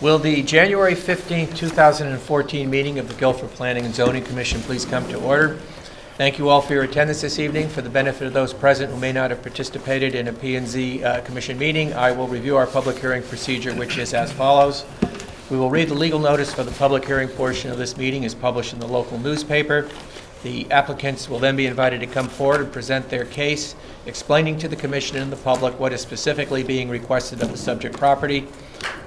Will the January 15th, 2014 meeting of the Guilford Planning and Zoning Commission please come to order? Thank you all for your attendance this evening. For the benefit of those present who may not have participated in a P&Z Commission meeting, I will review our public hearing procedure, which is as follows. We will read the legal notice for the public hearing portion of this meeting as published in the local newspaper. The applicants will then be invited to come forward and present their case, explaining to the Commission and the public what is specifically being requested of the subject property.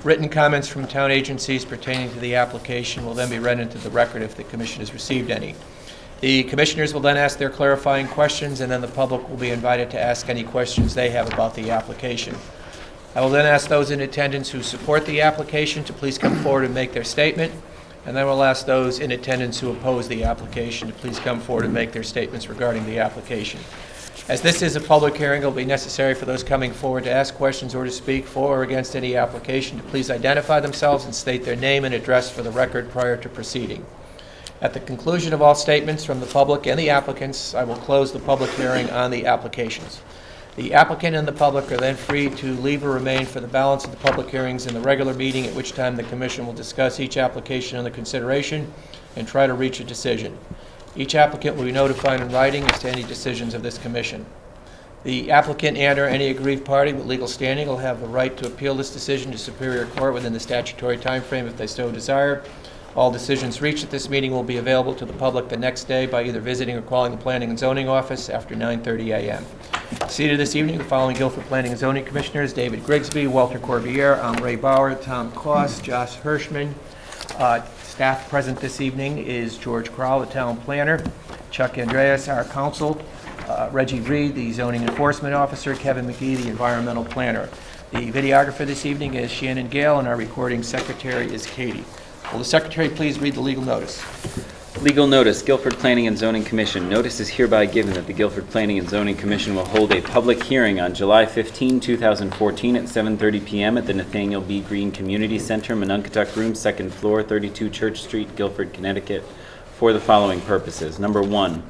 Written comments from town agencies pertaining to the application will then be read into the record if the Commission has received any. The Commissioners will then ask their clarifying questions, and then the public will be invited to ask any questions they have about the application. I will then ask those in attendance who support the application to please come forward and make their statement, and then we'll ask those in attendance who oppose the application to please come forward and make their statements regarding the application. As this is a public hearing, it will be necessary for those coming forward to ask questions or to speak for or against any application to please identify themselves and state their name and address for the record prior to proceeding. At the conclusion of all statements from the public and the applicants, I will close the public hearing on the applications. The applicant and the public are then free to leave or remain for the balance of the public hearings in the regular meeting, at which time the Commission will discuss each application under consideration and try to reach a decision. Each applicant will be notified in writing as to any decisions of this Commission. The applicant and or any aggrieved party with legal standing will have the right to appeal this decision to Superior Court within the statutory time frame if they so desire. All decisions reached at this meeting will be available to the public the next day by either visiting or calling the Planning and Zoning Office after 9:30 a.m. Seated this evening, the following Guilford Planning and Zoning Commissioners: David Grigsby, Walter Corbiere, Ray Bauer, Tom Koss, Josh Hirschman. Staff present this evening is George Crowell, the Town Planner, Chuck Andreas, our Counsel, Reggie Reed, the Zoning Enforcement Officer, Kevin McGee, the Environmental Planner. The videographer this evening is Shannon Gale, and our recording secretary is Katie. Will the Secretary please read the legal notice? Legal notice, Guilford Planning and Zoning Commission. Notice is hereby given that the Guilford Planning and Zoning Commission will hold a public hearing on July 15, 2014 at 7:30 p.m. at the Nathaniel B. Green Community Center, Monunketuck Room, 2nd floor, 32 Church Street, Guilford, Connecticut, for the following purposes. Number 1,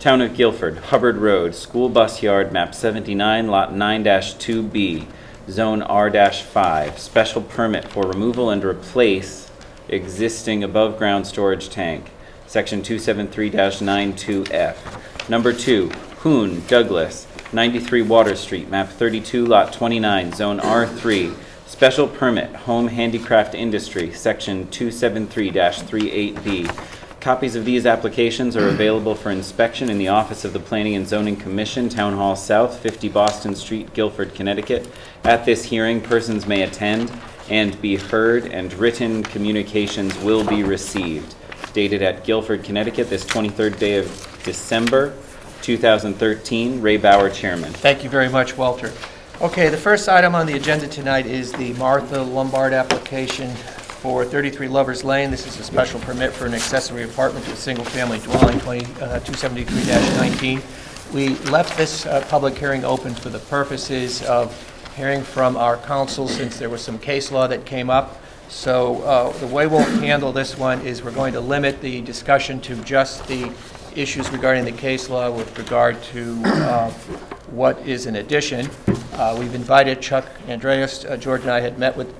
Town of Guilford, Hubbard Road, School Bus Yard, Map 79, Lot 9-2B, Zone R-5, special permit for removal and replace existing above-ground storage tank. Section 273-92F. Number 2, Hoon, Douglas, 93 Water Street, map 32, lot 29, zone R3. Special permit, home handicraft industry, section 273-38B. Copies of these applications are available for inspection in the office of the Planning and Zoning Commission, Town Hall South, 50 Boston Street, Guilford, Connecticut. At this hearing, persons may attend and be heard, and written communications will be received. Dated at Guilford, Connecticut, this 23rd day of December, 2013. Ray Bauer, Chairman. Thank you very much, Walter. Okay, the first item on the agenda tonight is the Martha Lombard application for 33 Lovers Lane. This is a special permit for an accessory apartment to a single-family dwelling, 273-19. We left this public hearing open for the purposes of hearing from our counsel, since there was some case law that came up. So the way we'll handle this one is we're going to limit the discussion to just the issues regarding the case law with regard to what is an addition. We've invited Chuck Andreas. George and I had met with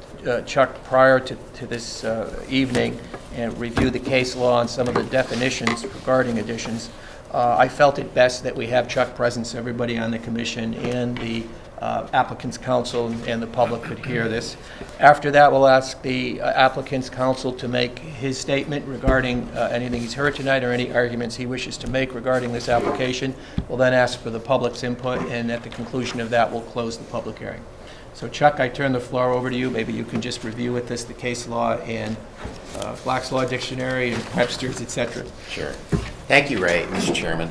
Chuck prior to this evening and reviewed the case law and some of the definitions regarding additions. I felt it best that we have Chuck present so everybody on the commission and the applicant's counsel and the public could hear this. After that, we'll ask the applicant's counsel to make his statement regarding anything he's heard tonight or any arguments he wishes to make regarding this application. We'll then ask for the public's input, and at the conclusion of that, we'll close the public hearing. So Chuck, I turn the floor over to you. Maybe you can just review with us the case law and Black's Law Dictionary and Webster's, etc. Sure. Thank you, Ray, Mr. Chairman.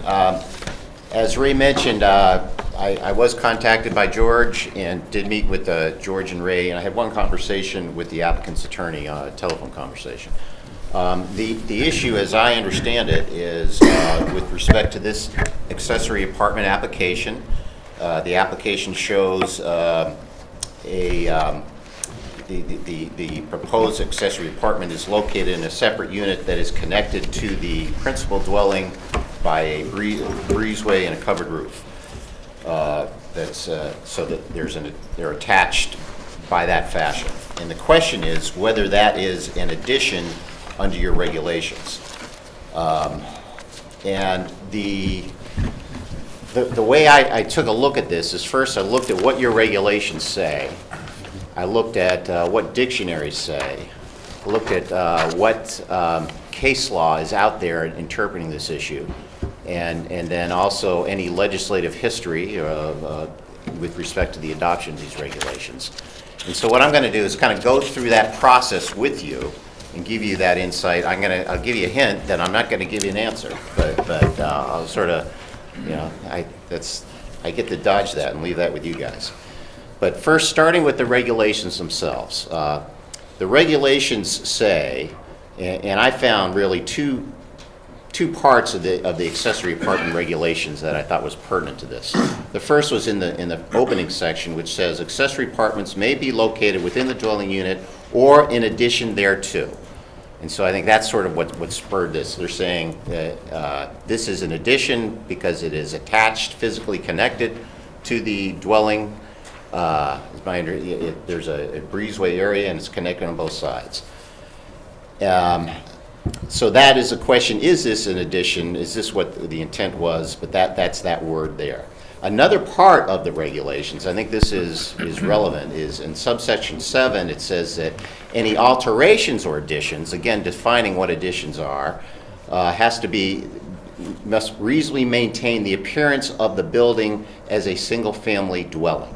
As Ray mentioned, I was contacted by George and did meet with George and Ray, and I had one conversation with the applicant's attorney, a telephone conversation. The issue, as I understand it, is with respect to this accessory apartment application. The application shows the proposed accessory apartment is located in a separate unit that is connected to the principal dwelling by a breezeway and a covered roof. So that they're attached by that fashion. And the question is whether that is an addition under your regulations. And the way I took a look at this is, first I looked at what your regulations say. I looked at what dictionaries say. I looked at what case law is out there interpreting this issue. And then also any legislative history with respect to the adoption of these regulations. And so what I'm going to do is kind of go through that process with you and give you that insight. I'll give you a hint that I'm not going to give you an answer, but I'll sort of, I get to dodge that and leave that with you guys. But first, starting with the regulations themselves. The regulations say, and I found really two parts of the accessory apartment regulations that I thought was pertinent to this. The first was in the opening section, which says accessory apartments may be located within the dwelling unit or in addition thereto. And so I think that's sort of what spurred this. They're saying that this is an addition because it is attached, physically connected to the dwelling. There's a breezeway area and it's connected on both sides. So that is a question, is this an addition? Is this what the intent was? But that's that word there. Another part of the regulations, I think this is relevant, is in subsection 7, it says that any alterations or additions, again defining what additions are, must reasonably maintain the appearance of the building as a single-family dwelling,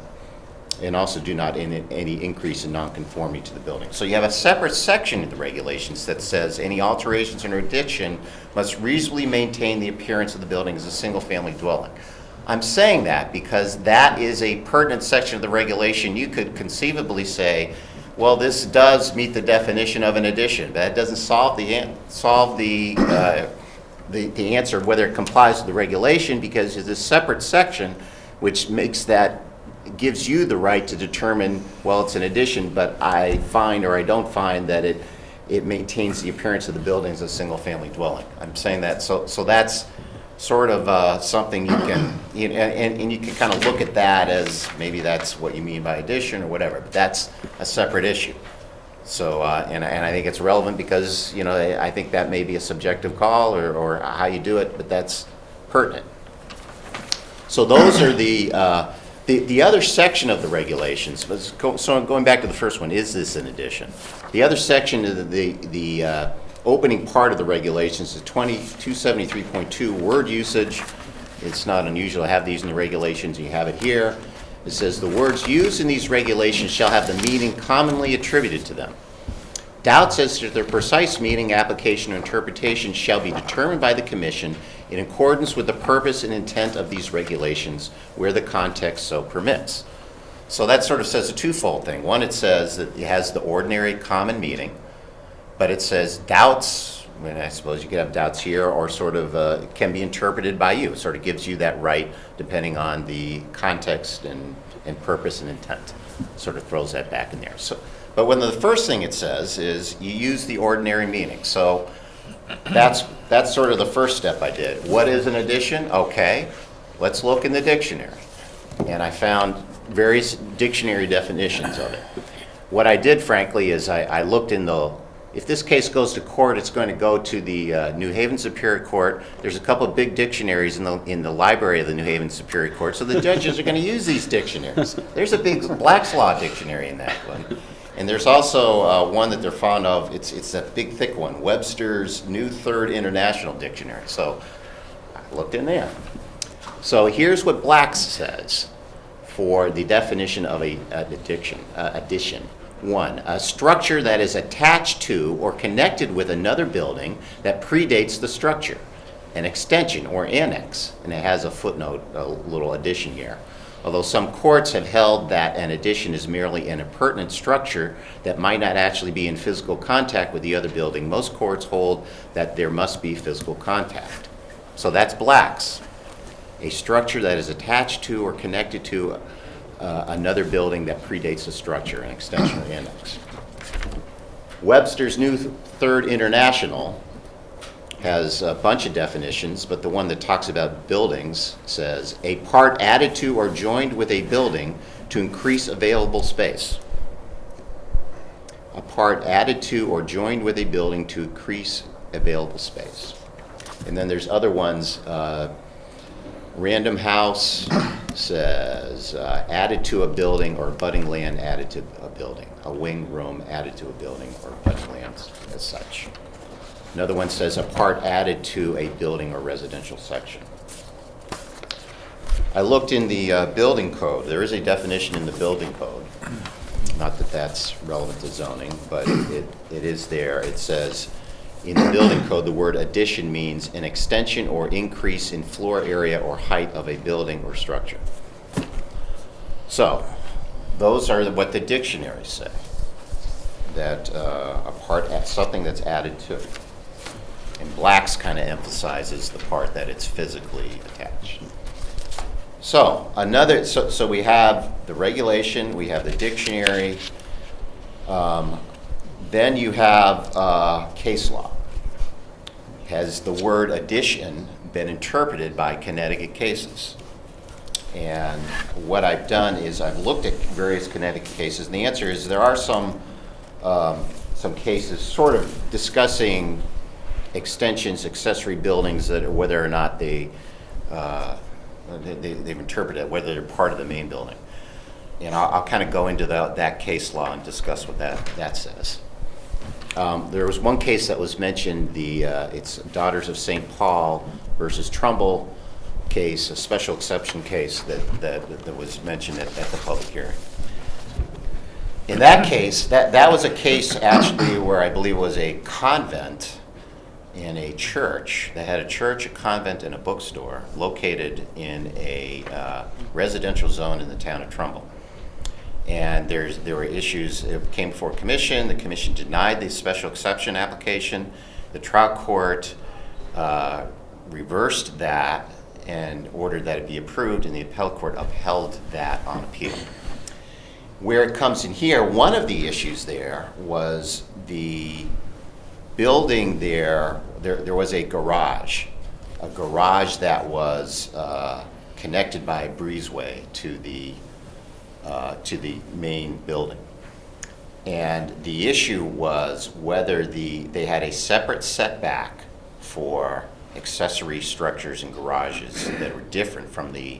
and also do not any increase in nonconformity to the building. So you have a separate section in the regulations that says any alterations or addition must reasonably maintain the appearance of the building as a single-family dwelling. I'm saying that because that is a pertinent section of the regulation. You could conceivably say, well, this does meet the definition of an addition, but that doesn't solve the answer of whether it complies with the regulation, because there's a separate section which gives you the right to determine, well, it's an addition, but I find or I don't find that it maintains the appearance of the building as a single-family dwelling. I'm saying that, so that's sort of something you can, and you can kind of look at that as maybe that's what you mean by addition or whatever, but that's a separate issue. So, and I think it's relevant because, I think that may be a subjective call or how you do it, but that's pertinent. So those are the other section of the regulations. So I'm going back to the first one, is this an addition? The other section of the opening part of the regulations is 273.2, word usage. It's not unusual to have these in the regulations. You have it here. It says the words used in these regulations shall have the meaning commonly attributed to them. Doubts as to their precise meaning, application, or interpretation shall be determined by the Commission in accordance with the purpose and intent of these regulations where the context so permits. So that sort of says a twofold thing. One, it says that it has the ordinary common meaning, but it says doubts, and I suppose you could have doubts here, or sort of can be interpreted by you. It sort of gives you that right depending on the context and purpose and intent. Sort of throws that back in there. So, but when the first thing it says is you use the ordinary meaning. So that's sort of the first step I did. What is an addition? Okay, let's look in the dictionary. And I found various dictionary definitions of it. What I did, frankly, is I looked in if this case goes to court, it's going to go to the New Haven Superior Court. There's a couple of big dictionaries in the library of the New Haven Superior Court, so the judges are going to use these dictionaries. There's a big Black's Law dictionary in that one. And there's also one that they're fond of. It's a big, thick one, Webster's New Third International Dictionary. So I looked in there. So here's what Black's says for the definition of an addition. 1, a structure that is attached to or connected with another building that predates the structure. An extension or annex, and it has a footnote, a little addition here. Although some courts have held that an addition is merely an appurtenant structure that might not actually be in physical contact with the other building, most courts hold that there must be physical contact. So that's Black's. A structure that is attached to or connected to another building that predates the structure, an extension or annex. Webster's New Third International has a bunch of definitions, but the one that talks about buildings says, a part added to or joined with a building to increase available space. a part added to or joined with a building to increase available space. And then there's other ones. Random House says added to a building or budding land added to a building. A wing room added to a building or budding land as such. Another one says a part added to a building or residential section. I looked in the building code. There is a definition in the building code. Not that that's relevant to zoning, but it is there. It says, in the building code, the word addition means an extension or increase in floor area or height of a building or structure. So, those are what the dictionaries say. That something that's added to. And Black's kind of emphasizes the part that it's physically attached. So we have the regulation, we have the dictionary, then you have case law. Has the word addition been interpreted by Connecticut cases? And what I've done is I've looked at various Connecticut cases, and the answer is there are some cases sort of discussing extensions, accessory buildings, that whether or not they've interpreted it, whether they're part of the main building. And I'll kind of go into that case law and discuss what that says. There was one case that was mentioned, it's Daughters of St. Paul versus Trumbull case, a special exception case that was mentioned at the public hearing. In that case, that was a case actually where I believe it was a convent and a church that had a church, a convent, and a bookstore located in a residential zone in the town of Trumbull. And there were issues. It came before commission. The commission denied the special exception application. The trial court reversed that and ordered that it be approved, and the appellate court upheld that on appeal. Where it comes in here, one of the issues there was the building there was a garage that was connected by a breezeway to the main building. And the issue was whether they had a separate setback for accessory structures and garages that were different from the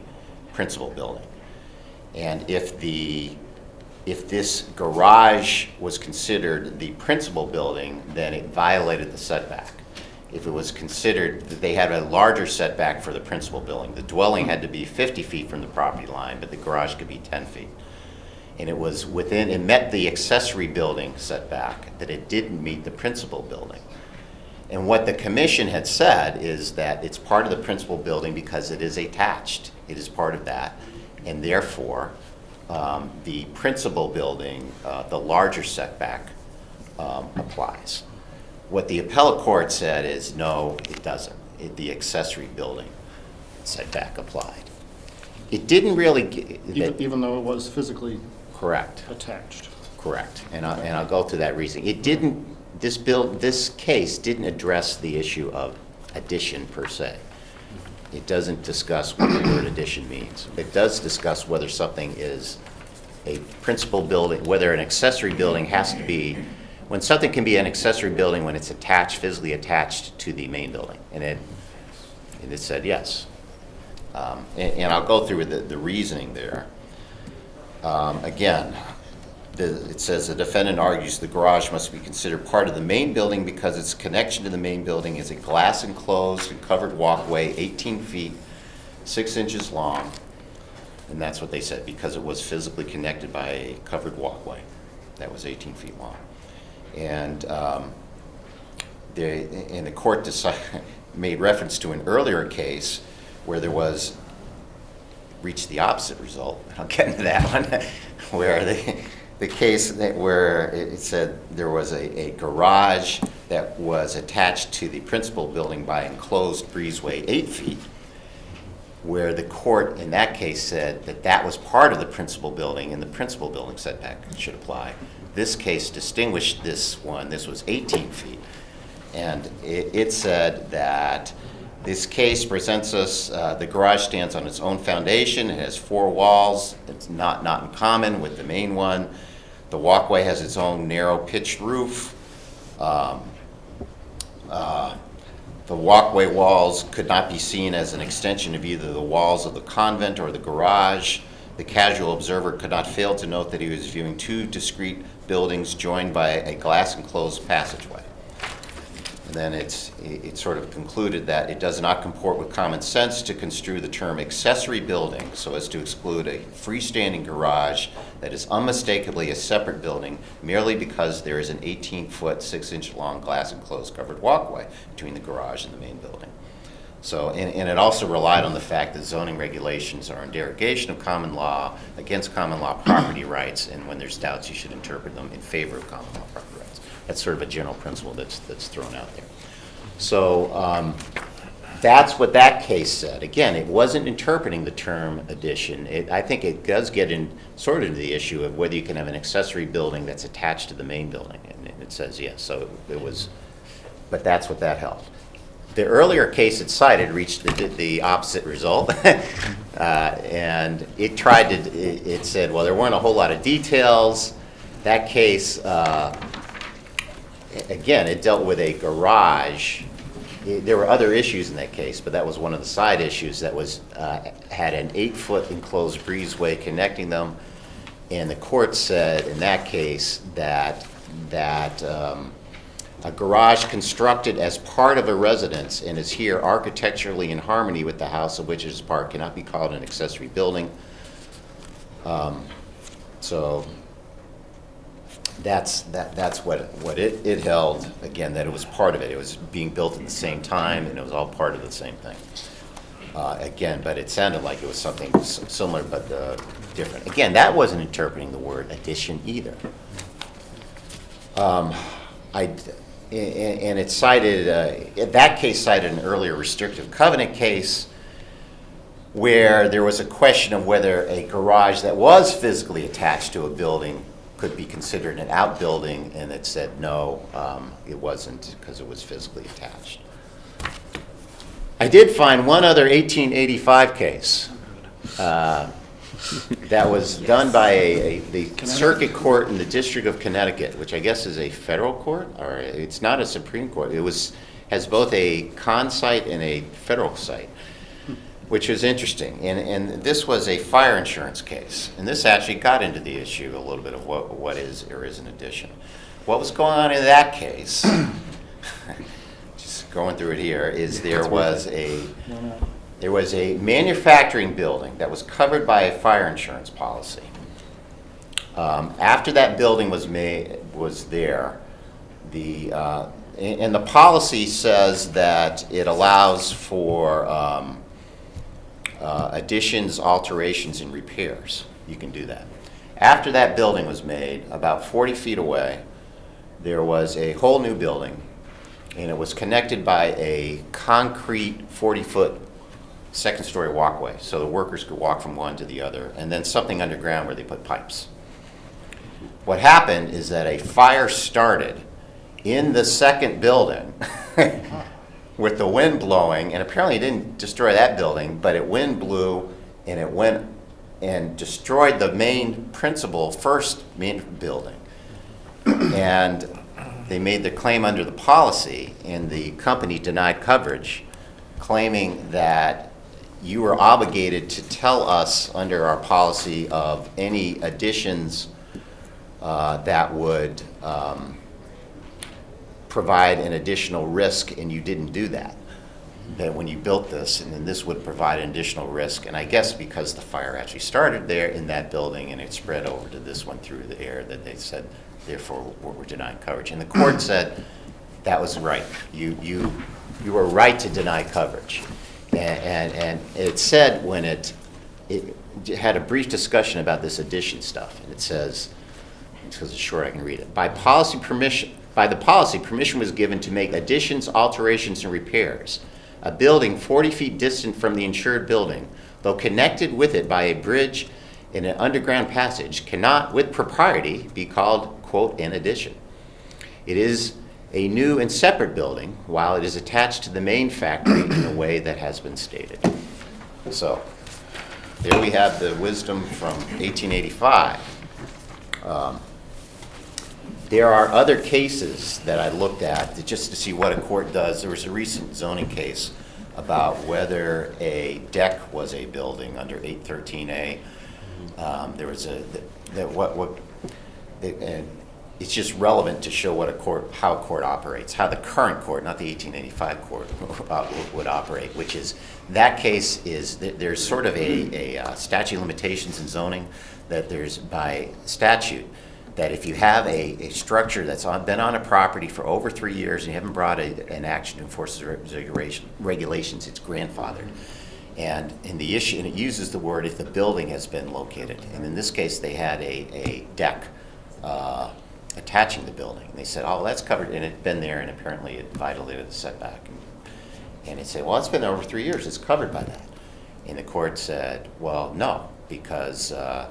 principal building. And if this garage was considered the principal building, then it violated the setback. If it was considered that they had a larger setback for the principal building, the dwelling had to be 50 feet from the property line, but the garage could be 10 feet. And it met the accessory building setback, that it didn't meet the principal building. And what the commission had said is that it's part of the principal building because it is attached. It is part of that. And therefore, the principal building, the larger setback, applies. What the appellate court said is, no, it doesn't. The accessory building setback applied. It didn't really... Even though it was physically correct. Attached. Correct. And I'll go through that reasoning. It didn't... This case didn't address the issue of addition per se. It doesn't discuss what the word addition means. It does discuss whether something is a principal building, whether an accessory building has to be, when something can be an accessory building when it's attached, physically attached to the main building. And it said yes. And I'll go through the reasoning there. Again, it says the defendant argues the garage must be considered part of the main building because its connection to the main building is a glass enclosed and covered walkway 18 feet, 6 inches long. And that's what they said, because it was physically connected by a covered walkway that was 18 feet long. And the court made reference to an earlier case where there was, reached the opposite result. I'll get into that one, where the case where it said there was a garage that was attached to the principal building by enclosed breezeway 8 feet, where the court in that case said that was part of the principal building and the principal building setback should apply. This case distinguished this one. This was 18 feet. And it said that this case presents us, the garage stands on its own foundation. It has 4 walls. It's not in common with the main one. The walkway has its own narrow pitched roof. The walkway walls could not be seen as an extension of either the walls of the convent or the garage. The casual observer could not fail to note that he was viewing two discrete buildings joined by a glass-enclosed passageway. And then it sort of concluded that it does not comport with common sense to construe the term accessory building so as to exclude a freestanding garage that is unmistakably a separate building merely because there is an 18-foot, 6-inch long glass-enclosed covered walkway between the garage and the main building. So, and it also relied on the fact that zoning regulations are in derogation of common law, against common law property rights, and when there's doubts, you should interpret them in favor of common law property rights. That's sort of a general principle that's thrown out there. So that's what that case said. Again, it wasn't interpreting the term addition. I think it does get in sort of into the issue of whether you can have an accessory building that's attached to the main building, and it says yes. So it was, but that's what that held. The earlier case it cited reached the opposite result, and it tried to, it said, well, there weren't a whole lot of details. That case, again, it dealt with a garage. There were other issues in that case, but that was one of the side issues that was, had an 8-foot enclosed breezeway connecting them, and the court said in that case that a garage constructed as part of a residence and is here architecturally in harmony with the house of which it is part cannot be called an accessory building. So that's what it held. Again, that it was part of it. It was being built at the same time, and it was all part of the same thing. Again, but it sounded like it was something similar but different. Again, that wasn't interpreting the word addition either. And it cited, that case cited an earlier restrictive covenant case where there was a question of whether a garage that was physically attached to a building could be considered an outbuilding, and it said no, it wasn't because it was physically attached. I did find one other 1885 case that was done by the circuit court in the District of Connecticut, which I guess is a federal court, or it's not a Supreme Court. It has both a con site and a federal site, which is interesting. And this was a fire insurance case, and this actually got into the issue a little bit of what is or is an addition. What was going on in that case, just going through it here, is there was a manufacturing building that was covered by a fire insurance policy. After that building was there, and the policy says that it allows for additions, alterations, and repairs. You can do that. After that building was made, about 40 feet away, there was a whole new building, and it was connected by a concrete 40-foot second-story walkway, so the workers could walk from one to the other, and then something underground where they put pipes. What happened is that a fire started in the second building with the wind blowing, and apparently it didn't destroy that building, but wind blew, and it went and destroyed the main building. And they made the claim under the policy, and the company denied coverage, claiming that you were obligated to tell us under our policy of any additions that would provide an additional risk, and you didn't do that. That when you built this, and then this would provide an additional risk, and I guess because the fire actually started there in that building and it spread over to this one through the air, that they said, therefore, we're denying coverage. And the court said that was right. You were right to deny coverage. And it said when it had a brief discussion about this addition stuff, and it says, because it's short, I can read it. By the policy, permission was given to make additions, alterations, and repairs. A building 40 feet distant from the insured building, though connected with it by a bridge in an underground passage, cannot, with propriety, be called, quote, an addition. It is a new and separate building, while it is attached to the main factory in a way that has been stated. So, there we have the wisdom from 1885. There are other cases that I looked at just to see what a court does. There was a recent zoning case about whether a deck was a building under 813A. There was and it's just relevant to show what how a court operates, how the current court, not the 1885 court, would operate. Which is that case is there's sort of a statute of limitations in zoning that there's by statute. That if you have a structure that's been on a property for over 3 years and you haven't brought an action to enforce the regulations, it's grandfathered. And in the issue, and it uses the word if the building has been located. And in this case, they had a deck attaching the building. And they said, oh, that's covered, and it had been there, and apparently it violated the setback. And they said, well, it's been there over 3 years, it's covered by that. And the court said, well, no, because a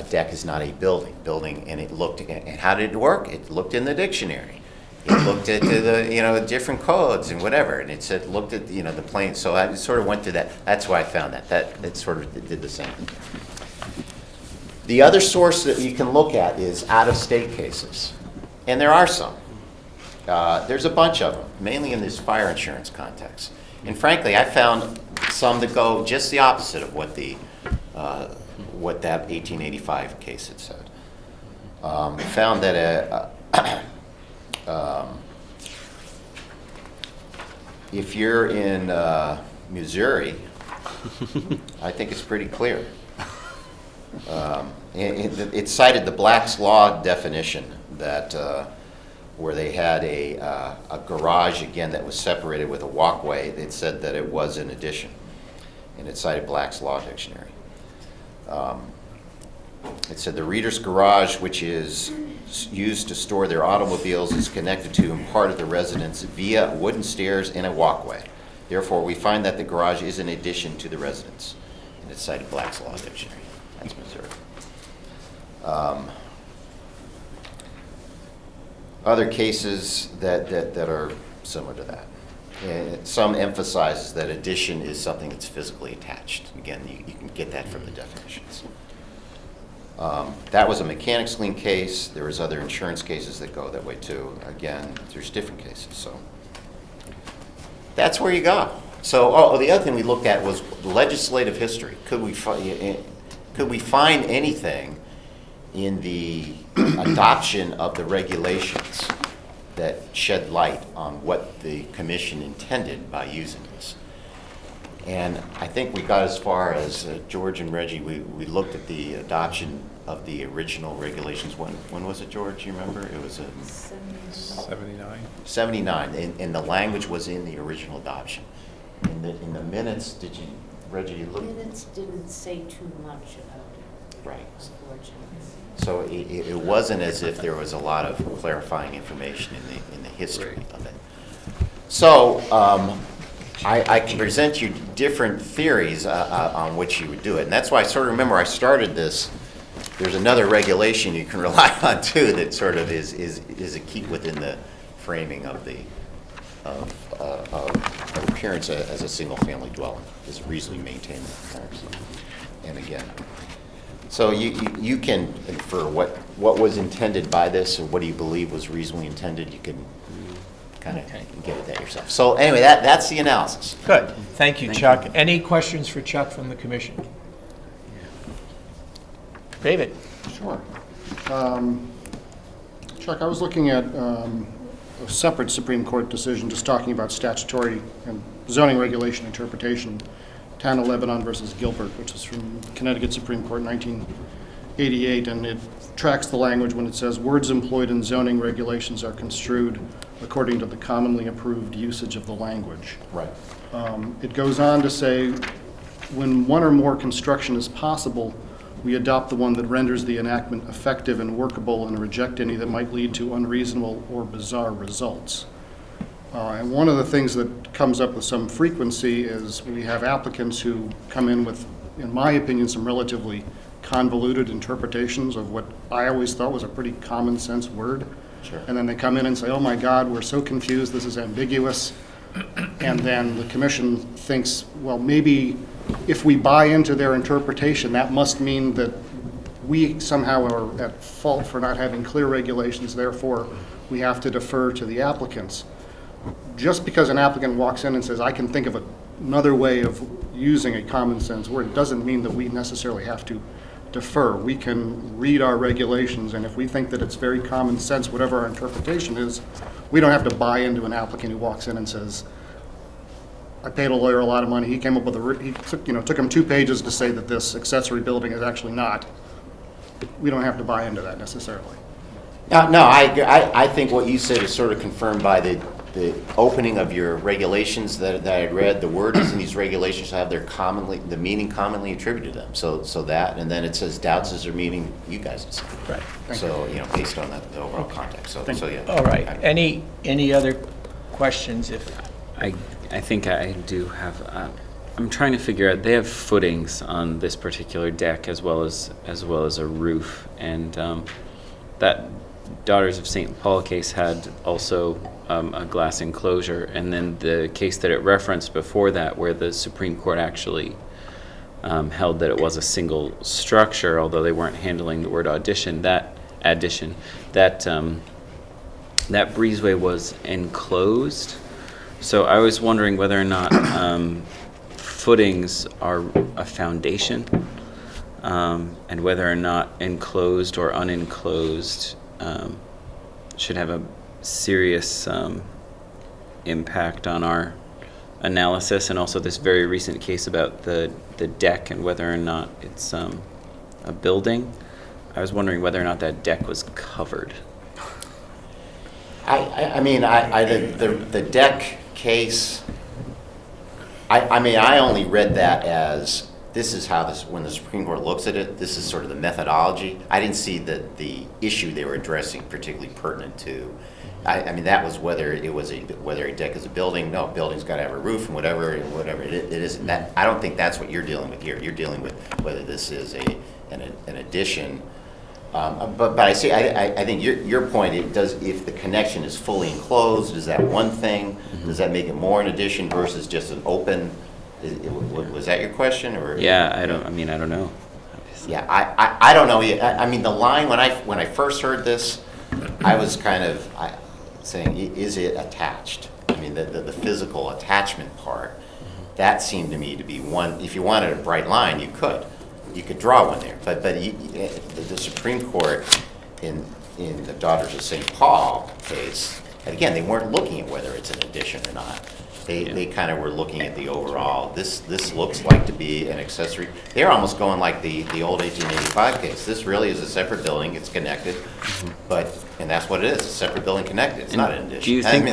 deck is not a building, and it looked, and how did it work? It looked in the dictionary. It looked at the different codes and whatever, and it said, looked at, the plain, so I sort of went through that. That's why I found that. It sort of did the same thing. The other source that you can look at is out-of-state cases, and there are some. There's a bunch of them, mainly in this fire insurance context. And frankly, I found some that go just the opposite of what that 1885 case had said. Found that if you're in Missouri, I think it's pretty clear. It cited the Black's Law definition that where they had a garage, again, that was separated with a walkway. It said that it was an addition, and it cited Black's Law dictionary. It said the reader's garage, which is used to store their automobiles, is connected to and part of the residence via wooden stairs and a walkway. Therefore, we find that the garage is an addition to the residence. And it cited Black's Law dictionary. That's Missouri. Other cases that are similar to that. Some emphasizes that addition is something that's physically attached. Again, you can get that from the definitions. That was a mechanics lien case. There was other insurance cases that go that way too. Again, there's different cases. So that's where you go. So, the other thing we looked at was legislative history. Could we find anything in the adoption of the regulations that shed light on what the commission intended by using this? And I think we got as far as George and Reggie. We looked at the adoption of the original regulations. When was it, George? You remember? It was 79. 79, and the language was in the original adoption. In the minutes, Reggie, look? Minutes didn't say too much about it. Right. Unfortunately. So it wasn't as if there was a lot of clarifying information in the history of it. So I can present you different theories on which you would do it, and that's why I sort of remember I started this. There's another regulation you can rely on too that sort of is a keep within the framing of the appearance as a single-family dwelling, is reasonably maintained in appearance. And again, so you can infer what was intended by this, or what do you believe was reasonably intended. You can kind of get at that yourself. So anyway, that's the analysis. Good. Thank you, Chuck. Any questions for Chuck from the commission? David? Sure. Chuck, I was looking at a separate Supreme Court decision just talking about statutory and zoning regulation interpretation, Town of Lebanon versus Gilbert, which is from Connecticut Supreme Court, 1988, and it tracks the language when it says words employed in zoning regulations are construed according to the commonly approved usage of the language. Right. It goes on to say, when one or more construction is possible, we adopt the one that renders the enactment effective and workable and reject any that might lead to unreasonable or bizarre results. And one of the things that comes up with some frequency is we have applicants who come in with, in my opinion, some relatively convoluted interpretations of what I always thought was a pretty common sense word. Sure. And then they come in and say, oh my God, we're so confused, this is ambiguous. And then the commission thinks, well, maybe if we buy into their interpretation, that must mean that we somehow are at fault for not having clear regulations, therefore we have to defer to the applicants. Just because an applicant walks in and says, I can think of another way of using a common sense word, it doesn't mean that we necessarily have to defer. We can read our regulations, and if we think that it's very common sense, whatever our interpretation is, we don't have to buy into an applicant who walks in and says, I paid a lawyer a lot of money, he came up with took him 2 pages to say that this accessory building is actually not. We don't have to buy into that necessarily. No, I think what you said is sort of confirmed by the opening of your regulations that I had read. The words in these regulations have the meaning commonly attributed to them. So that, and then it says doubts is their meaning, you guys decide. Right. So, based on the overall context. So yeah. All right. Any other questions? I think I do have, I'm trying to figure out, they have footings on this particular deck as well as a roof, and that Daughters of St. Paul case had also a glass enclosure, and then the case that it referenced before that, where the Supreme Court actually held that it was a single structure, although they weren't handling the word addition, that breezeway was enclosed. So I was wondering whether or not footings are a foundation, and whether or not enclosed or unenclosed should have a serious impact on our analysis, and also this very recent case about the deck and whether or not it's a building. I was wondering whether or not that deck was covered. The deck case, I only read that as this is how when the Supreme Court looks at it, this is sort of the methodology. I didn't see that the issue they were addressing particularly pertinent to. That was whether a deck is a building. No, a building's got to have a roof and whatever it isn't. That, I don't think that's what you're dealing with here. You're dealing with whether this is an addition. But I see. I think your point. It does. If the connection is fully enclosed, is that one thing? Mm-hmm. Does that make it more an addition versus just an open? Was that your question, or? Yeah, I don't know. Obviously. Yeah, I don't know. The line when I first heard this, I was kind of saying, is it attached? The physical attachment part. Mm-hmm. That seemed to me to be one. If you wanted a bright line, you could draw one there. But the Supreme Court in the Daughters of St. Paul case, and again, they weren't looking at whether it's an addition or not. They kind of were looking at the overall. This looks like to be an accessory. They're almost going like the old 1885 case. This really is a separate building. It's connected, and that's what it is. A separate building connected. It's not an addition. Do you think?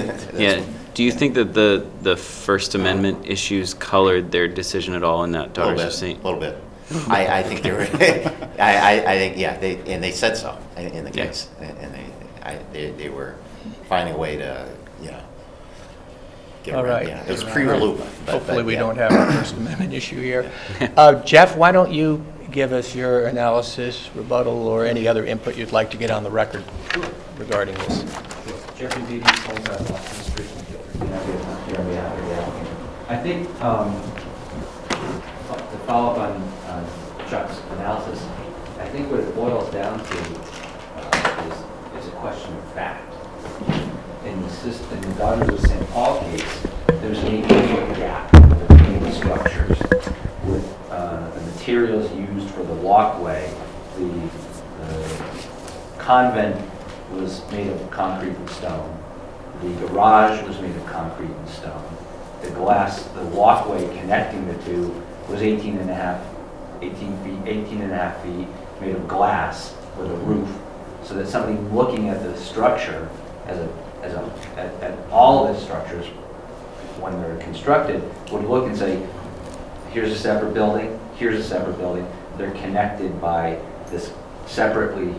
Do you think that the First Amendment issues colored their decision at all in that Daughters of St. A little bit. I think they were. I think they said so in the case, and they were finding a way to All right. It was pre-RLUIPA. Hopefully we don't have a First Amendment issue here. Jeff, why don't you give us your analysis, rebuttal, or any other input you'd like to get on the record regarding this? Jeffrey Beatty, Boston Street, here on behalf of the applicant. I think, to follow up on Chuck's analysis, I think what it boils down to is a question of fact. In the Daughters of St. Paul case, there's an 18-foot gap between the structures with the materials used for the walkway. The convent was made of concrete and stone. The garage was made of concrete and stone. The walkway connecting the two was 18 and a half feet, made of glass with a roof, so that somebody looking at the structure at all of the structures when they're constructed would look and say, here's a separate building, here's a separate building. They're connected by this separately.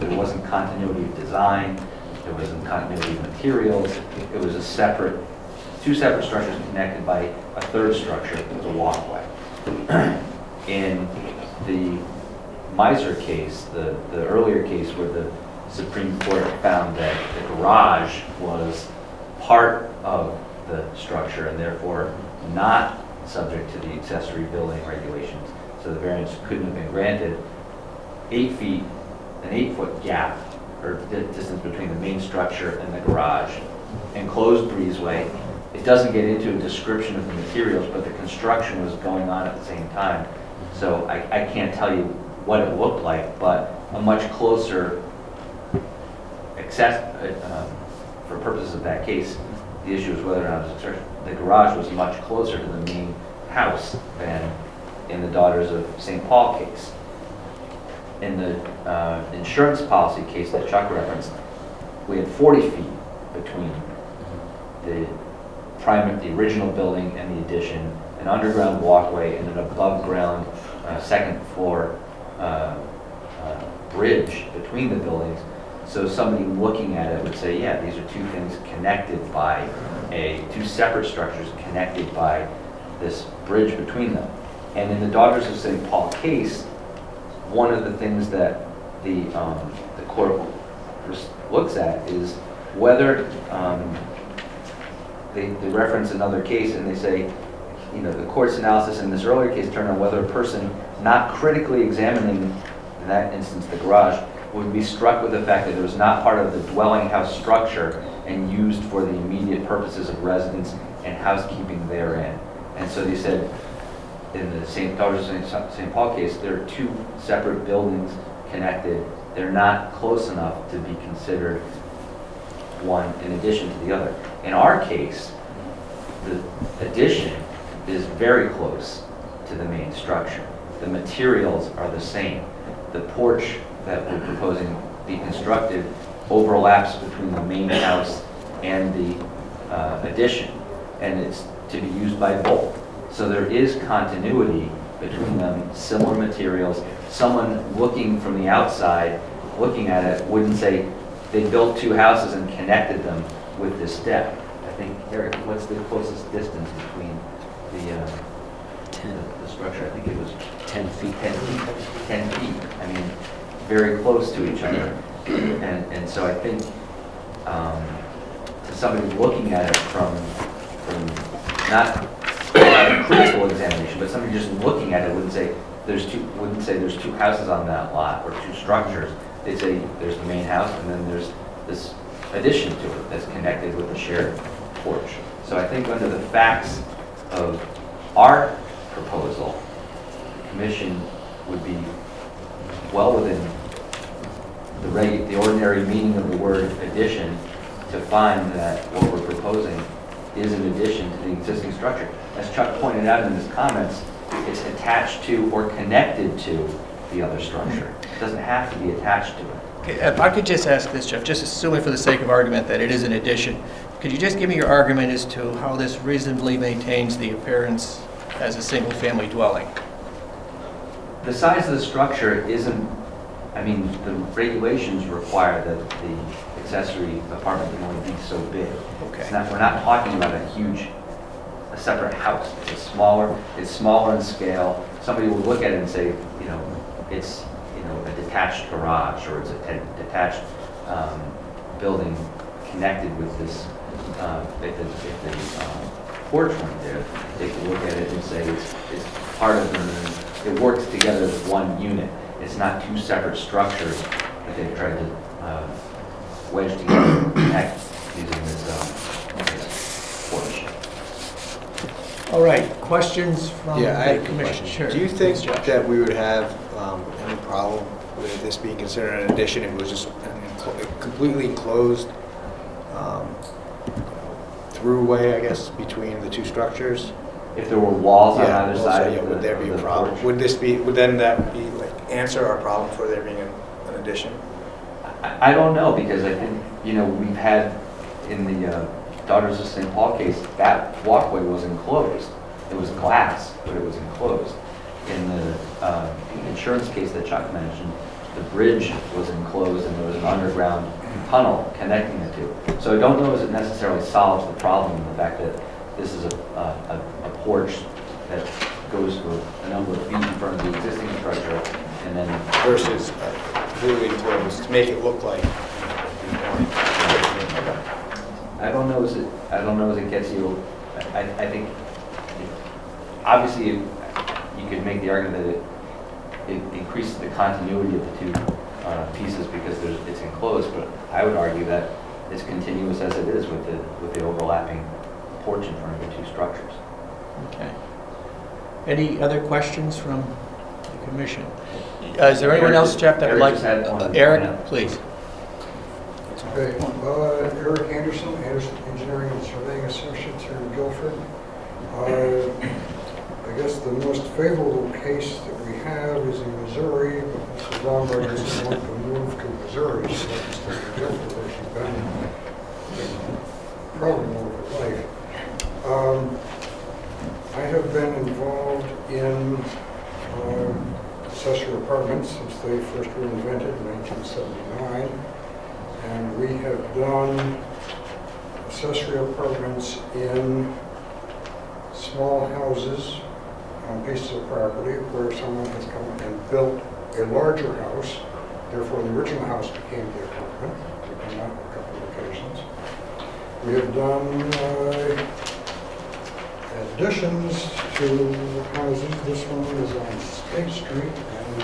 There wasn't continuity of design, there wasn't continuity of materials. It was two separate structures connected by a third structure, the walkway. In the Miser case, the earlier case where the Supreme Court found that the garage was part of the structure and therefore not subject to the accessory building regulations, so the variance couldn't have been granted. 8 feet, an 8-foot gap, or distance between the main structure and the garage, enclosed breezeway. It doesn't get into a description of the materials, but the construction was going on at the same time. So I can't tell you what it looked like, but a much closer access, for purposes of that case, the issue is whether or not the garage was much closer to the main house than in the Daughters of St. Paul case. In the insurance policy case that Chuck referenced, we had 40 feet between the original building and the addition, an underground walkway and an above-ground second floor bridge between the buildings. So somebody looking at it would say, yeah, these are two things connected by two separate structures connected by this bridge between them. And in the Daughters of St. Paul case, one of the things that the court looks at is whether they reference another case and they say, you know, the court's analysis in this earlier case turned on whether a person not critically examining, in that instance, the garage, would be struck with the fact that it was not part of the dwelling house structure and used for the immediate purposes of residence and housekeeping therein. And so they said, in the Daughters of St. Paul case, there are two separate buildings connected. They're not close enough to be considered one in addition to the other. In our case, the addition is very close to the main structure. The materials are the same. The porch that we're proposing be constructed overlaps between the main house and the addition, and it's to be used by both. So there is continuity between them, similar materials. Someone looking from the outside, looking at it, wouldn't say they built two houses and connected them with this deck. I think, Eric, what's the closest distance between the structure? I think it was 10 feet. 10 feet. I mean, very close to each other. And so I think to somebody looking at it from not a critical examination, but somebody just looking at it wouldn't say there's two houses on that lot or two structures. They'd say there's the main house and then there's this addition to it that's connected with a shared porch. So I think under the facts of our proposal, the commission would be well within the ordinary meaning of the word addition to find that what we're proposing is an addition to the existing structure. As Chuck pointed out in his comments, it's attached to or connected to the other structure. It doesn't have to be attached to it. Okay, if I could just ask this, Jeff, just assuming for the sake of argument that it is an addition, could you just give me your argument as to how this reasonably maintains the appearance as a single-family dwelling? The size of the structure isn't, I mean, the regulations require that the accessory apartment can only be so big. Okay. We're not talking about a separate house. It's smaller in scale. Somebody will look at it and say, you know, it's, you know, a detached garage or it's a detached building connected with this, if the porch went there, they could look at it and say it's part of it works together as one unit. It's not two separate structures that they've tried to wedge together and connect using this porch. All right, questions from Yeah, I the have a commission? question. Sure. Do you think Please, Josh. that we would have any problem with this being considered an addition if it was just a completely enclosed throughway, I guess, between the two structures? If there were walls on Yeah, either also, side yeah, of would there be a the problem? porch. Would then that be, like, answer our problem for there being an addition? I don't know, because I think, you know, we've had in the Daughters of St. Paul case, that walkway was enclosed. It was glass, but it was enclosed. In the insurance case that Chuck mentioned, the bridge was enclosed and there was an underground tunnel connecting the two. So I don't know if it necessarily solves the problem, the fact that this is a porch that goes for a number of feet in front of the existing structure and then Versus completely enclosed, to make it look like. I don't know as it gets you. I think obviously you could make the argument that it increases the continuity of the two pieces because it's enclosed, but I would argue that it's continuous as it is with the overlapping porch in front of the two structures. Okay. Any other questions from the commission? Is there anyone else, Jeff, that would like? Eric just had one. Eric, please. Okay, Eric Anderson, Anderson Engineering and Surveying Associates here in Guilford. I guess the most favorable case that we have is in Missouri, but Mr. Blomberg doesn't want to move to Missouri, so that's the Guilford where she's been probably more of her life. I have been involved in accessory apartments since they first were invented in 1979. And we have done accessory apartments in small houses on pieces of property where someone has come and built a larger house. Therefore, the original house became the apartment. We've done that on a couple of occasions. We have done additions to houses. This one is on State Street, and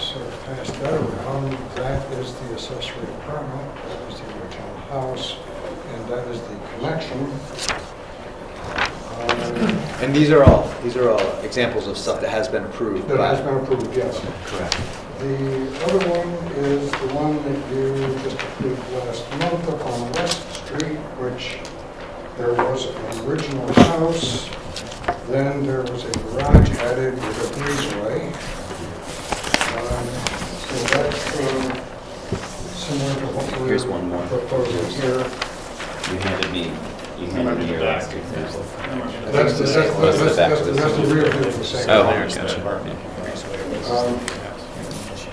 sort of pass that around. That is the accessory apartment, that is the original house, and that is the connection. And these are all exampals of stuff that has been approved. That has been approved, yes. Correct. The other one is the one that you just approved last month up on West Street, which there was an original house, then there was a garage added with a breezeway. So that's similar to what Here's one more. we're proposing here. You handed me your last example. That's the real deal for saying. Oh, there, gotcha.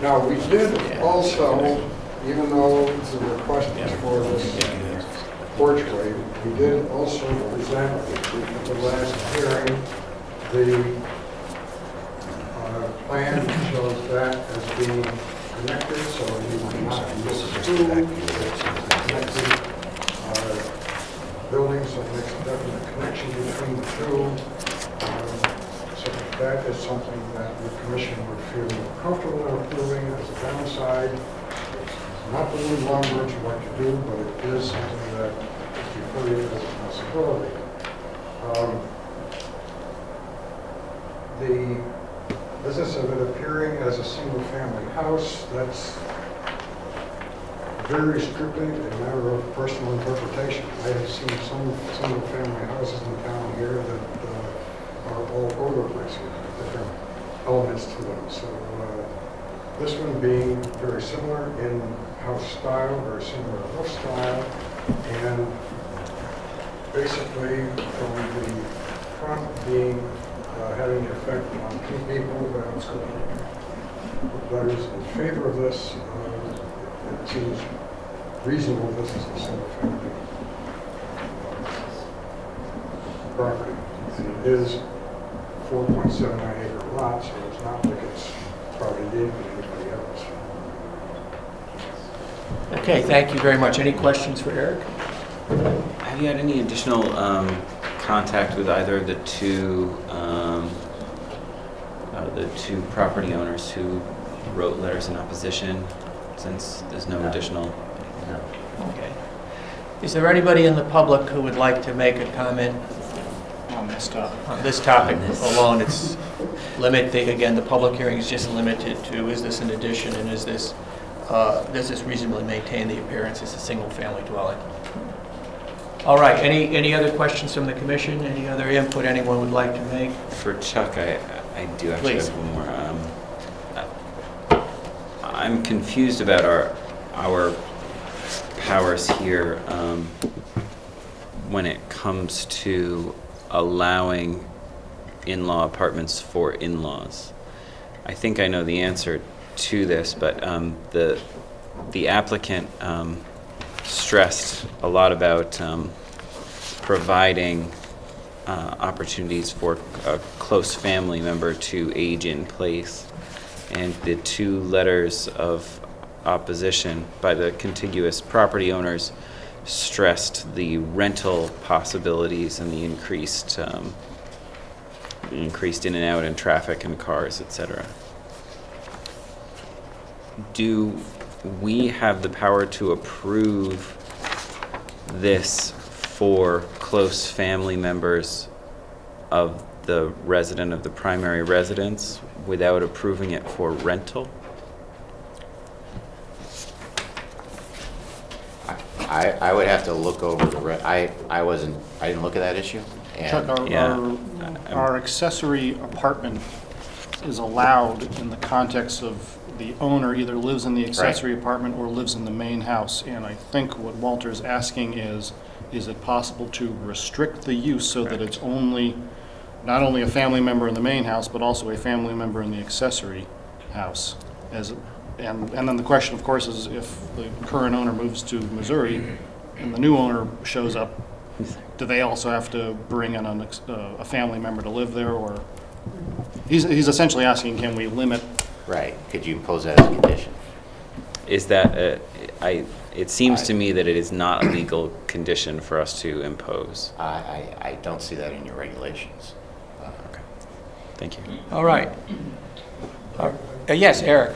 Now, we did also, even though the request is for this porchway, we did also present at the last hearing the plan shows that as being connected, so you might not miss two connected buildings, so it makes a definite connection between the two. So that is something that the commission would feel comfortable approving as a downside. It's not the one Longbridge would like to do, but it is something that is before you as a possibility. The business of it appearing as a single-family house, that's very strictly a matter of personal interpretation. I have seen some single-family houses in town here that are all over the place with different elements to them. So this one being very similar in house style, very similar roof style, and basically from the front being having an effect on two people, but also letters in favor of this. It seems reasonable this is a single family property. And it is 4.79 acre lot, so it's not like it's probably deed to anybody else. Okay, thank you very much. Any questions for Eric? Have you had any additional contact with either of the two property owners who wrote letters in opposition, since there's no additional? No. Okay. Is there anybody in the public who would like to make a comment On this topic. on this topic alone? It's limited, again, the public hearing is just limited to, is this an addition, and does this reasonably maintain the appearance as a single-family dwelling? All right, any other questions from the commission? Any other input anyone would like to make? For Chuck, I do actually Please. have one more. I'm confused about our powers here when it comes to allowing in-law apartments for in-laws. I think I know the answer to this, but the applicant stressed a lot about providing opportunities for a close family member to age in place. And the two letters of opposition by the contiguous property owners stressed the rental possibilities and the increased increased in and out in traffic and cars, etc. Do we have the power to approve this for close family members of the resident of the primary residence without approving it for rental? I would have to look over I didn't look at that issue. Chuck, And Yeah. our accessory apartment is allowed in the context of the owner either lives in the accessory apartment or lives in the main house. And I think what Walter's asking is it possible to restrict the use so that it's not only a family member in the main house, but also a family member in the accessory house? And then the question, of course, is if the current owner moves to Missouri and the new owner shows up, do they also have to bring in a family member to live there? Or he's essentially asking, can we limit? right, could you impose that as a condition? Is that, it seems to me that it is not a legal condition for us to impose. I don't see that in your regulations. Thank you. All right. Yes, Eric.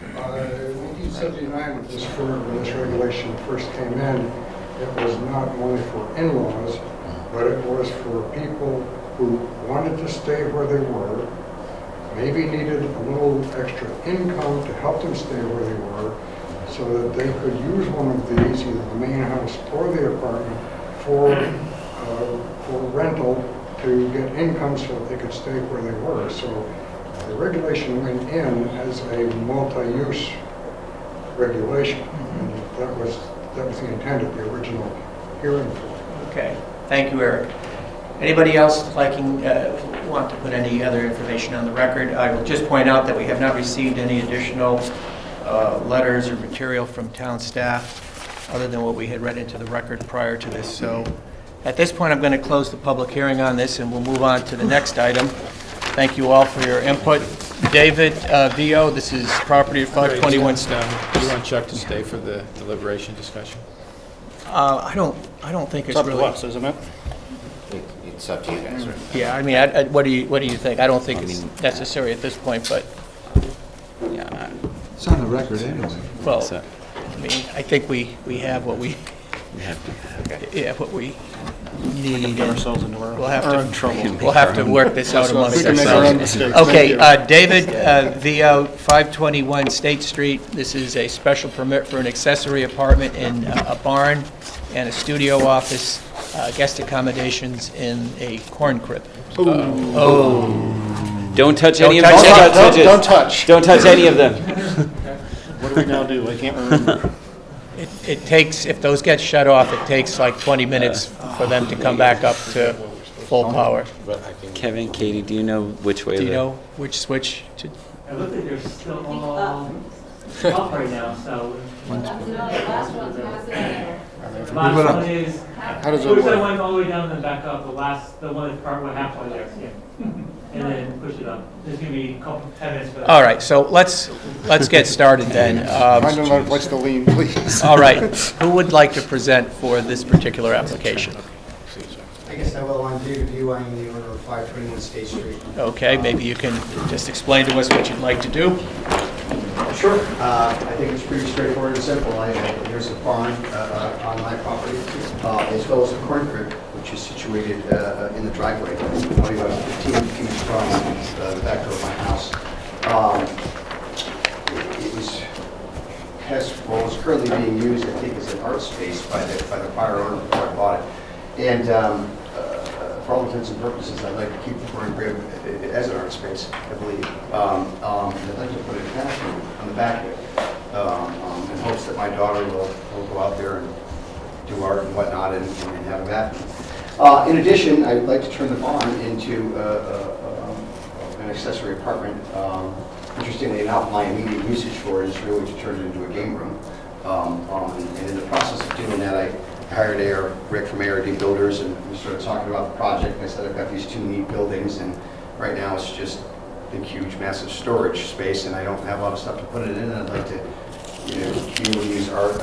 In 1979, when this regulation first came in, it was not only for in-laws, but it was for people who wanted to stay where they were, maybe needed a little extra income to help them stay where they were, so that they could use one of these, either the main house or the apartment, for rental to get income so that they could stay where they were. So the regulation went in as a multi-use regulation, and that was the intent of the original hearing for. Okay, thank you, Eric. Anybody else want to put any other information on the record? I will just point out that we have not received any additional letters or material from town staff other than what we had read into the record prior to this. So at this point, I'm going to close the public hearing on this, and we'll move on to the next item. Thank you all for your input. David Vio, this is property at 521. Do you want Chuck to stay for the deliberation discussion? I don't think It's it's up to really. us, isn't it? It's up to you guys, right? Yeah, I mean, what do you think? I don't think it's necessary at this point, but, Yeah. It's on the record anyway. well, So, I mean, I think we have what we, we have to. yeah, what we We can need. get ourselves into We'll have our to- own trouble. We'll have to work this out amongst We can make our own ourselves. mistakes. Okay, Thank you. David Vio, 521 State Street. This is a special permit for an accessory apartment in a barn and a studio office, guest accommodations in a corn crib. Oh. Don't touch any of touch them. it. Don't touch. Don't touch any of them. What do we now do? I can't remember. It takes, if those get shut off, it takes like 20 minutes for them to come back up to full power. Kevin, Katie, do you know which way? Do you know which switch to? It looks like they're still all off right now, so. No, the last one's not there. The last one is, How does it push that work? one all the way down and then back up, the one that's part, halfway there, yeah. And then push it up. There's gonna be a couple, 10 minutes for that. All right, so let's get started then. Find another place to lean, please. All right, who would like to present for this particular application? I guess I will. I'm David View. I'm the owner of 521 State Street. Okay, maybe you can just explain to us what you'd like to do. Sure. I think it's pretty straightforward and simple. There's a barn on my property, as well as a corn crib, which is situated in the driveway, only about 15 feet from the back door of my house. It was currently being used, I think, as an art space by the prior owner before I bought it. And for all intents and purposes, I'd like to keep the corn crib as an art space, I believe. I'd like to put a bathroom on the back of it, in hopes that my daughter will go out there and do art and whatnot and have a bathroom. In addition, I'd like to turn the barn into an accessory apartment. Interestingly enough, my immediate usage for it is really to turn it into a game room. And in the process of doing that, I hired Rick from ARD Builders, and we started talking about the project. I said, I've got these two neat buildings, and right now it's just a huge, massive storage space, and I don't have a lot of stuff to put it in, and I'd like to be able to use art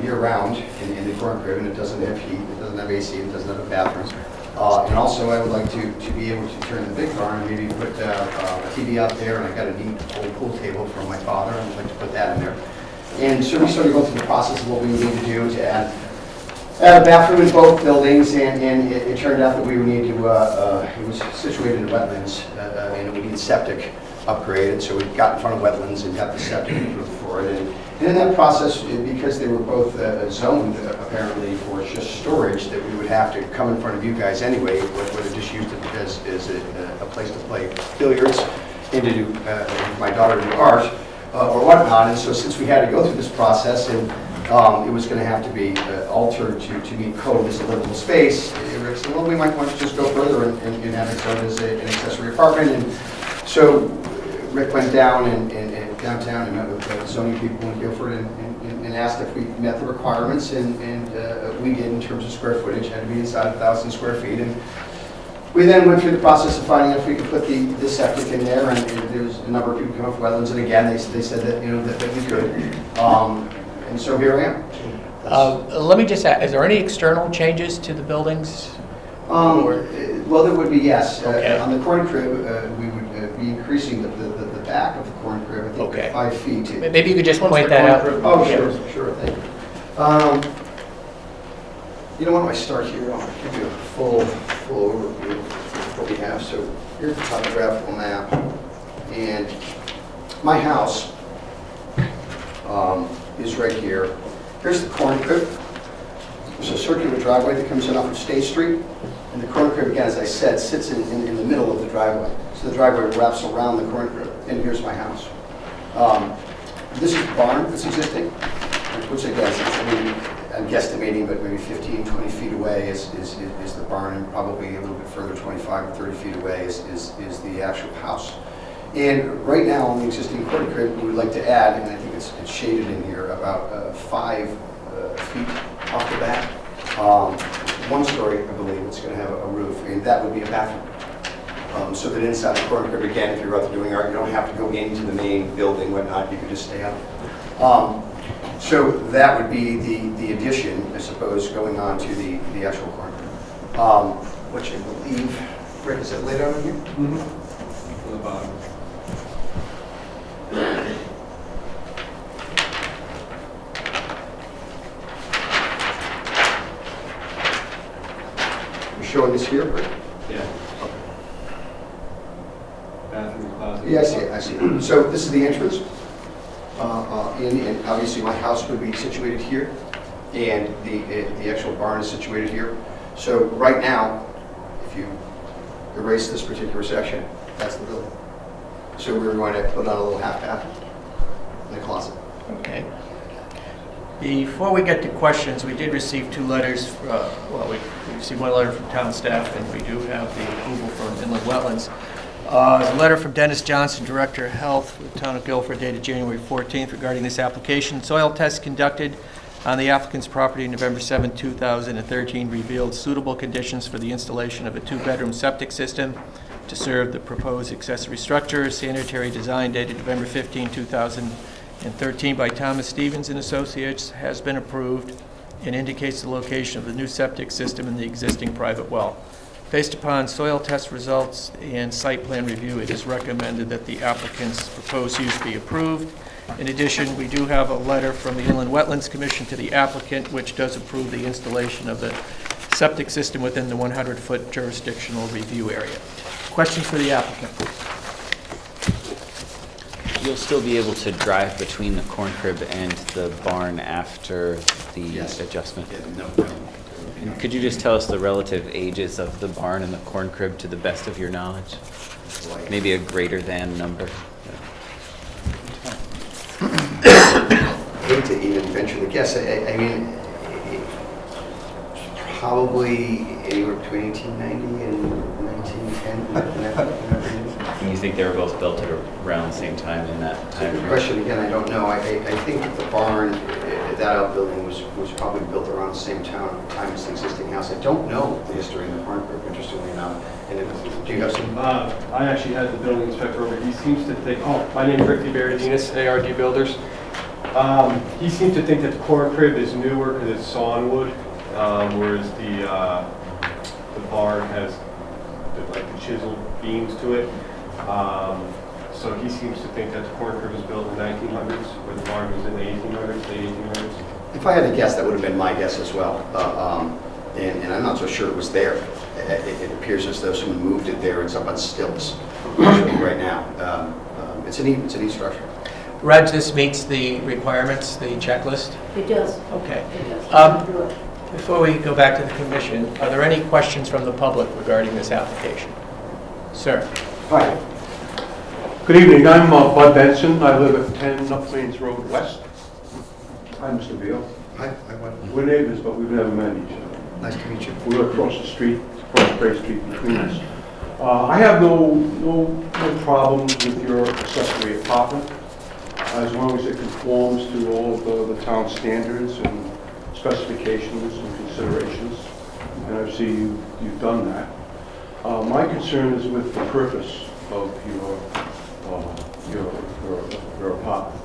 year-round in the corn crib, and it doesn't have heat, it doesn't have AC, it doesn't have a bathroom. And also, I would like to be able to turn the big barn and maybe put a TV out there, and I got a neat old pool table from my father, and I'd like to put that in there. And so we started going through the process of what we would need to do to add a bathroom in both buildings, and it turned out that we would need to, it was situated in wetlands, and we needed septic upgraded, so we got in front of wetlands and got the septic approved for it. And in that process, because they were both zoned apparently for just storage, that we would have to come in front of you guys anyway, whether just used it as a place to play billiards, and to do, my daughter do art, or whatnot. And so since we had to go through this process, and it was going to have to be altered to meet code as a livable space, Rick said, well, we might want to just go further and have it zoned as an accessory apartment. And so Rick went down and downtown and met with the zoning people in Guilford and asked if we met the requirements, and we did in terms of square footage. Had to be inside 1,000 square feet. And we then went through the process of finding out if we could put the septic in there, and there was a number of people coming from wetlands, and again, they said that, that we could. And so here I am. Let me just ask, is there any external changes to the buildings? Well, there would be, yes. Okay. On the corn crib, we would be increasing the back of the corn crib, I think, Okay. by 5 feet. Maybe you could just point that out. Oh, sure, thank you. Why don't I start here? I'll give you a full overview of what we have. So here's the topographical map, and my house is right here. Here's the corn crib. There's a circular driveway that comes in off of State Street, and the corn crib, again, as I said, sits in the middle of the driveway. So the driveway wraps around the corn crib, and here's my house. This is the barn that's existing, which I guess, I'm guesstimating, but maybe 15, 20 feet away is the barn, and probably a little bit further, 25 or 30 feet away is the actual house. And right now, on the existing corn crib, we would like to add, and I think it's shaded in here, about 5 feet off the back. 1 story, I believe, it's going to have a roof, and that would be a bathroom. So that inside the corn crib, again, if you're out there doing art, you don't have to go into the main building, whatnot, you can just stay out. So that would be the addition, I suppose, going on to the actual corn crib. Which I believe, Rick, is it laid out in here? Mm-hmm. On the bottom. You're showing this here, Rick? Yeah. Bathroom, closet. Yeah, I see. So this is the entrance. And obviously my house would be situated here, and the actual barn is situated here. So right now, if you erase this particular section, that's the building. So we're going to put on a little half bath and a closet. Okay. Before we get to questions, we did receive 2 letters. We received 1 letter from town staff, and we do have the approval from Inland Wetlands. There's a letter from Dennis Johnson, Director of Health with the Town of Guilford, dated January 14th, regarding this application. Soil tests conducted on the applicant's property November 7, 2013 revealed suitable conditions for the installation of a 2-bedroom septic system to serve the proposed accessory structure. Sanitary design dated November 15, 2013 by Thomas Stevens and Associates has been approved and indicates the location of the new septic system in the existing private well. Based upon soil test results and site plan review, it is recommended that the applicant's proposed use be approved. In addition, we do have a letter from the Inland Wetlands Commission to the applicant, which does approve the installation of the septic system within the 100-foot jurisdictional review area. Questions for the applicant? You'll still be able to drive between the corn crib and the barn after the Yes. adjustment? No. And could you just tell us the relative ages of the barn and the corn crib to the best of your knowledge? Maybe a greater than number? I hate to even venture the guess. I mean, probably anywhere between 1890 and 1910. And you think they were both built at around the same time in that That's a time good frame? question. Again, I don't know. I think that the barn, that outbuilding was probably built around the same time as the existing house. I don't know the history of the barn group, interestingly enough. And do you have some? I actually had the building inspector over. He seems to think, my name is Rick DeBerardinis, ARD Builders. He seems to think that the corn crib is newer because it's sawn wood, whereas the barn has like the chiseled beams to it. So he seems to think that the corner crib was built in the 1900s, where the barn was in the 1800s, late 1800s. If I had to guess, that would have been my guess as well. And I'm not so sure it was there. It appears as though someone moved it there. It's up on stilts right now. It's a neat structure. Reg, this meets the requirements, the checklist? It does. Okay. It does. Um, Do it. Before we go back to the commission, are there any questions from the public regarding this application? Sir? Hi. Good evening. I'm Bud Benson. I live at 10 Up Plains Road West. Hi, Mr. Beal. Hi, We're neighbors, but we've never met each other. nice to meet you. We're across the street, across Gray Street between us. I have no problems with your accessory apartment, as long as it conforms to all of the town standards and specifications and considerations. And I see you've done that. My concern is with the purpose of your apartment.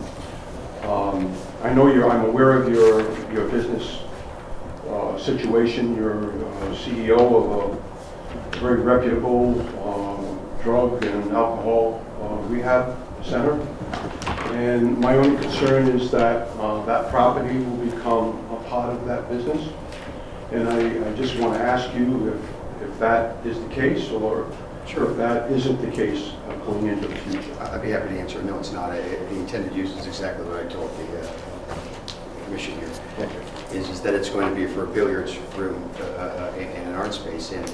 I know I'm aware of your business situation. You're CEO of a very reputable drug and alcohol rehab center. And my only concern is that that property will become a part of that business. And I just want to ask you if that is the case, or if that isn't the case going into the future. I'd be happy to answer. No, it's not. The intended use is exactly what I told the commission here. Is that it's going to be for a billiards room and an art space. And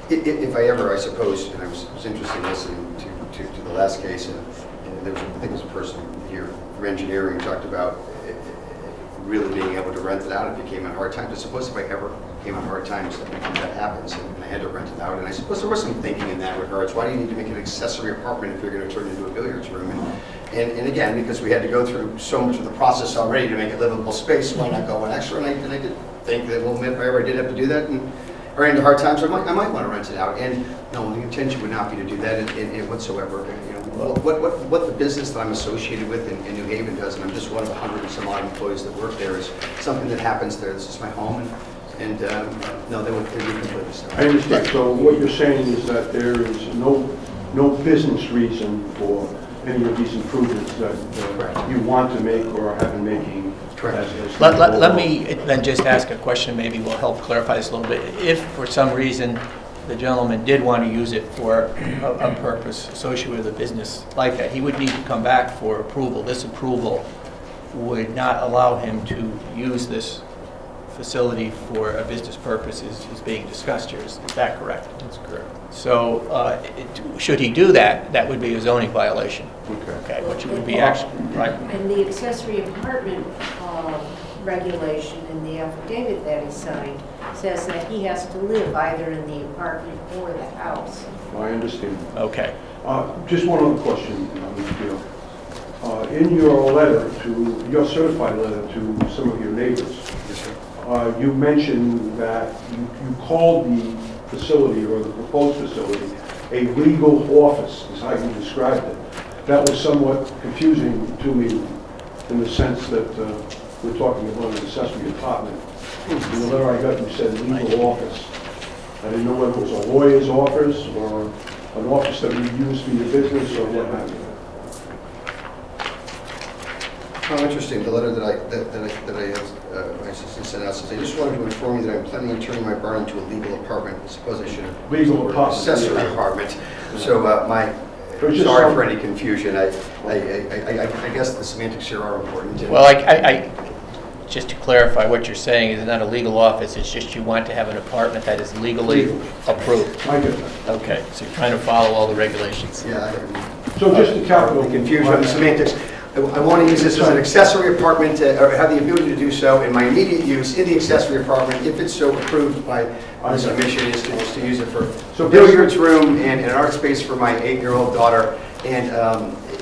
if I ever, I suppose, and I was interested in listening to the last case, and there was, I think there was a person here for engineering who talked about really being able to rent it out if you came on hard times. I suppose if I ever came on hard times, that happens, and I had to rent it out. And I suppose there was some thinking in that regards. Why do you need to make an accessory apartment if you're going to turn it into a billiards room? And again, because we had to go through so much of the process already to make it livable space, why not go one extra? And I did think that, well, if I ever did have to do that and ran into hard times, I might want to rent it out. And no, the intention would not be to do that in whatsoever. You know, what the business that I'm associated with in New Haven does, and I'm just one of 100 and some odd employees that work there, is something that happens there. This is my home, and no, they would completely stop. I understand. So what you're saying is that there is no business reason for any of these improvements that you want to make or have been making. Correct. Let me then just ask a question, maybe will help clarify this a little bit. If for some reason the gentleman did want to use it for a purpose associated with a business like that, he would need to come back for approval. This approval would not allow him to use this facility for a business purpose is being discussed here. Is that correct? That's correct. So should he do that, that would be a zoning violation. Okay, which would be actually, right? And the accessory apartment regulation in the affidavit that he signed says that he has to live either in the apartment or the house. I understand. Okay. Just one other question, Mr. Beal. In your letter your certified letter to some of your neighbors, you mentioned that you called the facility or the proposed facility a legal office, is how you described it. That was somewhat confusing to me in the sense that we're talking about an accessory apartment. In the letter I got, you said legal office. I didn't know whether it was a lawyer's office or an office that we use for your business or what have you. Oh, interesting. The letter my assistant sent out says, I just wanted to inform you that I'm planning on turning my barn into a legal apartment. I suppose I should have used the word accessory apartment. So sorry for any confusion. I guess the semantics here are important. Well, just to clarify, what you're saying is not a legal office, it's just you want to have an apartment that is legally approved. I get that. Okay, so you're trying to follow all the regulations. Yeah. So just to capital the confusion on the semantics. I want to use this as an accessory apartment, or have the ability to do so in my immediate use in the accessory apartment, if it's so approved by this commission, is to use it for billiards room and an art space for my 8-year-old daughter. And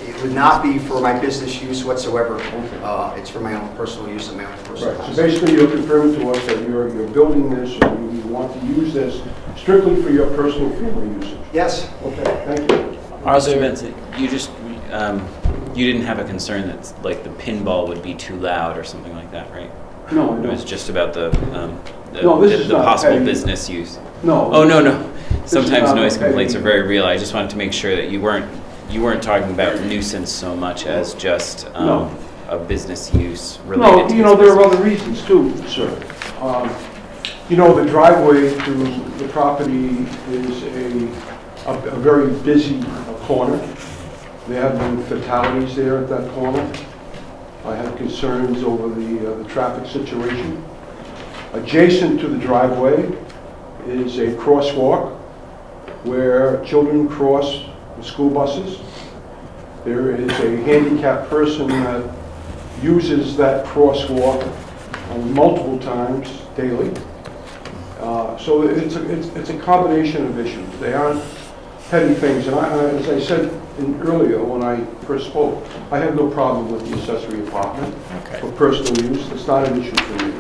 it would not be for my business use whatsoever. It's for my own personal use and my own personal Right. house. So basically, you're confirming to us that you're building this, or you want to use this strictly for your personal family usage. Yes. Okay, thank you. Mr. Benson, you just You didn't have a concern that like the pinball would be too loud or something like that, right? No, It was just about the No, this is not possible petty. business use. No. Oh, no, no. is Sometimes not noise petty. complaints are very real. I just wanted to make sure that you weren't talking about nuisance so much as just No. a business use related No, to you this know, there are business. other reasons too, sir. You know, the driveway to the property is a very busy corner. There have been fatalities there at that corner. I have concerns over the traffic situation. Adjacent to the driveway is a crosswalk where children cross the school buses. There is a handicapped person that uses that crosswalk multiple times daily. So it's a combination of issues. They aren't petty things. And as I said earlier when I first spoke, I have no problem with the accessory apartment Okay. for personal use. It's not an issue for me.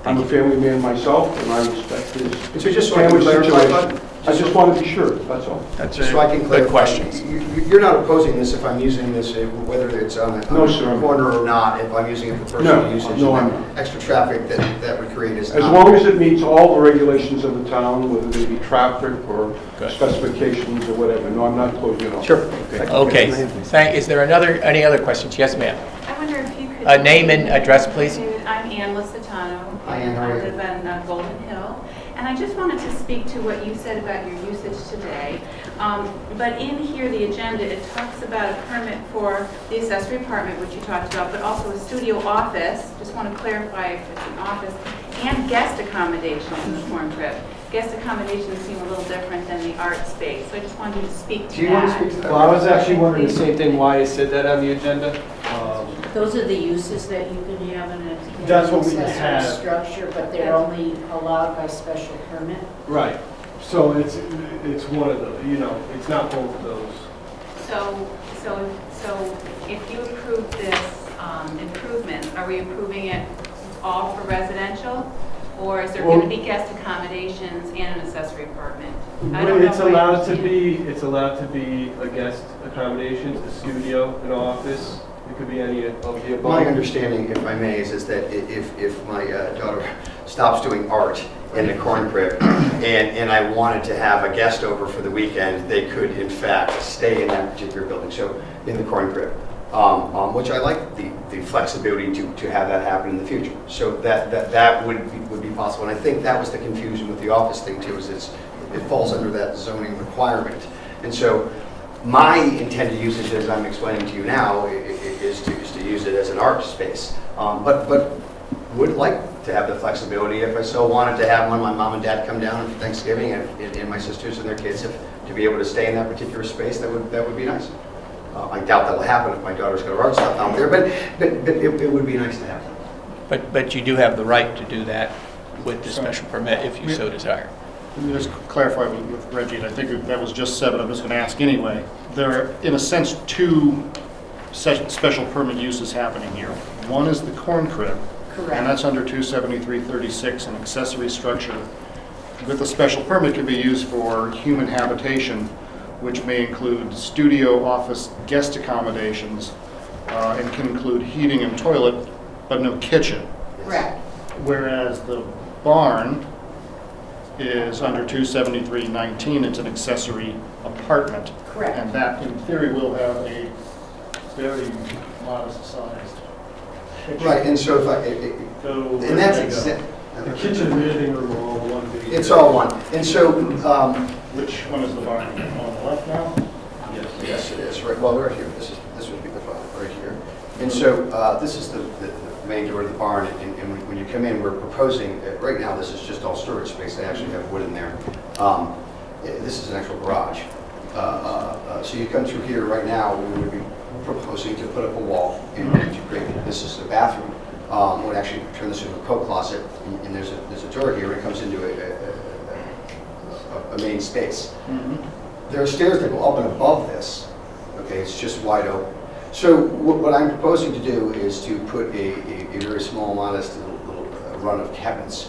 I'm a family man myself, and I respect his So just so I can family clarify, situation. I just want to be sure, that's all. That's Just so I can good clarify, questions. you're not opposing this if I'm using this, whether it's on No, a sir. corner or not, if I'm using it for personal No, usage? no, and I'm that not. extra traffic that would create is As not... long as it meets all the regulations of the town, whether they be traffic or Good. specifications or whatever. No, I'm not closing it off. Sure. Okay. Is there any other questions? Yes, ma'am. I wonder if you could... Name and address, please. I'm Ann Licitano. Hi, Ann, how are you? I live in Golden Hill. And I just wanted to speak to what you said about your usage today. But in here, the agenda, it talks about a permit for the accessory apartment, which you talked about, but also a studio office. Just want to clarify if it's an office, and guest accommodation in the Corn Crib. Guest accommodations seem a little different than the art space, so I just wanted you to speak to that. Do you want to speak to that? Well, I was actually wondering the same thing, why I said that on the agenda. Those are the uses that you can have in an That's what we accessory have. structure, but they're only allowed by special permit. Right. So it's one of those, it's not both of those. So if you approve this improvement, are we approving it all for residential? Or is there going to be guest accommodations and an accessory apartment? I don't know It's if I allowed to understand. be a guest accommodation, a studio, an office. It could be any of the above. My understanding, if I may, is that if my daughter stops doing art in the Corn Crib and I wanted to have a guest over for the weekend, they could in fact stay in that particular building, so in the Corn Crib, which I like the flexibility to have that happen in the future. So that would be possible, and I think that was the confusion with the office thing too, is it falls under that zoning requirement. And so my intended usage, as I'm explaining to you now, is to use it as an art space, but would like to have the flexibility, if I so wanted, to have my mom and dad come down for Thanksgiving and my sisters and their kids, to be able to stay in that particular space. That would be nice. I doubt that will happen if my daughter's got her art stuff out there, but it would be nice to have. But you do have the right to do that with the special permit if you so desire. Let me just clarify with Reggie, and I think that was just said, but I'm just going to ask anyway. There are, in a sense, two special permit uses happening here. One is the Corn Crib, Correct. and that's under 27336, an accessory structure with a special permit can be used for human habitation, which may include studio, office, guest accommodations, and can include heating and toilet, but no kitchen. Correct. Whereas the barn is under 27319, it's an accessory apartment. Correct. And that, in theory, will have a very modest sized kitchen. Right, and so if So, and that's there you go. exact. The kitchen and living room are all one big. It's all one, and so. Which one is the barn? On the left now? Yes, it is, right, well, right here, this would be the barn, right here. And so, this is the main door of the barn, and when you come in, we're proposing, right now, this is just all storage space, they actually have wood in there. This is an actual garage. So you come through here right now, we would be proposing to put up a wall and to create, this is the bathroom. We'd actually turn this into a coat closet, and there's a door here, and it comes into a main space. There are stairs that go up and above this. Okay, it's just wide open. So what I'm proposing to do is to put a very small, modest little run of cabinets,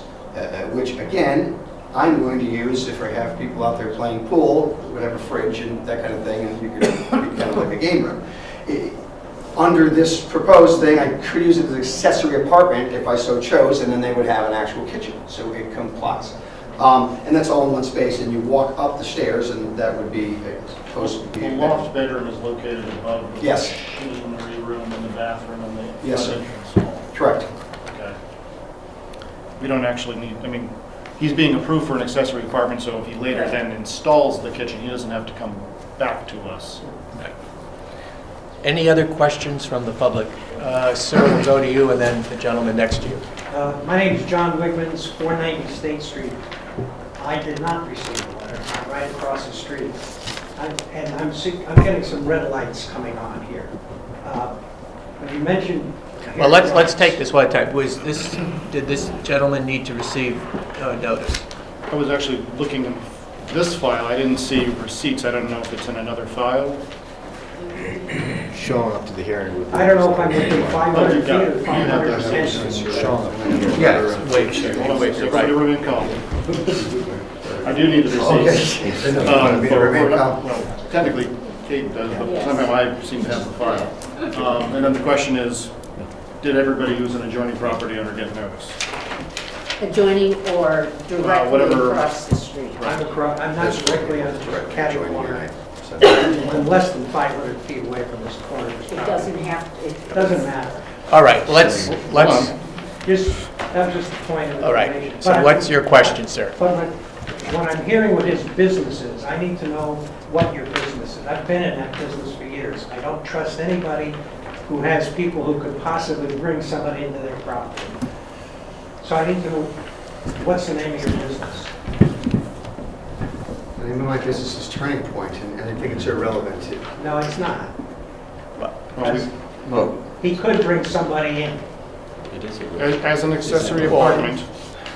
which again, I'm going to use if I have people out there playing pool, would have a fridge and that kind of thing, and you could be kind of like a game room. under this proposed thing, I could use it as an accessory apartment if I so chose, and then they would have an actual kitchen, so it complies. And that's all in one space, and you walk up the stairs, and that would be supposed to be. The loft bedroom is located above the Yes. culinary room and the bathroom and the Yes, front sir. entrance hall. Correct. Okay. We don't actually need, I mean, he's being approved for an accessory apartment, so if he later then installs the kitchen, he doesn't have to come back to us. Any other questions from the public? Sir, we'll go to you and then the gentleman next to you. My name is John Wigmans, 490 State Street. I did not receive a letter. I'm right across the street. I'm getting some red lights coming on here. When you mentioned... Well, let's take this one at a time. Did this gentleman need to receive notice? I was actually looking in this file, I didn't see receipts, I don't know if it's in another file. Showing up to the hearing would be... I don't know if I'm within 500 feet or You have 500 that feet. Showing up. Yes. Wait, Hold on, you're somebody right. remain calm. I do need the receipts. Well, technically, Kate does, but somehow I seem to have the file. And then the question is, did everybody who's in adjoining property owner get notice? Adjoining or directly whatever. across the street. I'm not directly on the catty corner. I'm less than 500 feet away from this corner. It doesn't have to. It doesn't matter. All right, let's, That was just the point of all right. information. So what's your question, sir? But when I'm hearing what his business is, I need to know what your business is. I've been in that business for years. I don't trust anybody who has people who could possibly bring somebody into their property. So I need to know, what's the name of your business? The name of my business is Turning Point, and I think it's irrelevant to... No, it's not. Well, He could bring somebody in. as an accessory apartment,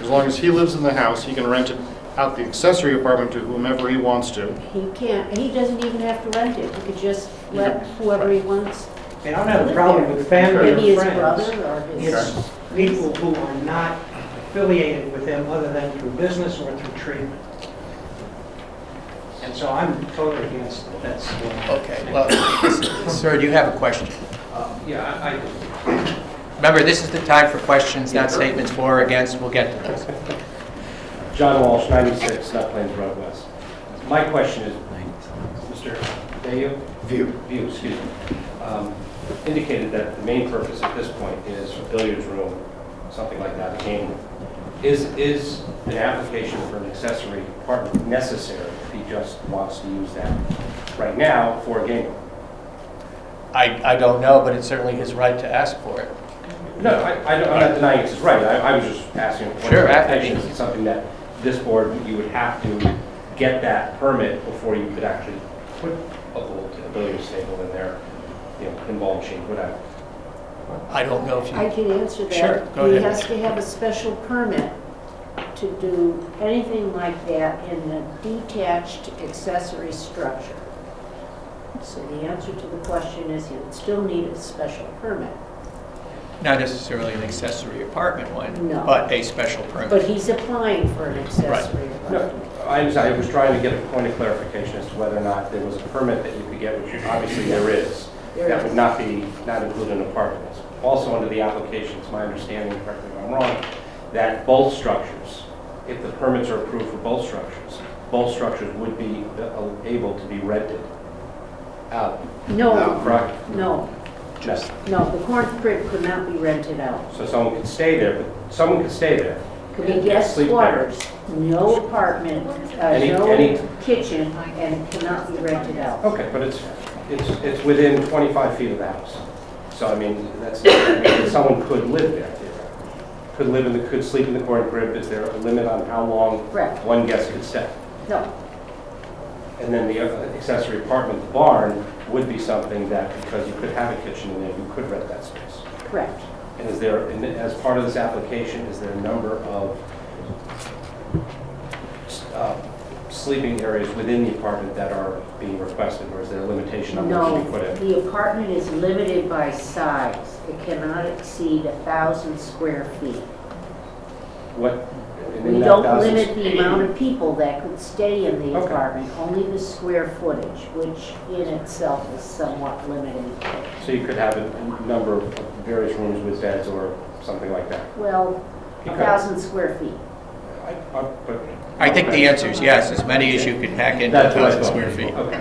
as long as he lives in the house, he can rent it out the accessory apartment to whomever he wants to. He can't, he doesn't even have to rent it. He could just let whoever he wants. I don't have a problem with family Maybe or his brother friends. or his. It's people who are not affiliated with him other than through business or through treatment. And so I'm totally against it. That's Okay, well, sir, do you have a question? Yeah, I do. Remember, this is the time for questions, not statements for or against. We'll get to those. John Walsh, 96 Nut Plains Road West. My question is, Mr. Dayu? View, excuse me. Indicated that the main purpose at this point is a billiards room, something like that, a game room. Is an application for an accessory apartment necessary if he just wants to use that right now for a game room? I don't know, but it's certainly his right to ask for it. No, I'm not denying it's his right. I was just asking what Sure, clarification. Is it something that this board, you would have to get that permit before you could actually put a billiards table in there, pinball machine, whatever? I don't know if you... I can answer that. Sure, go He ahead. has to have a special permit to do anything like that in a detached accessory structure. So the answer to the question is he would still need a special permit. Not necessarily an accessory apartment one, No. but a special permit. But he's applying for an accessory No, apartment. I understand. I was trying to get a point of clarification as to whether or not there was a permit that you could get, which obviously there is. There That is. would not include an apartment. Also under the application, it's my understanding, correct me if I'm wrong, that both structures, if the permits are approved for both structures would be able to be rented out. No, Correct? no, Just, no, the corn crib could not be rented out. so someone could stay there, but someone could stay there. Could be and guest sleep there. quarters, no apartment, Any- no kitchen, and it cannot be rented out. Okay, but it's within 25 feet of the house. So, I mean, someone could live there. Could sleep in the corn crib. Is there a limit on how long Correct. one guest could stay? No, And then the accessory apartment, the barn, would be something that, because you could have a kitchen in there, you could rent that space. correct. And is there, as part of this application, is there a number of sleeping areas within the apartment that are being requested, or is there a limitation on what No, can be put in? the apartment is limited by size. It cannot exceed 1,000 square feet. what? We don't limit the amount of people that could stay in the Okay. apartment, only the square footage, which in itself is somewhat limiting. So you could have a number of various rooms with beds or something like that? Well, Okay. 1,000 square feet. I think the answer is yes, as many as you could pack into That's what I 1,000 thought. square feet, Okay.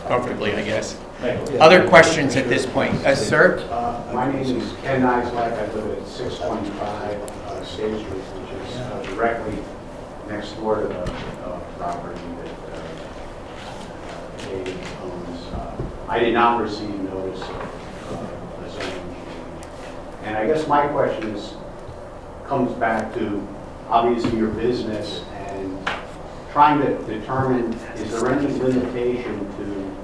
comfortably, I guess. Thank you. Other questions at this point? Sir? My name is Ken Nyslak. I live at 625 State Street, which is directly next door to the property that Dave owns. I did not receive notice of the zoning change. And I guess my question comes back to, obviously, your business and trying to determine, is there any limitation to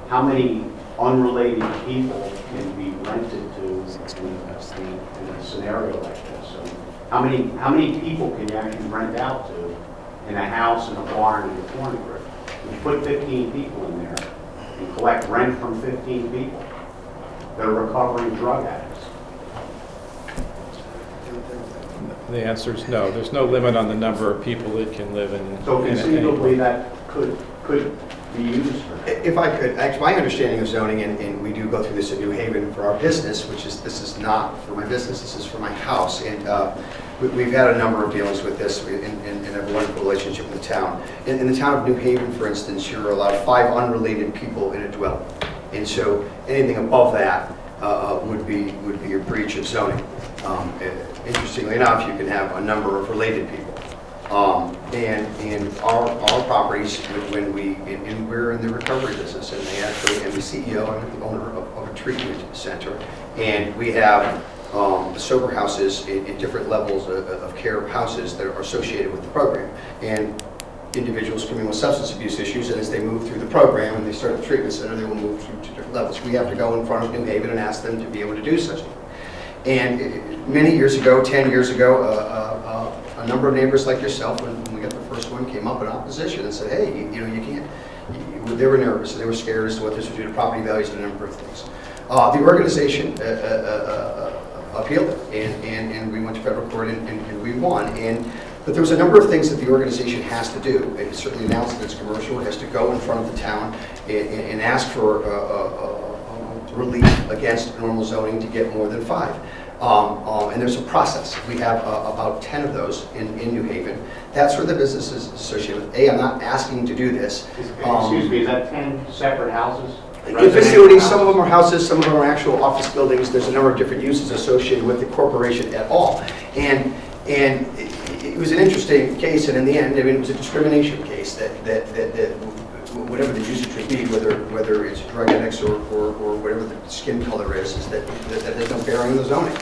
how many unrelated people can be rented to in a scenario like this? So how many people can you actually rent out to in a house and a barn and a corn crib? You put 15 people in there and collect rent from 15 people that are recovering drug addicts. The answer is no. There's no limit on the number of people that can live in. So in conceivably that could be used for that. If I could, actually, my understanding of zoning, and we do go through this at New Haven for our business, this is not for my business, this is for my house. And we've had a number of dealings with this and have a wonderful relationship with the town. In the town of New Haven, for instance, you're allowed 5 unrelated people in a dwelling. And so anything above that would be a breach of zoning. Interestingly enough, you can have a number of related people. And our properties, when we're in the recovery business, and they actually, and the CEO, I'm the owner of a treatment center, and we have sober houses in different levels of care of houses that are associated with the program. And individuals come in with substance abuse issues, and as they move through the program and they start the treatment center, they will move through to different levels. We have to go in front of New Haven and ask them to be able to do such a thing. And many years ago, 10 years ago, a number of neighbors like yourself, when we got the first one, came up in opposition and said, hey, you can't, they were nervous, they were scared as to what this would do to property values and a number of things. The organization appealed it, and we went to federal court and we won. But there was a number of things that the organization has to do. It certainly announced that it's commercial. It has to go in front of the town and ask for relief against normal zoning to get more than 5. And there's a process. We have about 10 of those in New Haven. That's where the business is associated with. I'm not asking to do this. Excuse me, is that 10 separate houses? In facilities, some of them are houses, some of them are actual office buildings. There's a number of different uses associated with the corporation at all. And it was an interesting case, and in the end, I mean, it was a discrimination case that whatever the usage would be, whether it's drug addicts or whatever the skin color is that has no bearing on the zoning.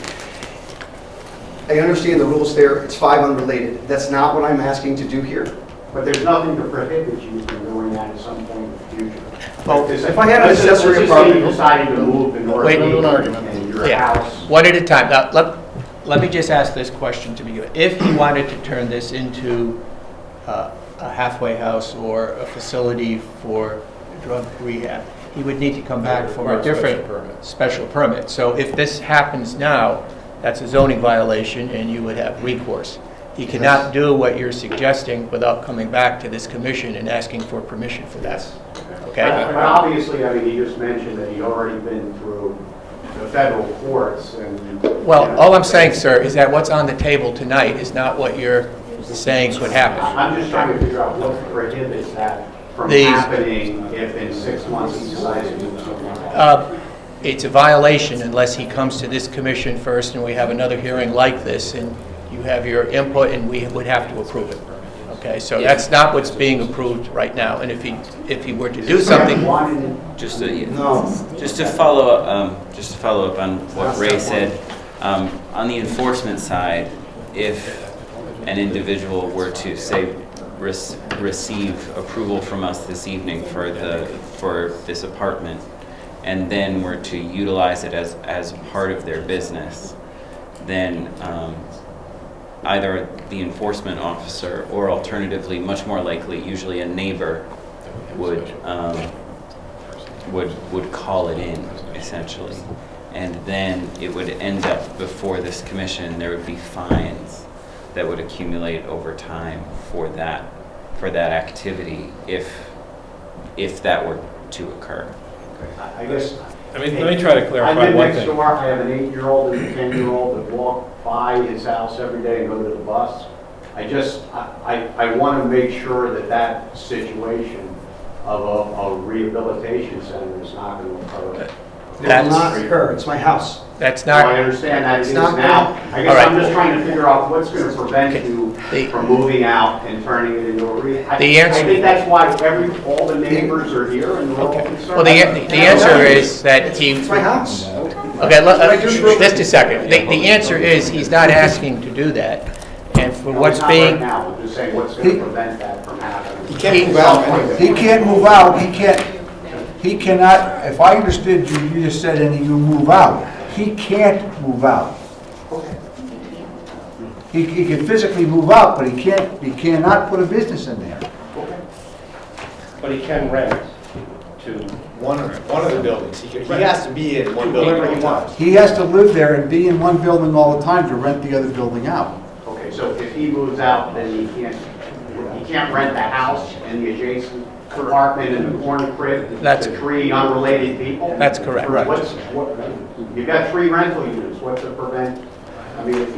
I understand the rules there. It's 5 unrelated. That's not what I'm asking to do here. But there's nothing to prohibit you from doing that at some point in the future. Well, if I had an accessory apartment, you decided to move to North Wait, Haven an argument. and your Yeah, house. one at a time. Now, let me just ask this question to begin with. If he wanted to turn this into a halfway house or a facility for drug rehab, he would need to come back for a different special permit. So if this happens now, that's a zoning violation and you would have recourse. He cannot do what you're suggesting without coming back to this commission and asking for permission for that. Okay? But obviously, I mean, you just mentioned that you'd already been through the federal courts and... Well, all I'm saying, sir, is that what's on the table tonight is not what you're saying could happen. I'm just trying to figure out what prohibits that from happening if in 6 months he decides to do something. It's a violation unless he comes to this commission first and we have another hearing like this and you have your input and we would have to approve it. Okay, so that's not what's being approved right now. And if he were to do something, Just to follow up on what Ray said, on the enforcement side, if an individual were to say receive approval from us this evening for this apartment, and then were to utilize it as part of their business, then either the enforcement officer or alternatively, much more likely, usually a neighbor would call it in, essentially. And then it would end up before this commission, there would be fines that would accumulate over time for that activity if that were to occur. I guess. I mean, let me try to clarify I live one next thing. door, I have an 8-year-old and a 10-year-old that walk by his house every day and go to the bus. I want to make sure that that situation of a rehabilitation center is not going to occur. That's- It will not occur, it's my house. That's Now, not, I understand that it It's is not now. I All guess right. I'm just trying to figure out what's going to prevent Okay. you The- from moving out and turning it into a rehab. The answer- I think that's why all the neighbors are here and they're all okay. concerned. Well, the answer is that he, It's my house. okay, just a second. The answer is he's not asking to do that. And for No, what's not being, right now, I'm just saying what's going to prevent that from happening. He can't move out. He can't move out, he cannot, if I understood you, you just said any you move out. He can't move out. He can physically move out, but he cannot put a business in there. But he can rent to One of the buildings. He has to be in one building whoever at he a time. wants. He has to live there and be in one building all the time to rent the other building out. Okay, so if he moves out, then he can't rent the house and the adjacent apartment and the corn crib That's- to 3 unrelated people? That's correct. Or you've got 3 rental units, what's to prevent, I mean, if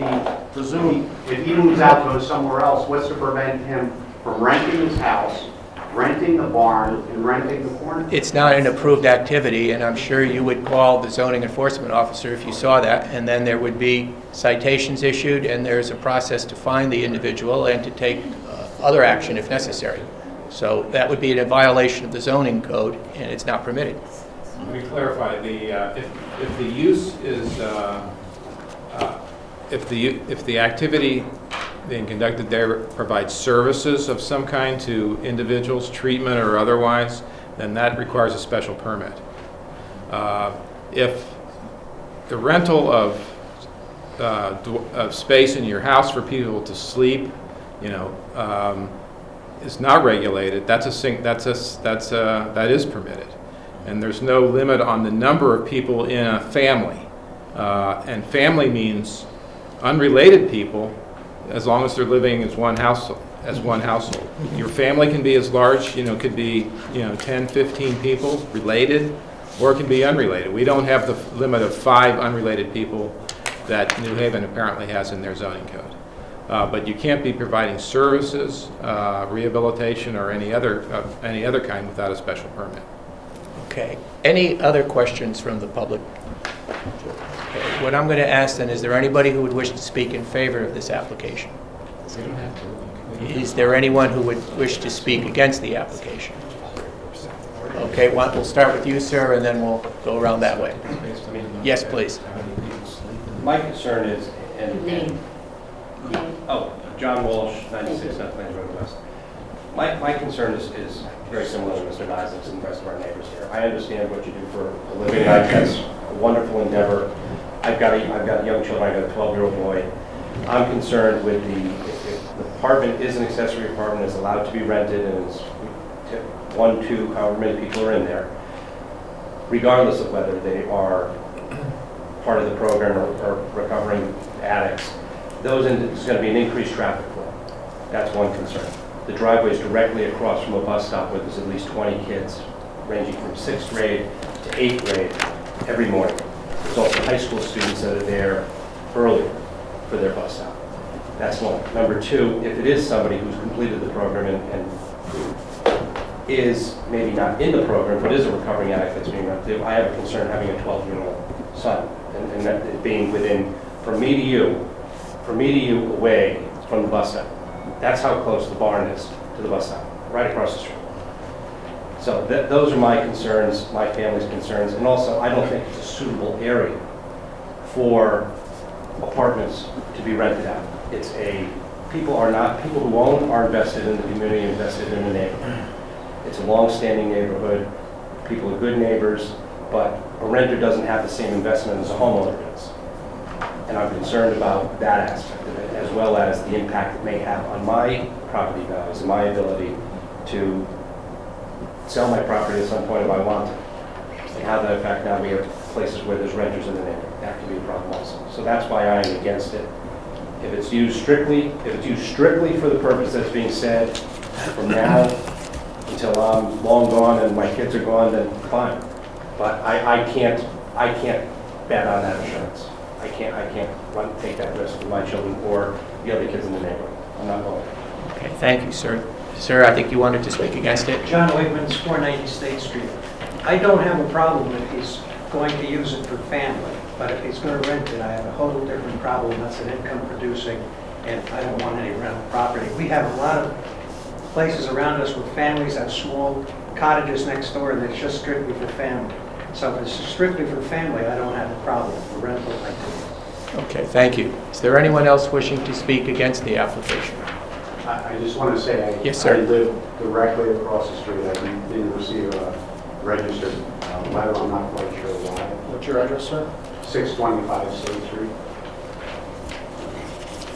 he moves out, goes somewhere else, what's to prevent him from renting his house, renting the barn, and renting the corn crib? it's not an approved activity, and I'm sure you would call the zoning enforcement officer if you saw that, and then there would be citations issued, and there's a process to find the individual and to take other action if necessary. So that would be a violation of the zoning code, and it's not permitted. Let me clarify, if the use is, if the activity being conducted there provides services of some kind to individuals, treatment or otherwise, then that requires a special permit. If the rental of space in your house for people to sleep, is not regulated, that is permitted. And there's no limit on the number of people in a family. And family means unrelated people, as long as they're living as one household. Your family can be as large, could be, 10, 15 people related, or it can be unrelated. We don't have the limit of 5 unrelated people that New Haven apparently has in their zoning code. But you can't be providing services, rehabilitation, or any other kind without a special permit. Okay. Any other questions from the public? Okay. What I'm going to ask then, is there anybody who would wish to speak in favor of this application? Is there anyone who would wish to speak against the application? Okay, we'll start with you, sir, and then we'll go around that way. Yes, please. My concern is, Name. John Walsh, 96 North Plains Road West. My concern is very similar to Mr. Nisley's and the rest of our neighbors here. I understand what you do for a living. That's a wonderful endeavor. I've got young children. I've got a 12-year-old boy. I'm concerned with if the apartment is an accessory apartment, it's allowed to be rented, and it's 1, 2, however many people are in there, regardless of whether they are part of the program or recovering addicts, there's going to be an increased traffic flow. That's one concern. The driveway is directly across from a bus stop where there's at least 20 kids, ranging from 6th grade to 8th grade, every morning. There's also high school students that are there earlier for their bus stop. That's one. Number 2, if it is somebody who's completed the program and is maybe not in the program, but is a recovering addict that's being rented, I have a concern having a 12-year-old son, and that it being within, from me to you away from the bus stop. That's how close the barn is to the bus stop, right across the street. So those are my concerns, my family's concerns, and also I don't think it's a suitable area for apartments to be rented out. People who own are invested in the community, invested in the neighborhood. It's a long-standing neighborhood, people are good neighbors, but a renter doesn't have the same investment as a homeowner does. And I'm concerned about that aspect of it, as well as the impact it may have on my property values and my ability to sell my property at some point if I want to. And how that affect now we have places where there's renters in the neighborhood. That could be a problem also. So that's why I am against it. If it's used strictly for the purpose that's being said, from now until I'm long gone and my kids are gone, then fine. But I can't bet on that insurance. I can't take that risk with my children or the other kids in the neighborhood. I'm not going. Okay, thank you, sir. Sir, I think you wanted to speak against it? John Wigman's 490 State Street. I don't have a problem if he's going to use it for family, but if he's going to rent it, I have a whole different problem. That's an income producing, and I don't want any rental property. We have a lot of places around us where families have small cottages next door, and it's just strictly for family. So if it's strictly for family, I don't have a problem. For rental, I do. Okay, thank you. Is there anyone else wishing to speak against the application? I just want to say, Yes, sir. I live directly across the street. I didn't receive a registered letter. I'm not quite sure why. What's your address, sir? 625 State Street.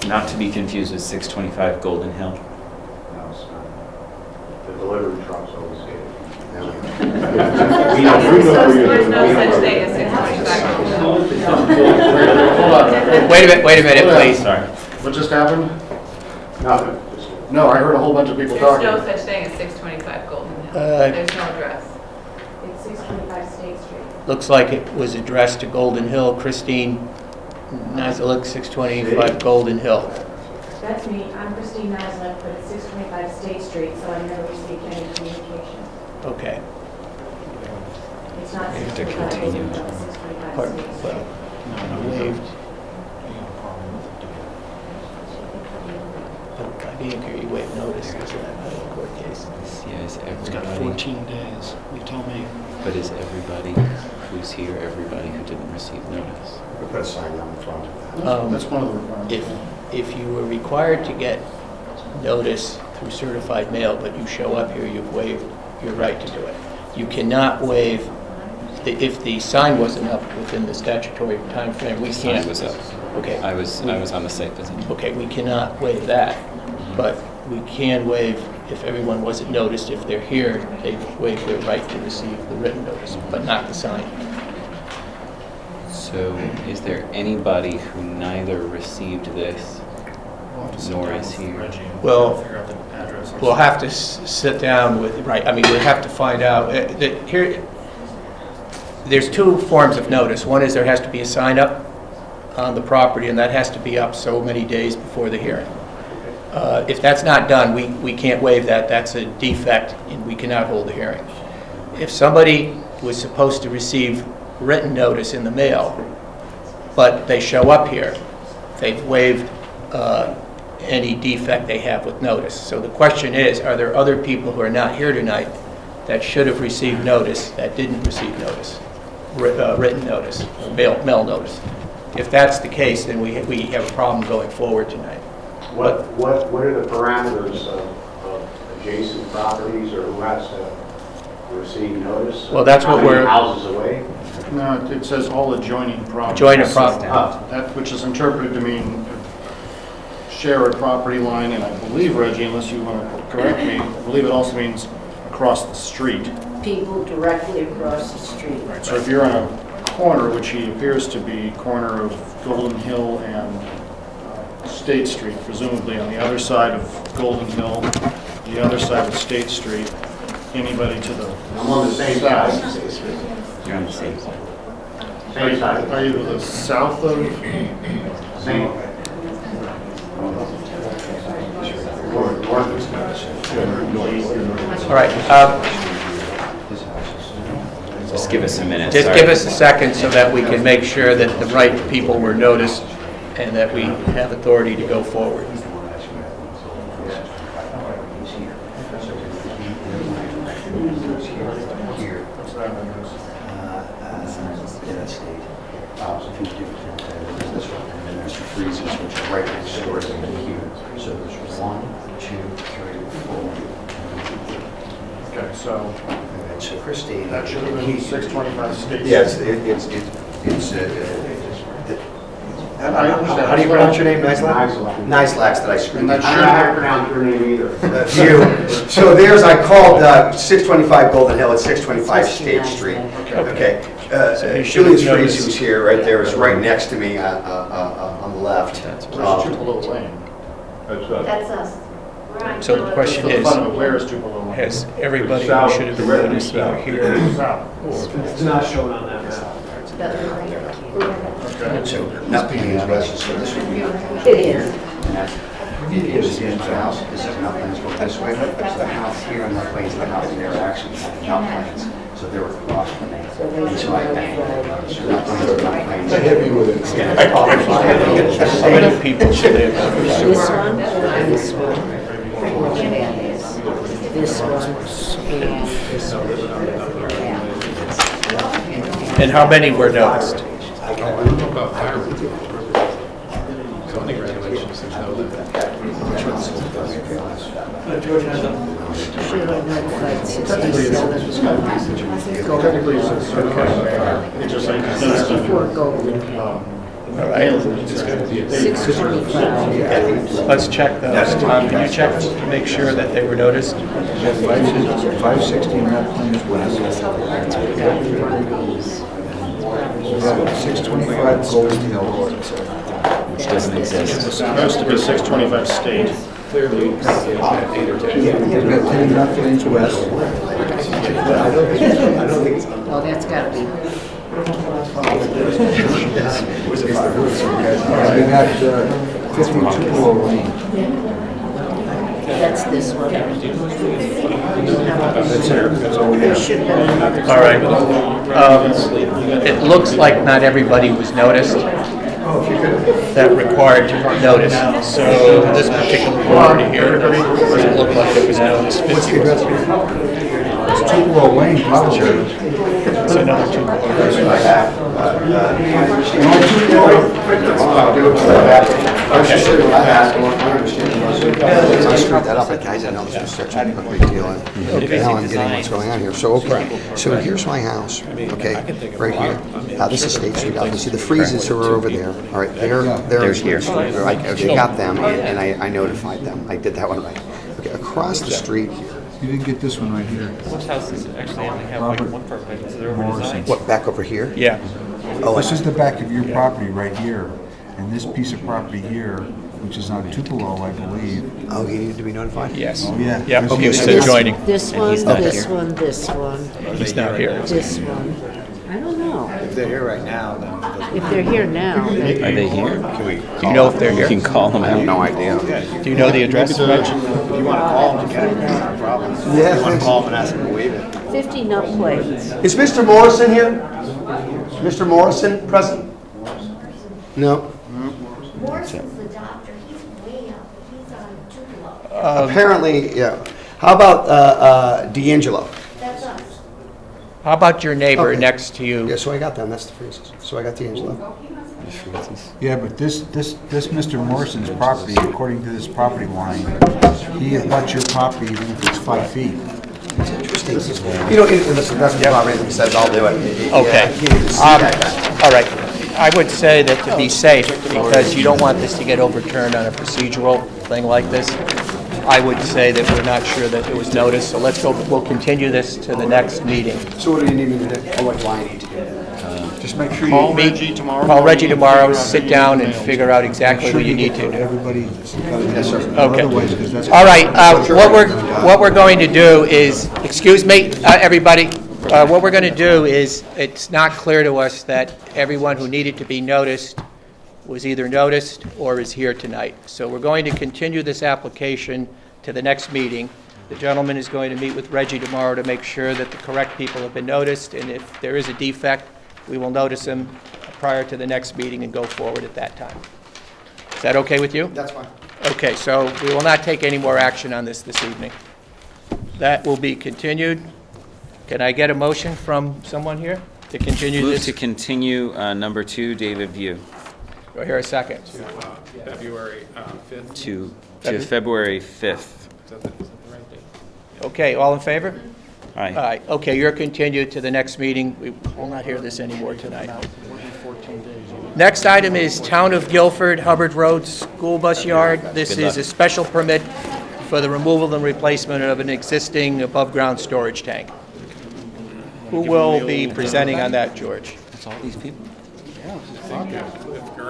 Not to be confused with 625 Golden Hill. No, it's not. The delivery trucks always get it. There's no such thing as 625. Wait a minute, please. Sorry. What just happened? Nothing. No, I heard a whole bunch of people There's talking. no such thing as 625 Golden Hill. There's no address. It's 625 State Street. Looks like it was addressed to Golden Hill. Christine Nizelik, 625 Golden Hill. That's me. I'm Christine Nislip, but it's 625 State Street, so I never received any communication. Okay. It's not We have to 625 continue. Golden Hill, it's 625 Pardon, State well, Street. waived. By being here, you waive notice. Is that a court case? Yeah, is It's got everybody, 14 days, you tell me. but is everybody who's here everybody who didn't receive notice? We put a sign on the front of that. That's one of the requirements. If you were required to get notice through certified mail, but you show up here, you've waived your right to do it. You cannot waive, if the sign wasn't up within the statutory time frame, we Sign can't. was up. Okay. I was on the site visit. Okay, we cannot waive that, but we can waive, if everyone wasn't noticed, if they're here, they waive their right to receive the written notice, but not the sign. So is there anybody who neither received this nor is here? Well, we'll have to sit down with, right, I mean, we'll have to find out. Here, there's two forms of notice. One is there has to be a sign up on the property, and that has to be up so many days before the hearing. If that's not done, we can't waive that. That's a defect, and we cannot hold the hearing. If somebody was supposed to receive written notice in the mail, but they show up here, they've waived any defect they have with notice. So the question is, are there other people who are not here tonight that should have received notice that didn't receive notice, written notice, or mail notice? If that's the case, then we have a problem going forward tonight. What are the parameters of adjacent properties, or who has to receive notice? Well, that's what How many we're- houses away? No, it says all adjoining properties. Adjoining property. That, which is interpreted to mean share a property line, and I believe, Reggie, unless you want to correct me, I believe it also means across the street. People directly across the street. So if you're on a corner, which he appears to be, corner of Golden Hill and State Street, presumably on the other side of Golden Hill, the other side of State Street, anybody to the I'm on the same side. south. You're on the same side. Same side. Are you to the south of? Same. All right. Just give us a minute. Just sorry. give us a second so that we can make sure that the right people were noticed and that we have authority to go forward. Freezers, which are right next door to here. So there's 1, 2, 3, 4. Okay, so And so Christine. that should have been 625 State. Yes, how do you pronounce your name? Nislax? Nislax, that I screwed. And that I don't know how to pronounce your name either. You. So there's, I called 625 Golden Hill at 625 State Street. Okay. So you should have Julius Freeze, noticed. who's here, right there, is right next to me on the left. Where's Tupelo Lane? That's us. So the question is, Where is Tupelo Lane? has everybody who should have been noticed either here? It's not shown on that map. So this being addressed, so this would be. It is. And that's, it is the house, this is not plans go this way, but it's the house here and the planes, the house there are actually not plans. So they were across from me. It's like that. So not plans are not planes. Hit me with it. How many people should they have This noticed? one, this one, and this one, and this one. And how many were noticed? I don't know about fire zoning regulations, there's no limit. Should have notified 67. Technically, it's just like, Before Golden. All right, 625. let's check those. Tom, can you check to make sure that they were noticed? 516 Mount Plains West. 625 Golden Hill. Which doesn't exist. it's supposed to be 625 State. Clearly, it's 8 or 10. You've got 10 Mount Plains West. Oh, that's got to be. You got 52 Tupelo Lane. That's this one. That's it. That's all we There have. should have been another. All right. It looks like not everybody was noticed that required notice. So this particular property here doesn't look like it was noticed. What's the address? It's Tupelo Lane, probably. It's another two. I screwed that up, I didn't know this was such a big deal. And now I'm getting what's going on here. So, okay, so here's my house, okay, right here. This is State Street, obviously. The freezes are over there, all right, they're here. I got them, and I notified them. I did that one right. Okay, across the street here. You didn't get this one right here. Which houses actually only have like one permit, is there over design? What, back over here? Yeah. Oh, This is the back of your property right here, and this piece of property here, which is on Tupelo, I believe. Oh, you need to be notified? Yes. Oh, yeah. Yep, This he was is- adjoining. This one, he's not this here. one, this one, He's not here. this one. I don't know. If they're here right now, then. If they're here now, then Are they here? Do you know if they're You here? can call them I have out. no idea. Do you know the address? Reg? If you want to call them, you can, it's not a problem. If you want to call them and ask them to waive it. 50 nut plates. Is Mr. Morrison here? Mr. Morrison present? No. Morrison's the doctor, he's way up, he's on Tupelo. Apparently, yeah. How about D'Angelo? That's us. How about your neighbor Okay. next to you? Yeah, so I got them, that's the freezes. So I got D'Angelo. Yeah, but this Mr. Morrison's property, according to this property line, he abuts your property even if it's 5 feet. Interesting. You know, listen, that's the property that says I'll do it. Okay. Yeah, I can't even see that. All right. I would say that to be safe, because you don't want this to get overturned on a procedural thing like this, I would say that we're not sure that it was noticed, so let's go, we'll continue this to the next meeting. So what do you need me to do? Or what do I need to do? Just make sure Call you... Reggie tomorrow. Call Reggie tomorrow, sit down and figure out exactly what you need to do. Everybody... Yes, sir. Okay. Otherwise, because that's... All right, what we're going to do is, excuse me, everybody, what we're going to do is, it's not clear to us that everyone who needed to be noticed was either noticed or is here tonight. So we're going to continue this application to the next meeting. The gentleman is going to meet with Reggie tomorrow to make sure that the correct people have been noticed, and if there is a defect, we will notice him prior to the next meeting and go forward at that time. Is that okay with you? That's fine. Okay, so we will not take any more action on this evening. That will be continued. Can I get a motion from someone here to continue Move this? to continue number 2, David View, Do I hear a second? February 5th. to February 5th. Is that the right date? Okay, all in favor? Aye. All right, okay, you're continued to the next meeting. We will not hear this anymore tonight. Next item is Town of Guilford, Hubbard Road School Bus Yard. This Good is luck. a special permit for the removal and replacement of an existing above-ground storage tank. Who will be presenting on that, George? That's all these people? Let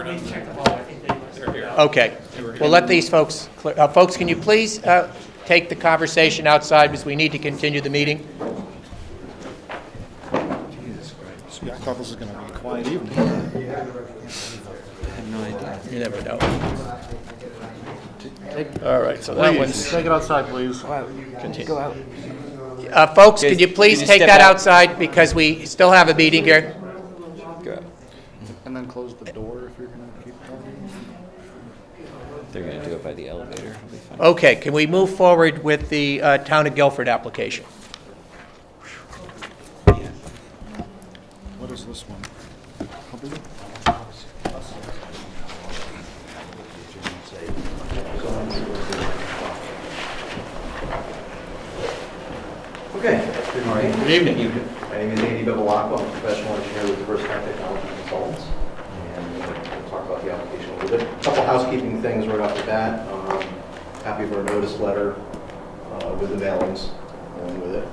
me check them all. I think they Okay. We'll let these folks, folks, can you please take the conversation outside because we need to continue the meeting? I thought this was going to be a quiet evening. You never know. All right, so that one's... Take it outside, please. Continue. Folks, can you please Can you take step that out? outside because we still have a meeting here? And then close the door if you're going to keep talking. They're going to do it by the elevator. It'll be fine. Okay, can we move forward with the Town of Guilford application? What is this one? Okay, good morning. Good evening. My name is Andy Bevilacqua. I'm a professional engineer with Diversified Technology Consultants. And we'll talk about the application a little bit. A couple housekeeping things right off the bat. Happy for a notice letter with the mailings going with it.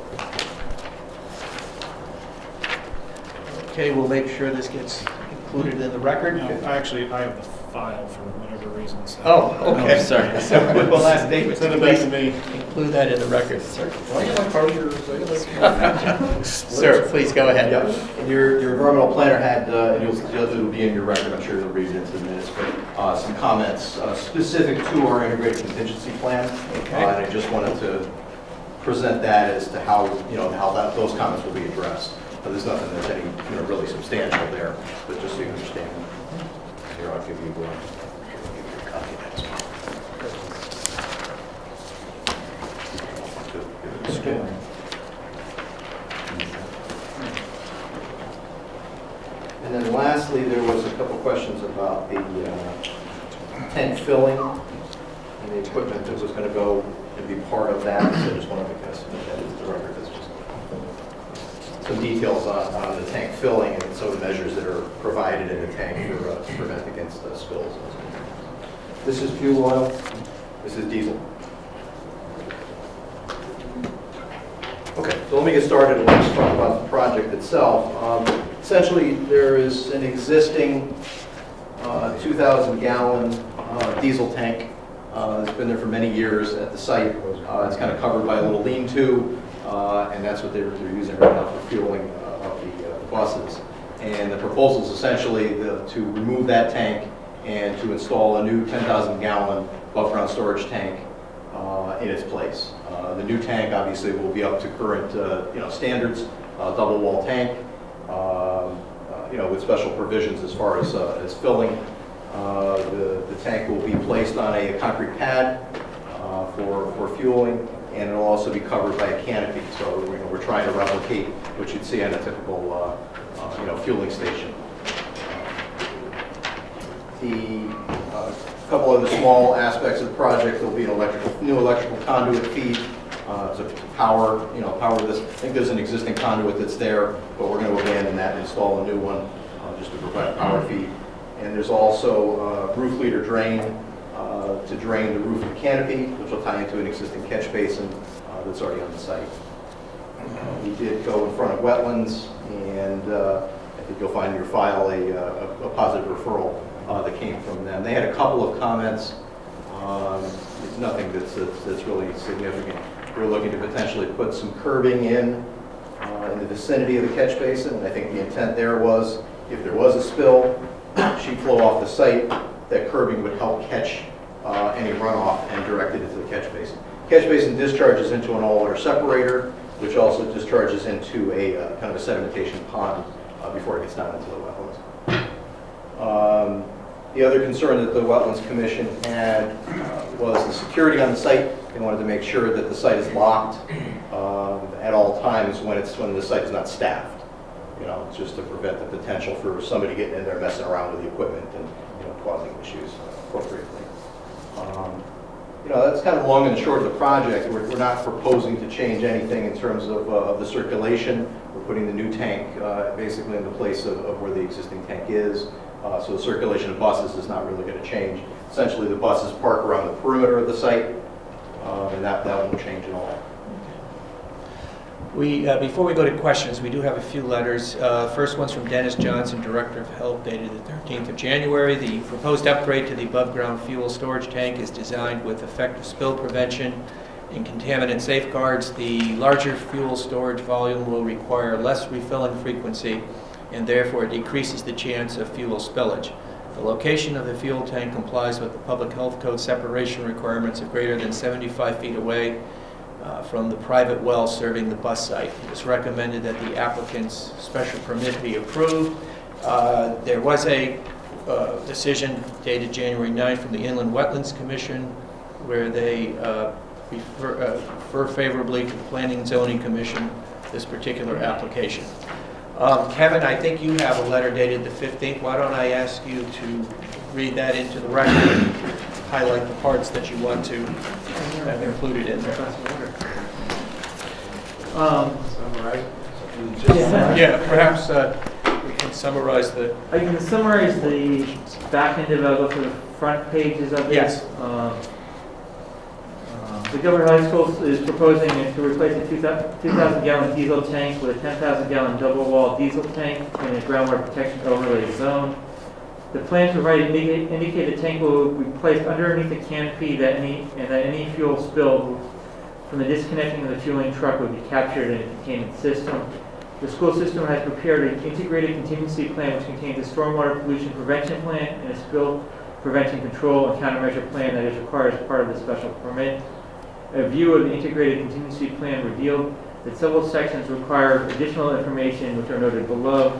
Okay, we'll make sure this gets included in the record. No, actually, I have the file for whatever reason. So. Oh, okay. Oh, sorry. So the last date, Send it back to me. include that in the record. Why you like part of your Sir, please go ahead. Yep. And your environmental planner had, and it will be in your record, I'm sure you'll read it into the minutes, but some comments specific to our integrated contingency plan. Okay. And I just wanted to present that as to how, how those comments will be addressed. There's nothing that's any, really substantial there, but just so you understand. Here, I'll give you a copy of that as well. Okay. And then lastly, there was a couple questions about the tank filling and the equipment that was going to go and be part of that. So I just wanted to kind of submit that into the record. That's just some details on the tank filling and some of the measures that are provided in the tank to prevent against spills. This is fuel oil. This is diesel. Okay, so let me get started and let's talk about the project itself. Essentially, there is an existing 2,000-gallon diesel tank that's been there for many years at the site. It's kind of covered by a little lean-to, and that's what they're using right now for fueling of the buses. And the proposal is essentially to remove that tank and to install a new 10,000-gallon above-ground storage tank in its place. The new tank obviously will be up to current standards, double-wall tank, with special provisions as far as filling. The tank will be placed on a concrete pad for fueling, and it'll also be covered by a canopy. So we're trying to replicate what you'd see on a typical fueling station. The couple other small aspects of the project, there'll be an new electrical conduit feed to power this. I think there's an existing conduit that's there, but we're going to abandon that and install a new one just to provide power feed. And there's also a roof leader drain to drain the roof of the canopy, which will tie into an existing catch basin that's already on the site. We did go in front of wetlands, and I think you'll find in your file a positive referral that came from them. They had a couple of comments. It's nothing that's really significant. We're looking to potentially put some curbing in the vicinity of the catch basin, and I think the intent there was, if there was a spill, sheet flow off the site, that curbing would help catch any runoff and direct it into the catch basin. Catch basin discharges into an all-water separator, which also discharges into a kind of a sedimentation pond before it gets down into the wetlands. The other concern that the Wetlands Commission had was the security on the site. They wanted to make sure that the site is locked at all times when the site is not staffed. Just to prevent the potential for somebody getting in there messing around with the equipment and causing issues appropriately. That's kind of long and short of the project. We're not proposing to change anything in terms of the circulation. We're putting the new tank basically in the place of where the existing tank is. So the circulation of buses is not really going to change. Essentially, the buses park around the perimeter of the site, and that won't change at all. Before we go to questions, we do have a few letters. First one's from Dennis Johnson, Director of Health, dated the 13th of January. The proposed upgrade to the above-ground fuel storage tank is designed with effective spill prevention and contaminant safeguards. The larger fuel storage volume will require less refilling frequency and therefore decreases the chance of fuel spillage. The location of the fuel tank complies with the Public Health Code separation requirements of greater than 75 feet away from the private well serving the bus site. It is recommended that the applicant's special permit be approved. There was a decision dated January 9th from the Inland Wetlands Commission where they refer favorably to the Planning and Zoning Commission this particular application. Kevin, I think you have a letter dated the 15th. Why don't I ask you to read that into the record and highlight the parts that you want to have included in there. Yeah, perhaps we can summarize the... I can summarize the back end of it. I'll go through the front pages of it. Yes. The Guilford High School is proposing to replace a 2,000-gallon diesel tank with a 10,000-gallon double-wall diesel tank in a groundwater protection overlay zone. The plans provide indicate the tank will be placed underneath the canopy that any fuel spilled from the disconnecting of the fueling truck would be captured in a containment system. The school system has prepared an integrated contingency plan which contains a stormwater pollution prevention plan and a spill prevention control and countermeasure plan that is required as part of the special permit. A view of the integrated contingency plan revealed that several sections require additional information which are noted below,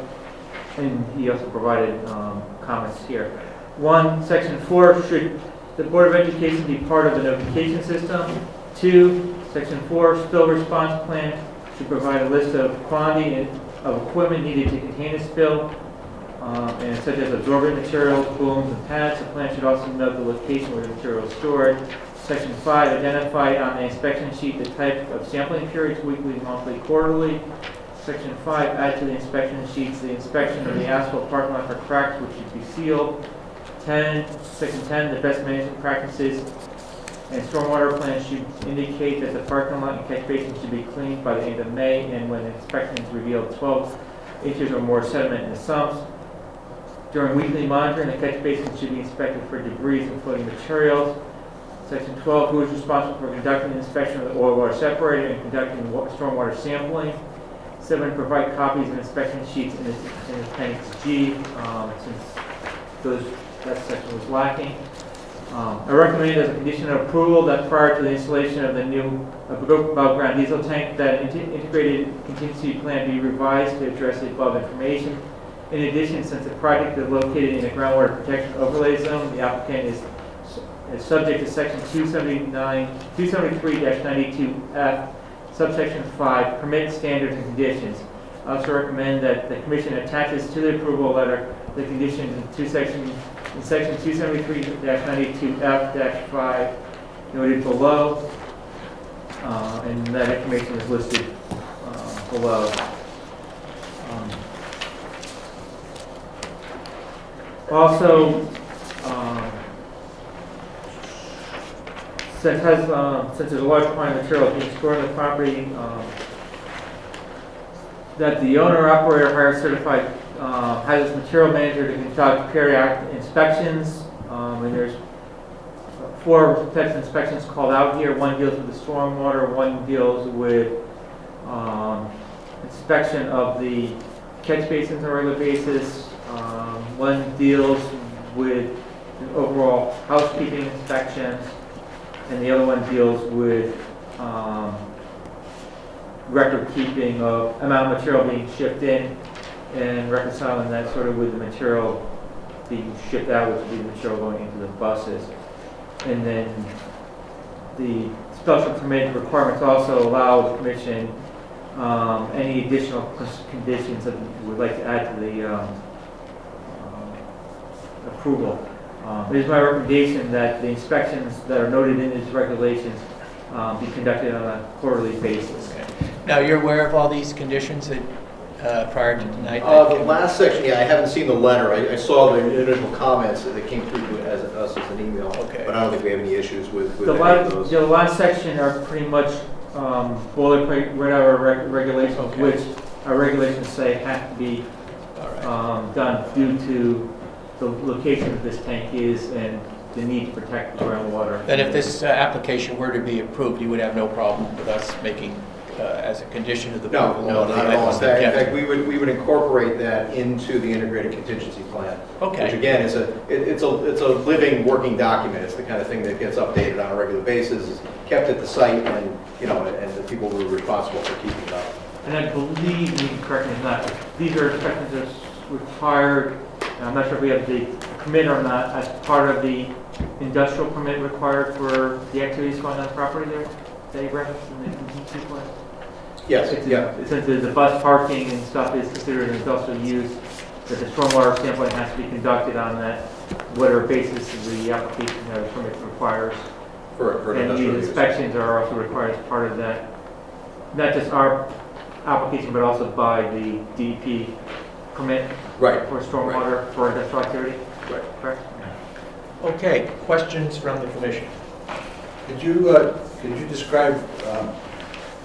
and he also provided comments here. 1, Section 4, should the Board of Education be part of the notification system? 2, Section 4, spill response plan should provide a list of quantity of equipment needed to contain a spill, and such as absorbent materials, booms, and pads. The plan should also note the location where the material is stored. Section 5, identify on the inspection sheet the type of sampling periods, weekly, monthly, quarterly. Section 5, add to the inspection sheets the inspection of the asphalt parking lot for cracks which should be sealed. Section 10, the best management practices and stormwater plans should indicate that the parking lot and catch basin should be cleaned by the end of May, and when the inspection is revealed 12 inches or more sediment in the sumps. During weekly monitoring, the catch basin should be inspected for debris and floating materials. Section 12, who is responsible for conducting the inspection of the oil water separator and conducting stormwater sampling. 7, provide copies of inspection sheets in Appendix G, since that section was lacking. I recommend as a condition of approval that prior to the installation of the new above-ground diesel tank, that an integrated contingency plan be revised to address the above information. In addition, since the project is located in a groundwater protection overlay zone, the applicant is subject to Section 273-92F, subsection 5, permit standards and conditions. I also recommend that the Commission attaches to the approval letter the conditions in Section 273-92F-5 noted below, and that information is listed below. Also, since there's a large quantity of material being stored on the property, that the owner-operator hires certified hazardous material manager to conduct periodic inspections. And there's 4 types of inspections called out here. 1 deals with the stormwater, 1 deals with inspection of the catch basins on a regular basis. 1 deals with the overall housekeeping inspections, and the other one deals with record keeping of amount of material being shipped in and reconciling that sort of with the material being shipped out, which would be the material going into the buses. And then the special permit requirements also allow the Commission any additional conditions that we would like to add to the approval. It is my recommendation that the inspections that are noted in these regulations be conducted on a quarterly basis. Okay. Now, you're aware of all these conditions that prior to tonight? The last section, yeah, I haven't seen the letter. I saw the initial comments that came through to us as an email. Okay. But I don't think we have any issues with The any of those. last section are pretty much boilerplate, whatever regulations, Okay. which our regulations say have to be done due to the location of this tank is and the need to protect the groundwater. Then if this application were to be approved, you would have no problem with us making, as a condition of the No, approval? no, of the not at all. In items that fact, Kevin- we would incorporate that into the integrated contingency plan. Okay. Which again is it's a living, working document. It's the kind of thing that gets updated on a regular basis, is kept at the site, and, you know, and the people who are responsible for keeping it up. And I believe, you can correct me if not, these are inspections that's required, and I'm not sure if we have the permit or not, as part of the industrial permit required for the activities going on the property there, that you referenced in the contingency plan? Yes, It's yeah. Since the bus parking and stuff is considered an industrial use, that the stormwater sampling has to be conducted on that, whatever basis the application or the permit requires. For an And industrial these use. inspections are also required as part of that, not just our application, but also by the DEP permit Right. for stormwater for industrial activity? Right. Correct? Okay, questions from the commission? Could you describe,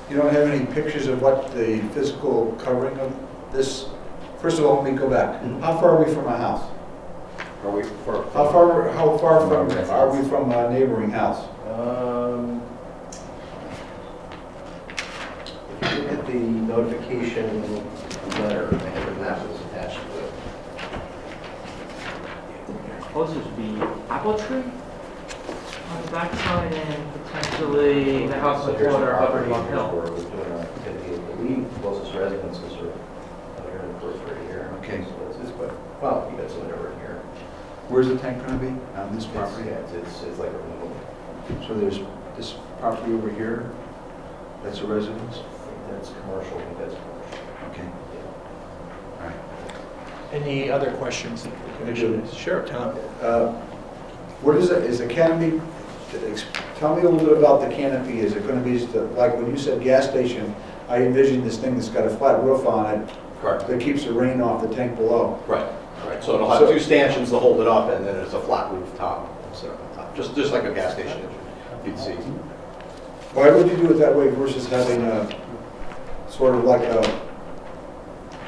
you don't have any pictures of what the physical covering of this, first of all, let me go back. How far are we from a house? Are we How far from, are we from a neighboring house? If you look at the notification letter, I have a map that's attached to it. Closest would be apple tree on the backside and potentially the house with water up or Long Hill. Where we're doing our, I believe closest residences are out here in the first right here. Okay. So it's quite, well, you got some over here. Where's the tank gonna be? On this property? Yeah, it's like a removal. So there's this property over here, that's a residence? That's commercial, I think that's commercial. Okay. All right. Any other questions of the commission? Sure, Tom. What is it, is the canopy, tell me a little bit about the canopy. Is it gonna be, like when you said gas station, I envisioned this thing that's got a flat roof on it. Correct. That keeps the rain off the tank below. Right, right. So it'll have two stanchions to hold it up, and then there's a flat roof top, set up on top, just like a gas station you'd see. Why would you do it that way versus having a, sort of like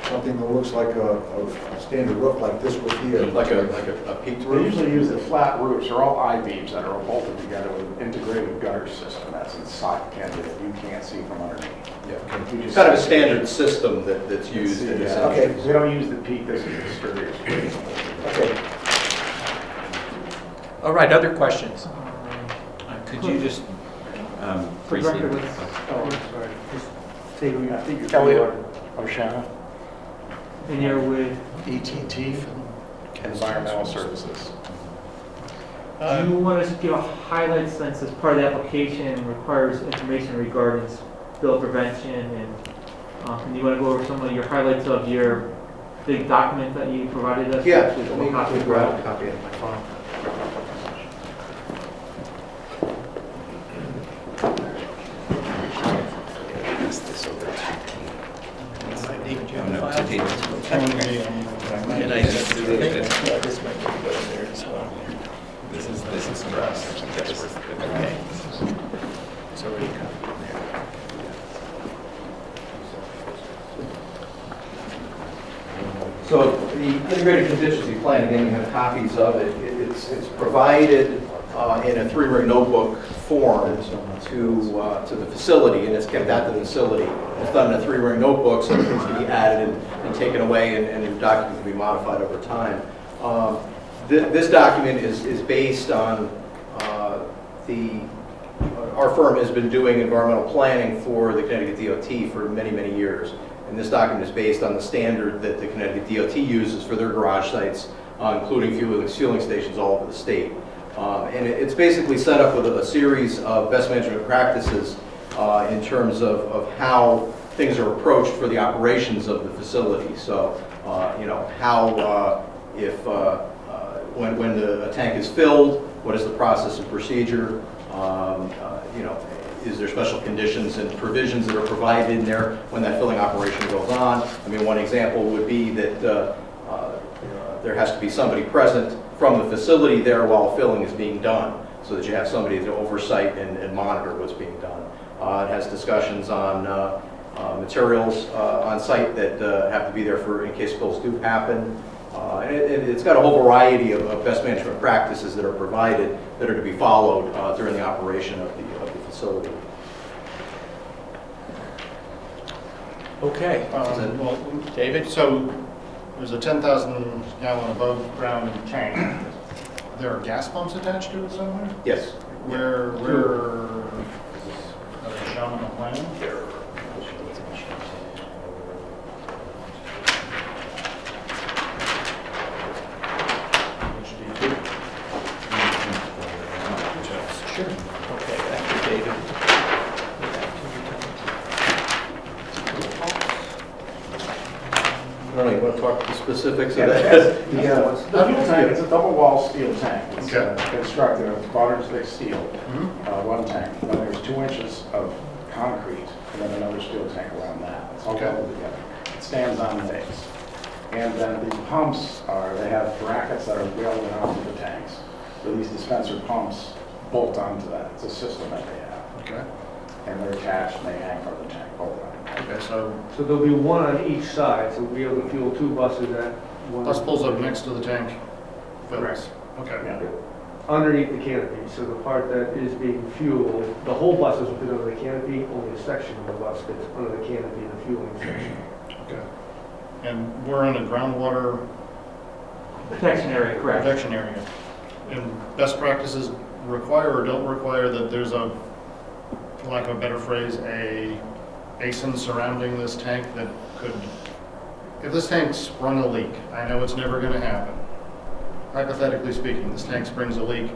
something that looks like a standard roof like this roof here? Like a peaked They roof? usually use the flat roofs, they're all I-beams that are bolted together with an integrated gutter system that's inside the canopy that you can't see from underneath. Yeah. You It's just- kind of a standard system that's used in this. Yeah. Okay. They don't use the peak, this is the sturdiest. Okay. All right, other questions? Could you just For the briefly... record, let's- Oh, I'm sorry. Just say who you, I think you're. Kelly. Oshana. And you're with, ETT? Environmental Services. do you want us to give a highlight since as part of the application requires information regarding spill prevention and you want to go over some of your highlights of your big document that you provided us? Yeah, Actually, let me copy grab a copy of my phone. And I think this might be good there as well. This is for us. Okay. It's already copied in there. So the integrated contingency plan, again, you have copies of it. It's provided in a three-ring notebook form to the facility, and it's kept at the facility. It's done in a three-ring notebook, so things can be added and taken away, and the document can be modified over time. This document is based on our firm has been doing environmental planning for the Connecticut DOT for many, many years. And this document is based on the standard that the Connecticut DOT uses for their garage sites, including fueling stations all over the state. And it's basically set up with a series of best management practices in terms of how things are approached for the operations of the facility. So, you know, how when a tank is filled, what is the process and procedure? You know, is there special conditions and provisions that are provided in there when that filling operation goes on? I mean, one example would be that there has to be somebody present from the facility there while filling is being done. so that you have somebody to oversight and monitor what's being done. It has discussions on materials on site that have to be there for in case spills do happen. And it's got a whole variety of best management practices that are provided that are to be followed during the operation of the facility. Okay. Well, David? so there's a 10,000 gallon above ground tank. There are gas pumps attached to it somewhere? Yes. Where are they shown on the plan? Sure. Okay, back to David. I don't know, you want to talk the specifics of Yeah, that? it's a double tank, it's a double wall steel tank. It's constructed of quarter-inch thick steel, one tank. Then there's 2 inches of concrete, and then another steel tank around that. It's all coupled together. It stands on legs. And then the pumps they have brackets that are welded onto the tanks. So these dispenser pumps bolt onto that. It's a system that they have. Okay. And they're attached and they hang from the tank, both of them. Okay, so there'll be one on each side, so we'll be able to fuel 2 buses at one. bus pulls up next to the tank. Correct. Okay. Yeah. Underneath the canopy, so the part that is being fueled, the whole bus is fit under the canopy, only a section of the bus fits under the canopy in the fueling section. Okay. And we're in a groundwater Protection area, correct. protection area. And best practices require or don't require that there's a, for lack of a better phrase, a basin surrounding this tank that could, if this tank sprung a leak, I know it's never going to happen. Hypothetically speaking, this tank springs a leak,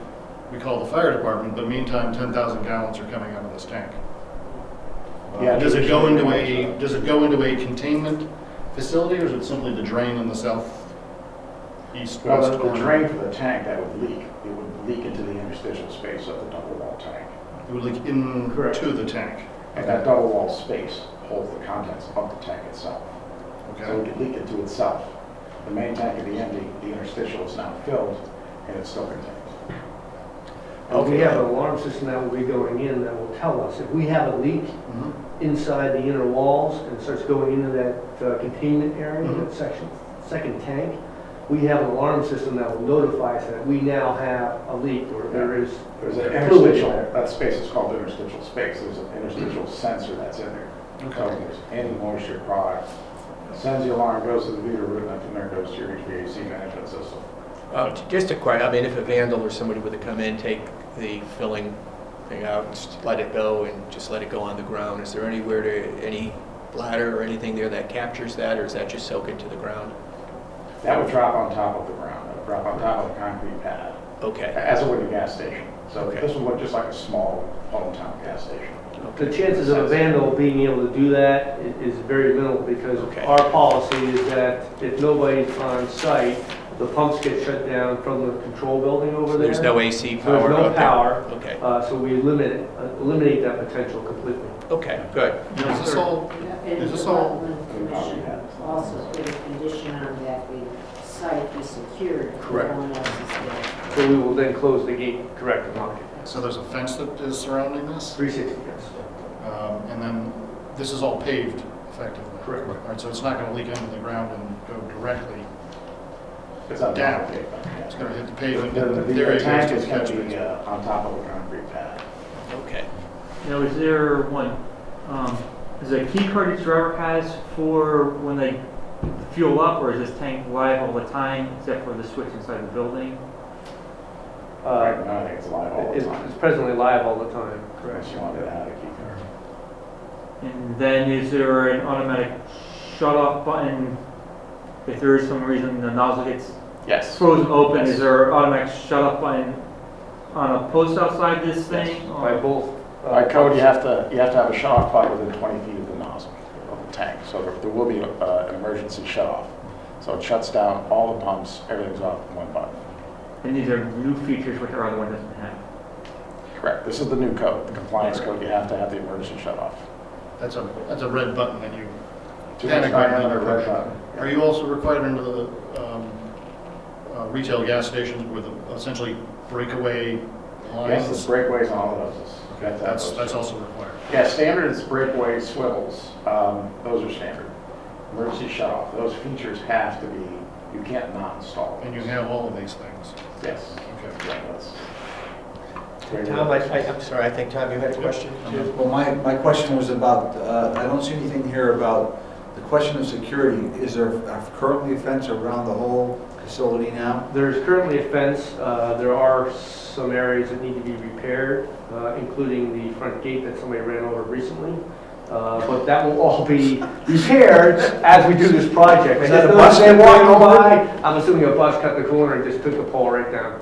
we call the fire department, but meantime, 10,000 gallons are coming out of this tank. Yeah, Does it go into a containment facility, or is it simply the drain in the southeast Well, west the corner? drain for the tank that would leak, it would leak into the interstitial space of the double wall tank. It would leak into the tank. And that double wall space holds the contents of the tank itself. Okay. So it could leak into itself. The main tank would be empty, the interstitial is now filled, and it's still contained. We have an alarm system that will be going in that will tell us if we have a leak inside the inner walls and it starts going into that containment area, that second tank. We have an alarm system that will notify us that we now have a leak or there's There's an fluid interstitial, there. that space is called interstitial space, there's an interstitial sensor that's in there. So if there's any moisture product, sends the alarm, goes to the meter room, and from there goes to your HVAC management system. Just a question, I mean, if a vandal or somebody were to come in, take the filling thing out, and just let it go and just let it go on the ground, is there anywhere any ladder or anything there that captures that, or is that just soak into the ground? That would drop on top of the ground, that would drop on top of the concrete pad. Okay. As it would a gas station. So Okay. this would look just like a small hometown gas station. The chances of a vandal being able to do that is very minimal because our policy is that if nobody's on site, the pumps get shut down from the control building over there. There's no AC So power there's no out there? power. Okay. So we eliminate that potential completely. Okay, good. Is this all, And is the this all, wetland commission also put a condition on that the site be secured. Correct. No one else is there. So we will then close the gate, correct the market. so there's a fence that is surrounding this? 360, yes. And then this is all paved effectively? Correct. All right, so it's not going to leak into the ground and go directly It's on down? top of the pavement, yeah. It's going to hit the pavement? The There it goes tank to is the going catch to be basin. on top of a concrete pad. Okay. Now, is there is there a key card each driver has for when they fuel up, or is this tank live all the time, except for the switch inside the building? Right now, I think it's live all the It's time. presently live all the time, correct? Unless you want to add a key card. And then is there an automatic shut-off button if there is some reason the nozzle gets Yes. frozen open? Yes. Is there an automatic shut-off button on a post outside this thing? or- By both. By code, you have to have a shut-off plug within 20 feet of the nozzle of the tank. So there will be an emergency shut-off. So it shuts down all the pumps, everything's off in one button. And these are new features which our other one doesn't have. Correct. This is the new code, the compliance code. You have to have the emergency shut-off. That's a red button that you... 2 inch diameter red push. button. Are you also required under the retail gas stations with essentially breakaway Yes, the breakaways on all of those. That's also required. Yeah, standard is breakaway swivels. Those are standard. Emergency shut-off, those features have to be, you can't not install them. And you have all of these things. Yes. Okay. Yeah, that's. Tom, I'm sorry, I think, Tom, you had a question? Well, my question was about, I don't see anything here about the question of security. Is there currently a fence around the whole facility now? There's currently a fence. There are some areas that need to be repaired, including the front gate that somebody ran over recently. But that will all be repaired as we do this project. Is that And a bus they walking going over? by, I'm assuming a bus cut the corner and just took the pole right down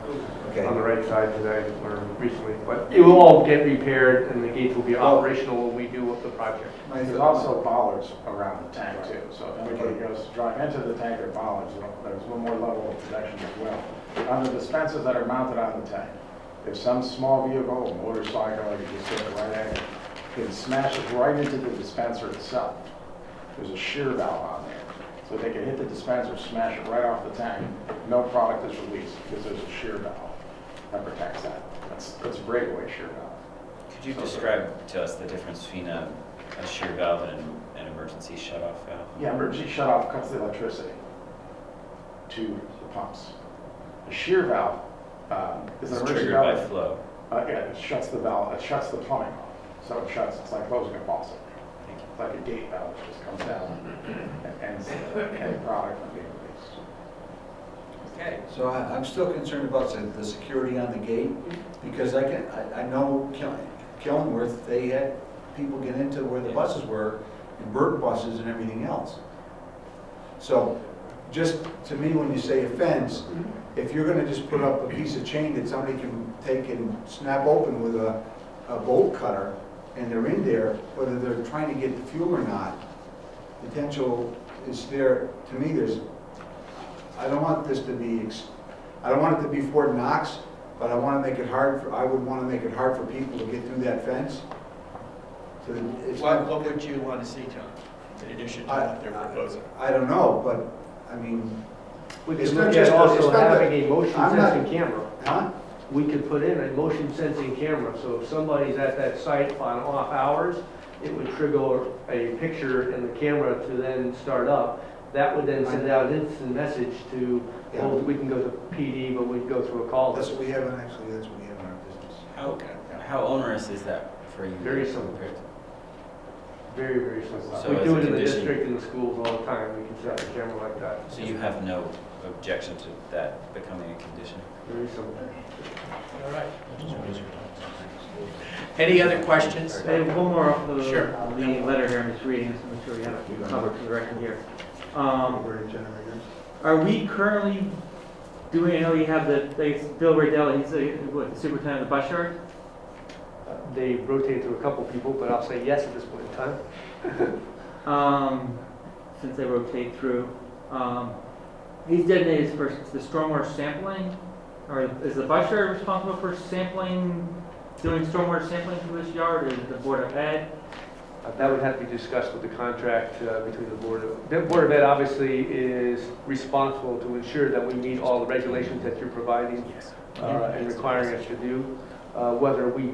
Okay. on the right side today or recently. But it will all get repaired and the gates will be operational when we do the project. There's also bollards around the tank too, so if anybody goes to drive into the tank, there are bollards, there's one more level of protection as well. On the dispensers that are mounted on the tank, if some small vehicle, a motorcycle, or you just hit the right angle, it smashes right into the dispenser itself. There's a shear valve on there. So they can hit the dispenser, smash it right off the tank, no product is released because there's a shear valve that protects that. That's a breakaway shear valve. Could you describe to us the difference between a shear valve and an emergency shut-off valve? Yeah, emergency shut-off cuts the electricity to the pumps. A shear valve is an It's emergency triggered valve. by flow. Yeah, it shuts the valve, it shuts the plumbing off. So it shuts, it's like closing a faucet. It's like a gate valve that just comes down and ends any product from being released. Okay. So I'm still concerned about the security on the gate, because I know Killingworth, they had people get into where the buses were, and bird buses and everything else. So, just to me, when you say a fence, if you're gonna just put up a piece of chain that somebody can take and snap open with a bolt cutter, and they're in there, whether they're trying to get the fuel or not, potential is there. To me, I don't want this to be, I don't want it to be Fort Knox, but I want to make it hard I would want to make it hard for people to get through that fence. So What would you want to see, Tom, in addition to what they're proposing? I don't know, but, I mean, We it's could not look just, at it's also not that- having a motion I'm not- sensing camera. Huh? We could put in a motion sensing camera, so if somebody's at that site on off hours, it would trigger a picture in the camera to then start up. That would then send out an instant message to, well, we can go to PD, but we'd go through a call. That's what we have in, actually, that's what we have in our business. How onerous is that for you? Very simple. Very, very simple. So We as do a it in the condition- district, in the schools all the time. We can set up a camera like that. So you have no objection to that becoming a condition? Very simple. All right. Any other questions? I have one more off the, Sure. the letter here, I'm just reading, just to make sure we have it covered for the record here. Are we currently doing, I know you have Bill Riddell, he's the superintendent of the bus yard? They rotate through a couple people, but I'll say yes at this point in time. Since they rotate through. He's designated for the stormwater sampling, or is the bus yard responsible for sampling, doing stormwater sampling for this yard, or is it the Board of Ed? That would have to be discussed with the contract between the Board of Ed obviously is responsible to ensure that we meet all the regulations that you're providing and requiring us to do. Whether we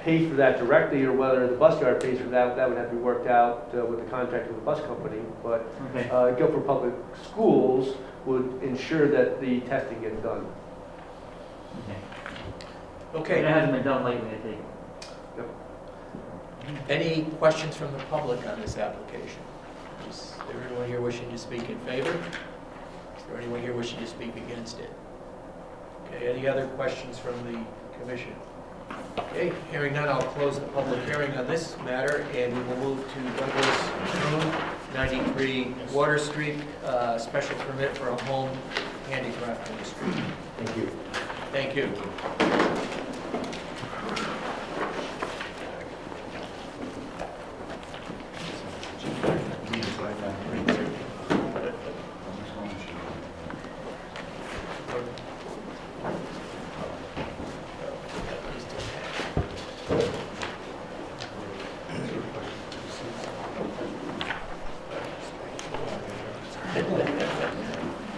pay for that directly or whether the bus yard pays for that, that would have to be worked out with the contract with the bus company. But Guilford Public Schools would ensure that the testing gets done. Okay. And it hasn't been done lately, I think. Any questions from the public on this application? Is there anyone here wishing to speak in favor? Is there anyone here wishing to speak against it? Okay, any other questions from the commission? Okay, hearing none, I'll close the public hearing on this matter, and we will move to Douglas Room, 93 Water Street, special permit for a home handicraft industry. Thank you. Thank you.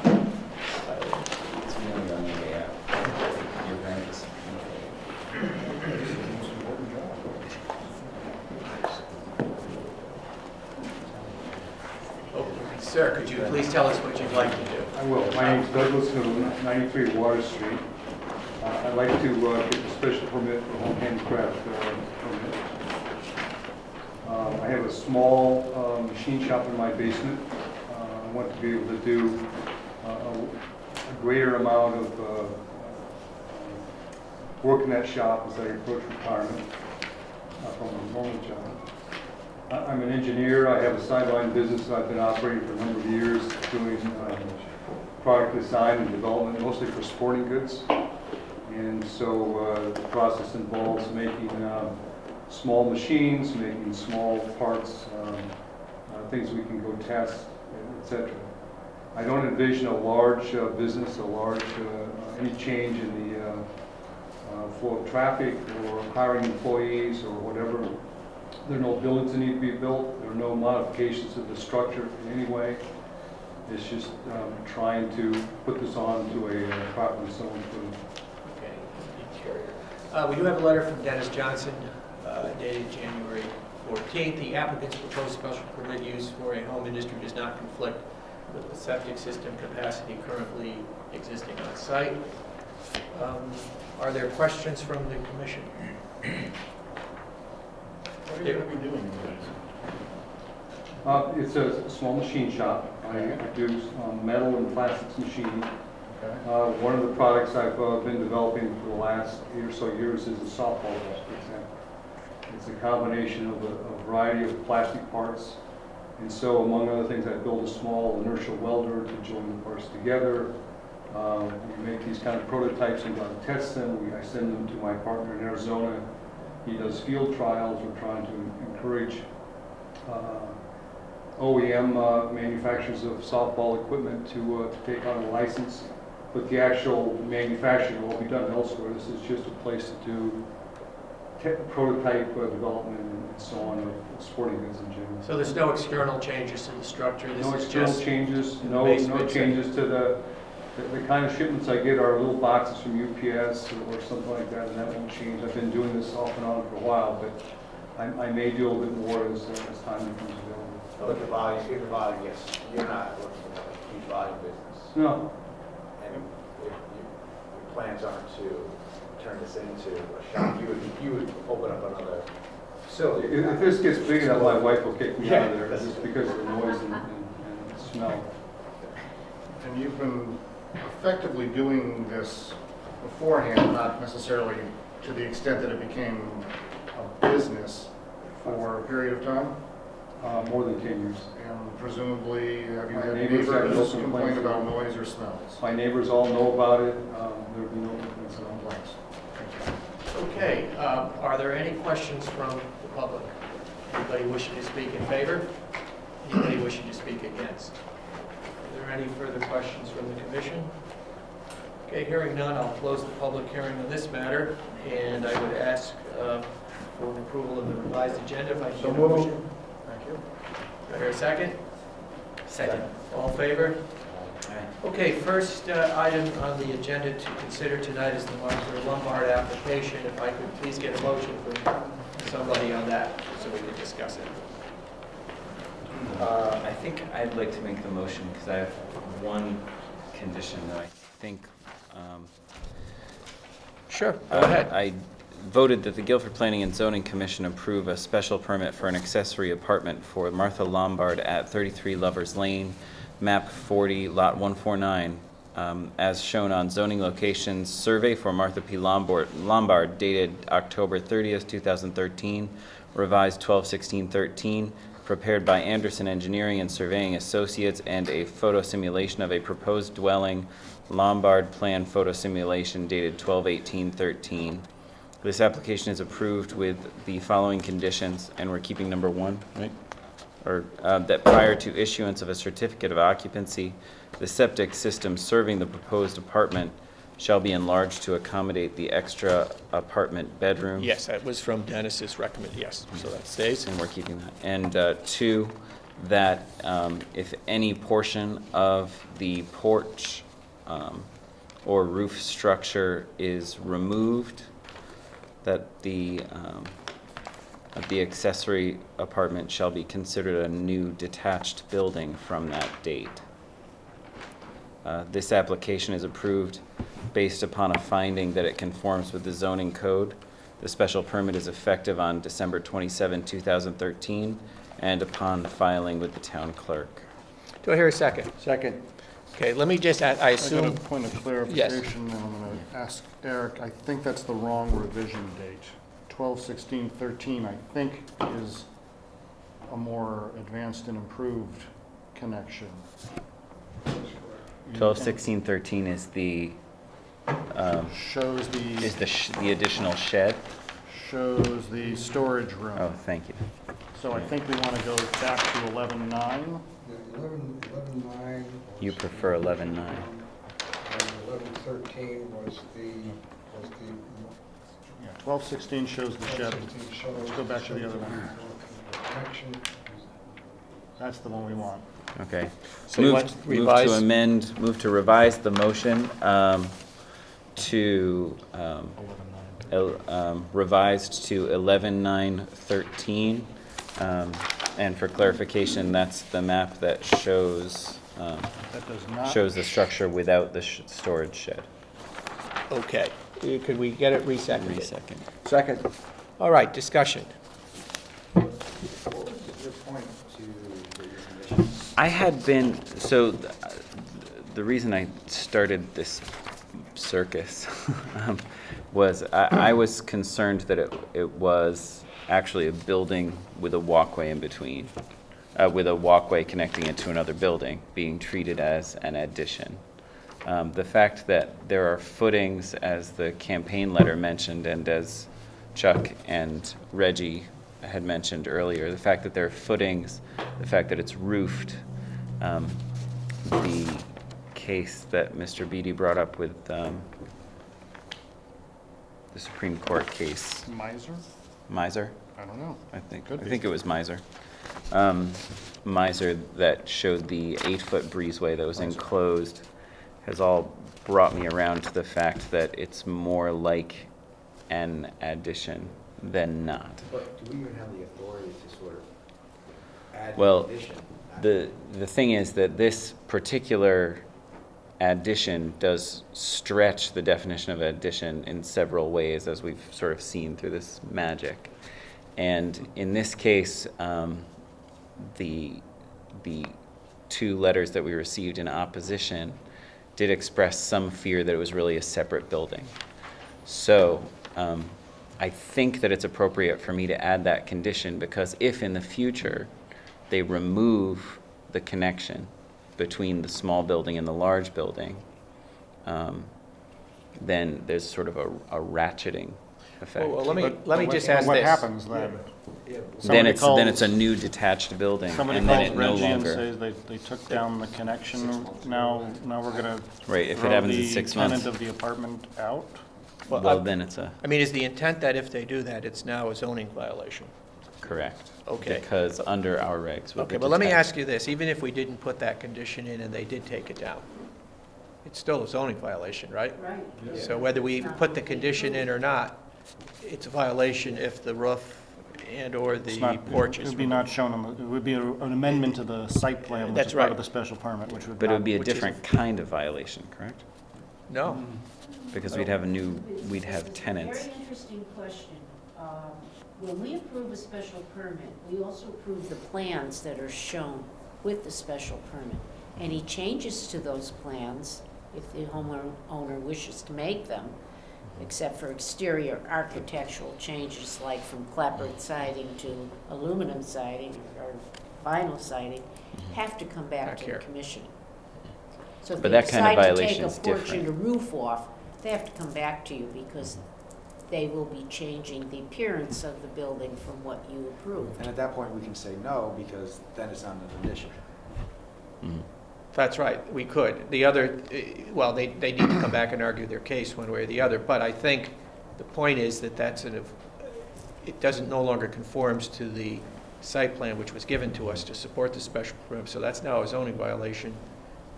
It's really on the way out. Your parents. Sir, could you please tell us what you'd like to do? I will. My name is Douglas Hoon, 93 Water Street. I'd like to get a special permit for home handicraft permit. I have a small machine shop in my basement. I want to be able to do a greater amount of work in that shop as I approach retirement from a normal job. I'm an engineer. I have a sideline business that I've been operating for a number of years, doing product design and development, mostly for sporting goods. And so the process involves making small machines, making small parts, things we can go test, etc. I don't envision a large business, any change in the flow of traffic or hiring employees or whatever. There are no buildings that need to be built. There are no modifications to the structure in any way. It's just trying to put this on to a properly zoned food. Okay, interior. We do have a letter from Dennis Johnson dated January 14th. The applicant's proposed special permit use for a home industry does not conflict with the septic system capacity currently existing on site. Are there questions from the commission? What are you going to be doing with It's a small machine shop. I do metal and plastics machining. One of the products I've been developing for the last 8 or so years is a softball ball, for example. It's a combination of a variety of plastic parts. And so, among other things, I built a small inertial welder to join the parts together. We make these kind of prototypes and test them. I send them to my partner in Arizona. He does field trials. We're trying to encourage OEM manufacturers of softball equipment to take on a license. But the actual manufacturing will be done elsewhere. This is just a place to do prototype development and so on of sporting goods in general. So there's no external changes to the structure? No external changes, no changes to the kind of shipments I get are little boxes from UPS or something like that, and that won't change. I've been doing this off and on for a while, but I may do a little bit more as time becomes available. But the volume, yes, you're not looking at a huge volume business. No. And if your plans aren't to turn this into a shop, you would open up another facility. If this gets big enough, my wife will kick me out of there just because of the noise and smell. And you've been effectively doing this beforehand, not necessarily to the extent that it became a business for a period of time? More than 10 years. And presumably, have you had neighbors have no neighbors complain complaints about noise or smells? My neighbors all know about it. There will be no complaints at all. Okay, are there any questions from the public? Anybody wishing to speak in favor? Anybody wishing to speak against? Are there any further questions from the commission? Okay, hearing none, I'll close the public hearing on this matter, and I would ask for an approval of the revised agenda. If I can get a motion. Thank you. Do I hear a second? Second. All in favor? Okay, first item on the agenda to consider tonight is the Martha Lombard application. If I could please get a motion from somebody on that so we can discuss it. I think I'd like to make the motion because I have one condition that I think. Sure, go ahead. I voted that the Guilford Planning and Zoning Commission approve a special permit for an accessory apartment for Martha Lombard at 33 Lovers Lane, map 40, lot 149, as shown on zoning locations survey for Martha P. Lombard dated October 30th, 2013, revised 12/16/13, prepared by Anderson Engineering and Surveying Associates, and a photo simulation of a proposed dwelling, Lombard plan photo simulation dated 12/18/13. This application is approved with the following conditions, and we're keeping number 1, right? Or that prior to issuance of a certificate of occupancy, the septic system serving the proposed apartment shall be enlarged to accommodate the extra apartment bedroom. Yes, that was from Dennis's recommend, yes, so that stays. And we're keeping that. And 2, that if any portion of the porch or roof structure is removed, that the The accessory apartment shall be considered a new detached building from that date. This application is approved based upon a finding that it conforms with the zoning code. The special permit is effective on December 27, 2013, and upon filing with the town clerk. Do I hear a second? Second. Okay, let me just add, I I got assume, a point of clarification, and I'm going to ask Eric. I think that's the wrong revision date. 12/16/13, I think, is a more advanced and improved connection. 12/16/13 is the Shows the additional shed. shows the storage room. Oh, thank you. So I think we want to go back to 11/9. 11/9. You prefer 11/9. And 11/13 was the, Yeah, 12/16 shows the shed. Let's go back to the other one. connection. That's the one we want. Okay. So you want revise? Move to revise the motion to revised to 11/9/13. And for clarification, that's the map that shows That does not. shows the structure without the storage shed. okay. Could we get it reseconded? Resecond. Second. All right, discussion. What was your point to the condition? I had been, so the reason I started this circus was I was concerned that it was actually a building with a walkway in between, with a walkway connecting it to another building, being treated as an addition. The fact that there are footings, as the campaign letter mentioned, and as Chuck and Reggie had mentioned earlier, the fact that there are footings, the fact that it's roofed, the case that Mr. Beatty brought up with the Supreme Court case. Miser? I don't know. I think Could be. it was Miser. Miser that showed the 8-foot breezeway that was enclosed has all brought me around to the fact that it's more like an addition than not. But do we even have the authority to sort of add Well, an addition? the thing is that this particular addition does stretch the definition of addition in several ways, as we've sort of seen through this magic. And in this case, the two letters that we received in opposition did express some fear that it was really a separate building. So I think that it's appropriate for me to add that condition, because if in the future they remove the connection between the small building and the large building, then there's sort of a ratcheting effect. Well, let me just ask What this. happens then? Then it's a new detached building, Somebody and then calls it no Reggie and longer. says they took down the connection. Now we're going to Right, if it throw happens in the 6 tenant months. of the apartment out. Well, then it's a, I mean, is the intent that if they do that, it's now a zoning violation? correct. Okay. Because under our regs. with Okay, the but let me detached- ask you this, even if we didn't put that condition in and they did take it down, it's still a zoning violation, right? Right. So whether we put the condition in or not, it's a violation if the roof and/or It's the not- porch It is would be not shown on the, it would be an amendment to the site plan, which That's is part right. of the special permit, which would But it not. would be a which is- different kind of violation, correct? No. Because we'd have we'd have tenants. Very interesting question. When we approve a special permit, we also approve the plans that are shown with the special permit. Any changes to those plans, if the homeowner wishes to make them, except for exterior architectural changes like from clapboard siding to aluminum siding or vinyl siding, have to come back to the commission. So if But they that kind of decide to violation is take a porch different. and a roof off, they have to come back to you because they will be changing the appearance of the building from what you approved. And at that point, we can say no, because then it's not an addition. That's right, we could. The other, well, they need to come back and argue their case one way or the other, but I think the point is that it doesn't no longer conforms to the site plan which was given to us to support the special permit, so that's now a zoning violation,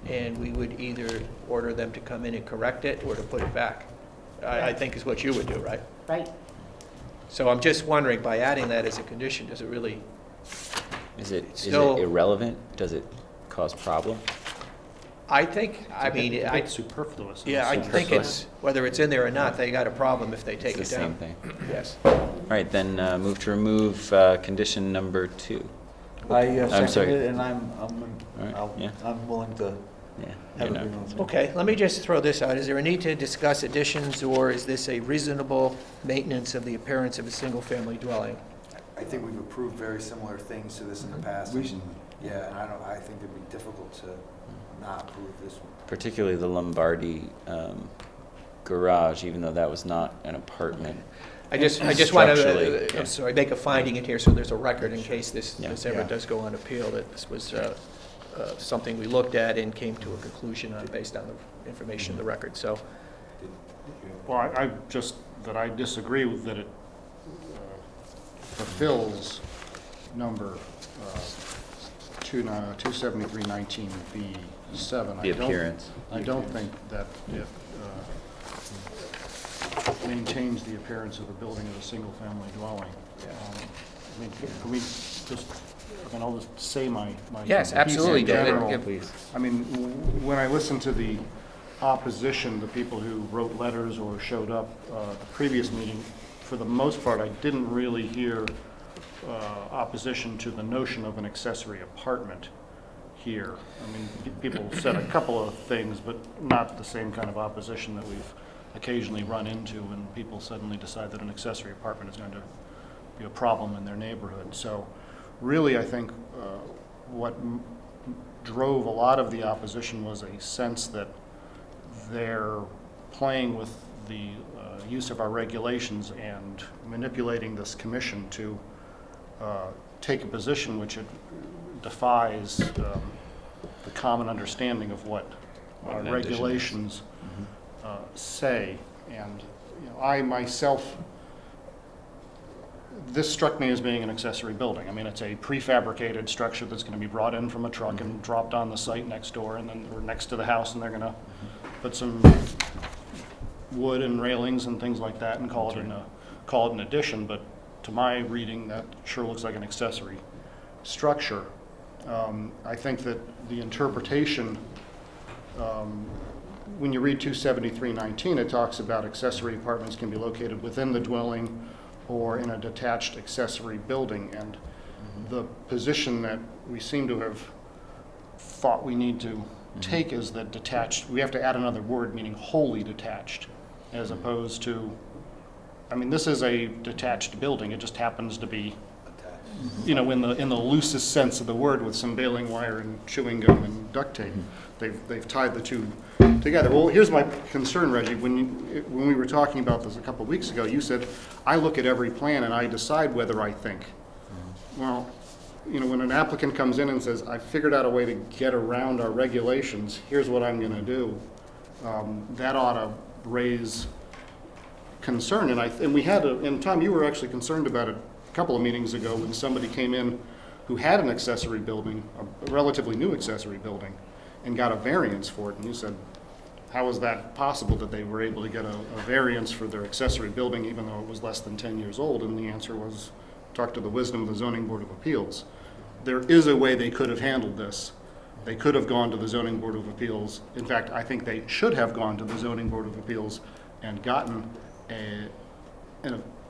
and we would either order them to come in and correct it or to put it back. I think is what you would do, right? Right. So I'm just wondering, by adding that as a condition, does it really, Is it Still- irrelevant? Does it cause problem? I think, I mean, It's superfluous. yeah, I think it's, whether it's in there or not, they got a problem if they take it It's the down. same thing. Yes. All right, then move to remove condition number 2. I I'm sorry. second it, and right, yeah. I'm willing to Yeah. have you're it not- be moved. Okay, let me just throw this out. Is there a need to discuss additions, or is this a reasonable maintenance of the appearance of a single-family dwelling? I think we've approved very similar things to this in the past. Yeah, and I think it'd be difficult to not approve this one. Particularly the Lombardi garage, even though that was not an apartment. I just want Structurally, to, yeah. I'm sorry, make a finding in here so there's a record in case this Yeah. ever Yeah. does go on appeal, that this was something we looked at and came to a conclusion on based on the information in the record, so. Well, I just, that I disagree with that it fulfills number 27319B7. The appearance. I don't think that it maintains the appearance of the building of a single-family dwelling. I mean, can we just, I mean, I'll just say my Yes, piece absolutely, in David. general. Yeah, please. I mean, when I listen to the opposition, the people who wrote letters or showed up the previous meeting, for the most part, I didn't really hear opposition to the notion of an accessory apartment here. I mean, people said a couple of things, but not the same kind of opposition that we've occasionally run into when people suddenly decide that an accessory apartment is going to be a problem in their neighborhood. So really, I think what drove a lot of the opposition was a sense that they're playing with the use of our regulations and manipulating this commission to take a position which it defies the common understanding of what our an addition is. regulations say. And I myself, this struck me as being an accessory building. I mean, it's a prefabricated structure that's going to be brought in from a truck and dropped on the site next door, and then we're next to the house, and they're going to put some wood and railings and things like that and call it an addition. But to my reading, that sure looks like an accessory structure. I think that the interpretation, when you read 27319, it talks about accessory apartments can be located within the dwelling or in a detached accessory building. And the position that we seem to have thought we need to take is that detached, we have to add another word, meaning wholly detached, as opposed to, I mean, this is a detached building. It just happens to be, in the loosest sense of the word, with some baling wire and chewing gum and duct tape. They've tied the two together. Well, here's my concern, Reggie. When we were talking about this a couple of weeks ago, you said, I look at every plan and I decide whether I think. Well, when an applicant comes in and says, I figured out a way to get around our regulations, here's what I'm going to do, that ought to raise concern. And we had, and Tom, you were actually concerned about it a couple of meetings ago when somebody came in who had an accessory building, a relatively new accessory building, and got a variance for it. And you said, how is that possible that they were able to get a variance for their accessory building even though it was less than 10 years old? And the answer was, talk to the wisdom of the Zoning Board of Appeals. There is a way they could have handled this. They could have gone to the Zoning Board of Appeals. In fact, I think they should have gone to the Zoning Board of Appeals and gotten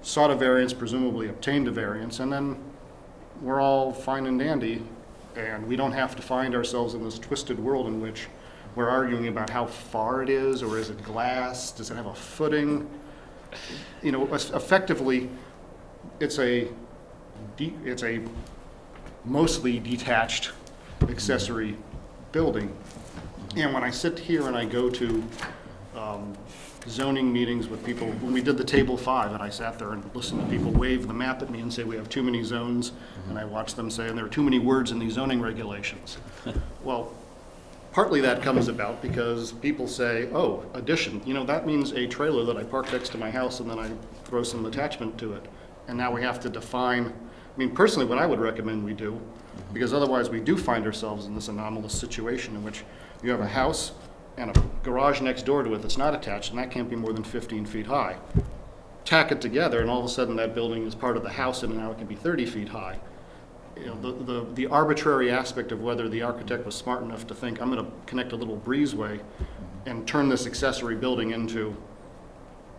sought a variance, presumably obtained a variance, and then we're all fine and dandy, and we don't have to find ourselves in this twisted world in which we're arguing about how far it is, or is it glass, does it have a footing? Effectively, it's a mostly detached accessory building. And when I sit here and I go to zoning meetings with people, when we did the table 5 and I sat there and listened to people wave the map at me and say we have too many zones, and I watched them say, and there are too many words in these zoning regulations. Well, partly that comes about because people say, oh, addition, that means a trailer that I park next to my house and then I throw some attachment to it. And now we have to define, personally what I would recommend we do, because otherwise we do find ourselves in this anomalous situation in which you have a house and a garage next door to it that's not attached, and that can't be more than 15 feet high. tack it together, and all of a sudden that building is part of the house, and now it can be 30 feet high. You know, the arbitrary aspect of whether the architect was smart enough to think, I'm going to connect a little breezeway and turn this accessory building into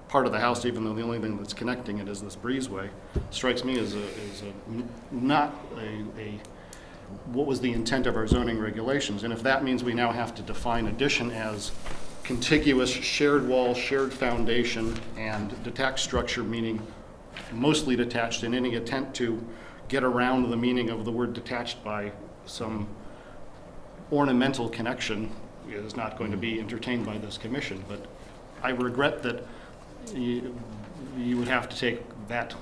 part of the house, even though the only thing that's connecting it is this breezeway, strikes me as not what was the intent of our zoning regulations. And if that means we now have to define addition as contiguous, shared wall, shared foundation, and detached structure, meaning mostly detached, in any attempt to get around the meaning of the word detached by some ornamental connection, is not going to be entertained by this commission. But I regret that you would have to take that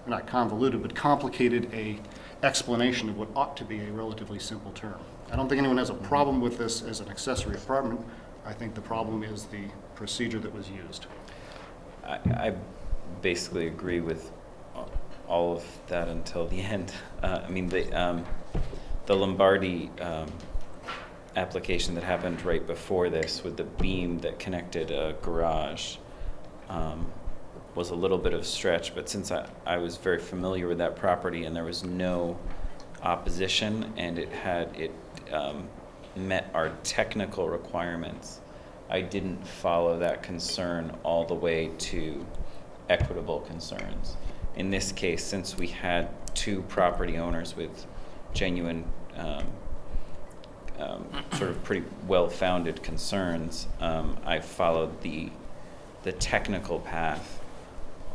not convoluted, but complicated explanation of what ought to be a relatively simple term. I don't think anyone has a problem with this as an accessory apartment. I think the problem is the procedure that was used. I basically agree with all of that until the end. I mean, the Lombardi application that happened right before this with the beam that connected a garage was a little bit of stretch, but since I was very familiar with that property and there was no opposition and it met our technical requirements, I didn't follow that concern all the way to equitable concerns. In this case, since we had two property owners with genuine sort of pretty well-founded concerns, I followed the technical path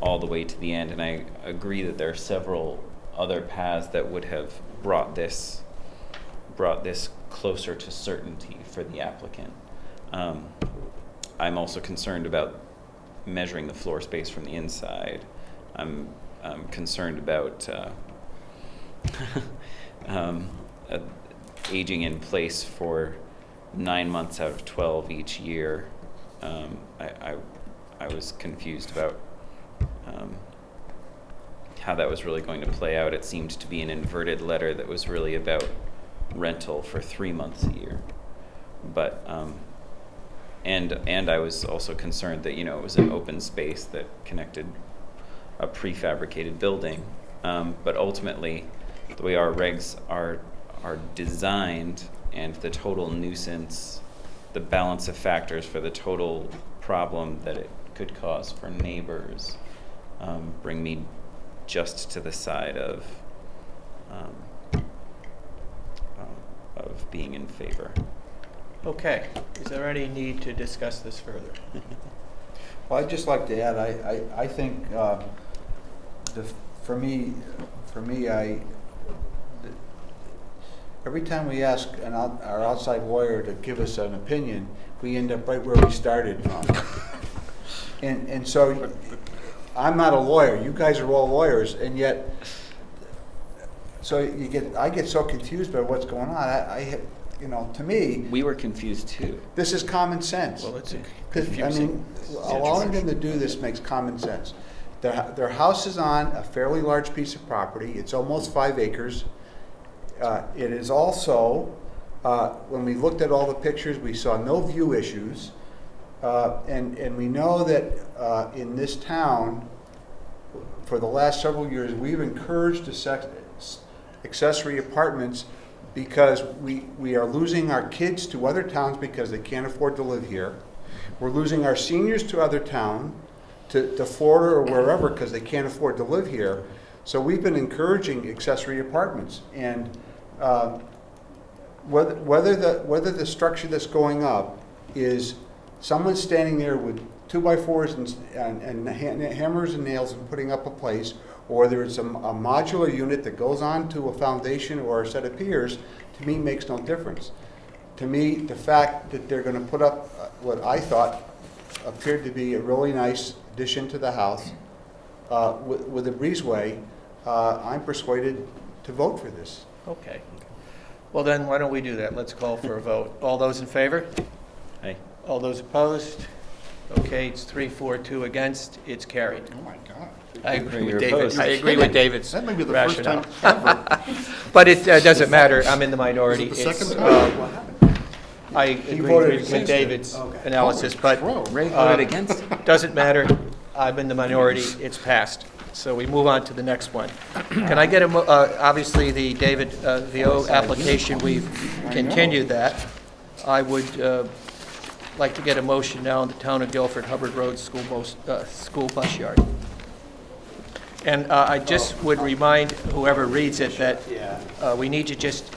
all the way to the end, and I agree that there are several other paths that would have brought this closer to certainty for the applicant. I'm also concerned about measuring the floor space from the inside. I'm concerned about aging in place for 9 months out of 12 each year. I was confused about how that was really going to play out. It seemed to be an inverted letter that was really about rental for 3 months a year. But and I was also concerned that, you know, it was an open space that connected a prefabricated building. But ultimately, the way our regs are designed and the total nuisance, the balance of factors for the total problem that it could cause for neighbors, bring me just to the side of being in favor. Okay, is there any need to discuss this further? Well, I'd just like to add, I think, for me, every time we ask our outside lawyer to give us an opinion, we end up right where we started from. And so, I'm not a lawyer. You guys are all lawyers, and yet, so I get so confused by what's going on. You know, to me, we were confused too. This is common sense. Well, it's confusing. I mean, allowing them to do this makes common sense. Their house is on a fairly large piece of property. It's almost 5 acres. It is also, when we looked at all the pictures, we saw no view issues. And we know that in this town, for the last several years, we've encouraged accessory apartments because we are losing our kids to other towns because they can't afford to live here. We're losing our seniors to other towns, to Florida or wherever, because they can't afford to live here. So we've been encouraging accessory apartments. And whether the structure that's going up is someone standing there with 2x4s and hammers and nails and putting up a place, or there's a modular unit that goes on to a foundation or a set of piers, to me makes no difference. To me, the fact that they're going to put up what I thought appeared to be a really nice addition to the house with a breezeway, I'm persuaded to vote for this. Okay. Well then, why don't we do that? Let's call for a vote. All those in favor? Aye. All those opposed? Okay, it's 3-4-2 against. It's carried. Oh my God. I agree You're with David. opposed. I agree with David's That may be the rationale. first time ever. But it doesn't matter. I'm in the minority. Is it the It's, second time? I agree with David's analysis, but Ray voted against? doesn't matter. I'm in the minority. It's passed. So we move on to the next one. Can I get obviously the David VO application, we've continued that. I would like to get a motion now on the Town of Guilford Hubbard Road school bus yard. And I just would remind whoever reads it that we need to just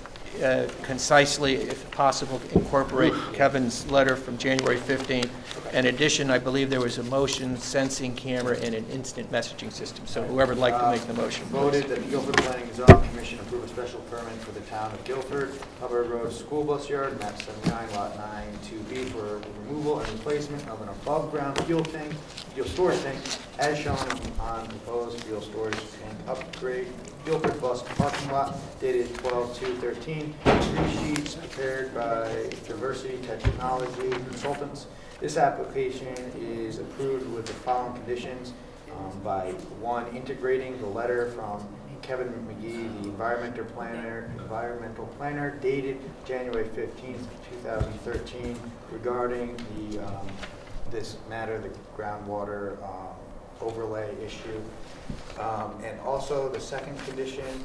concisely, if possible, incorporate Kevin's letter from January 15th. In addition, I believe there was a motion sensing camera and an instant messaging system. So whoever would like to make the motion, please. Voted that the Guilford Planning and Zoning Commission approve a special permit for the Town of Guilford, Hubbard Road School Bus Yard, map 79, lot 9, 2B, for removal and replacement of an above-ground fuel storage tank, as shown on proposed fuel storage tank upgrade, Guilford Bus Parking Lot, dated 12/2/13, 3 sheets prepared by Diversity Technology Consultants. This application is approved with the following conditions by one, integrating the letter from Kevin McGee, the environmental planner, dated January 15th, 2013, regarding this matter, the groundwater overlay issue. And also the second condition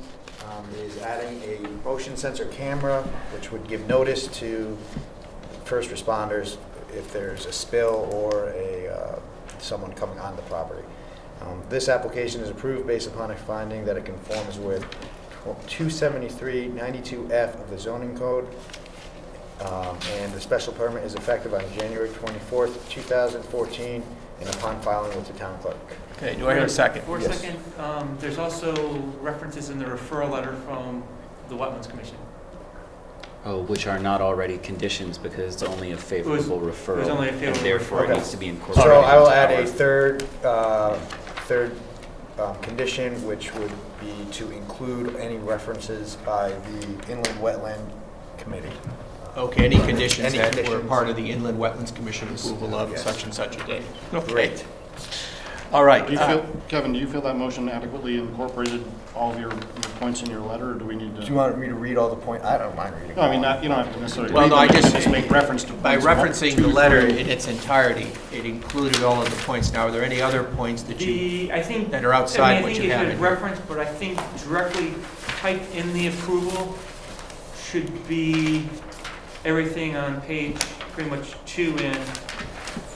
is adding a motion sensor camera, which would give notice to first responders if there's a spill or someone coming on the property. This application is approved based upon a finding that it conforms with 273-92F of the zoning code, and the special permit is effective on January 24th, 2014, and upon filing with the town clerk. Okay, do I hear a second? For a second, there's also references in the referral letter from the Wetlands Commission. Oh, which are not already conditions because it's only a favorable referral. It was only a favorable and therefore referral. it needs to be incorporated. So I will into add our- a third condition, which would be to include any references by the Inland Wetland Committee. Okay, any conditions Any that were conditions. part of the Inland Wetlands Commission approval of Yes. such and such a date? Okay. Great. All right. Do you feel, Kevin, do you feel that motion adequately incorporated all of your points in your letter, or do we need to? Do you want me to read all the points? I don't mind reading. No, I mean, you don't have to necessarily. Well, read no, them, I you can just make reference to. By points one, referencing 2, the letter 3. in its entirety, it included all of the points. Now, are there any other points that I think that are outside what I you think have it in should here? reference, but I think directly typed in the approval should be everything on page pretty much 2 and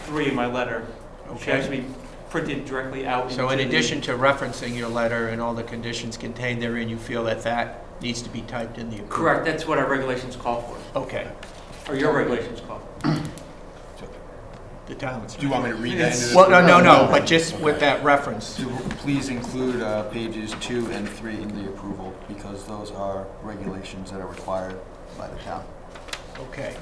3 of my letter. Should Okay. actually be printed directly out. So in into the- addition to referencing your letter and all the conditions contained therein, you feel that that needs to be typed in the approval? Correct, that's what our regulations call for, Okay. or your regulations call for. The town's. Do you want me to read that into the? Well, no, but just with that reference. To please include pages 2 and 3 in the approval, because those are regulations that are required by the town. Okay.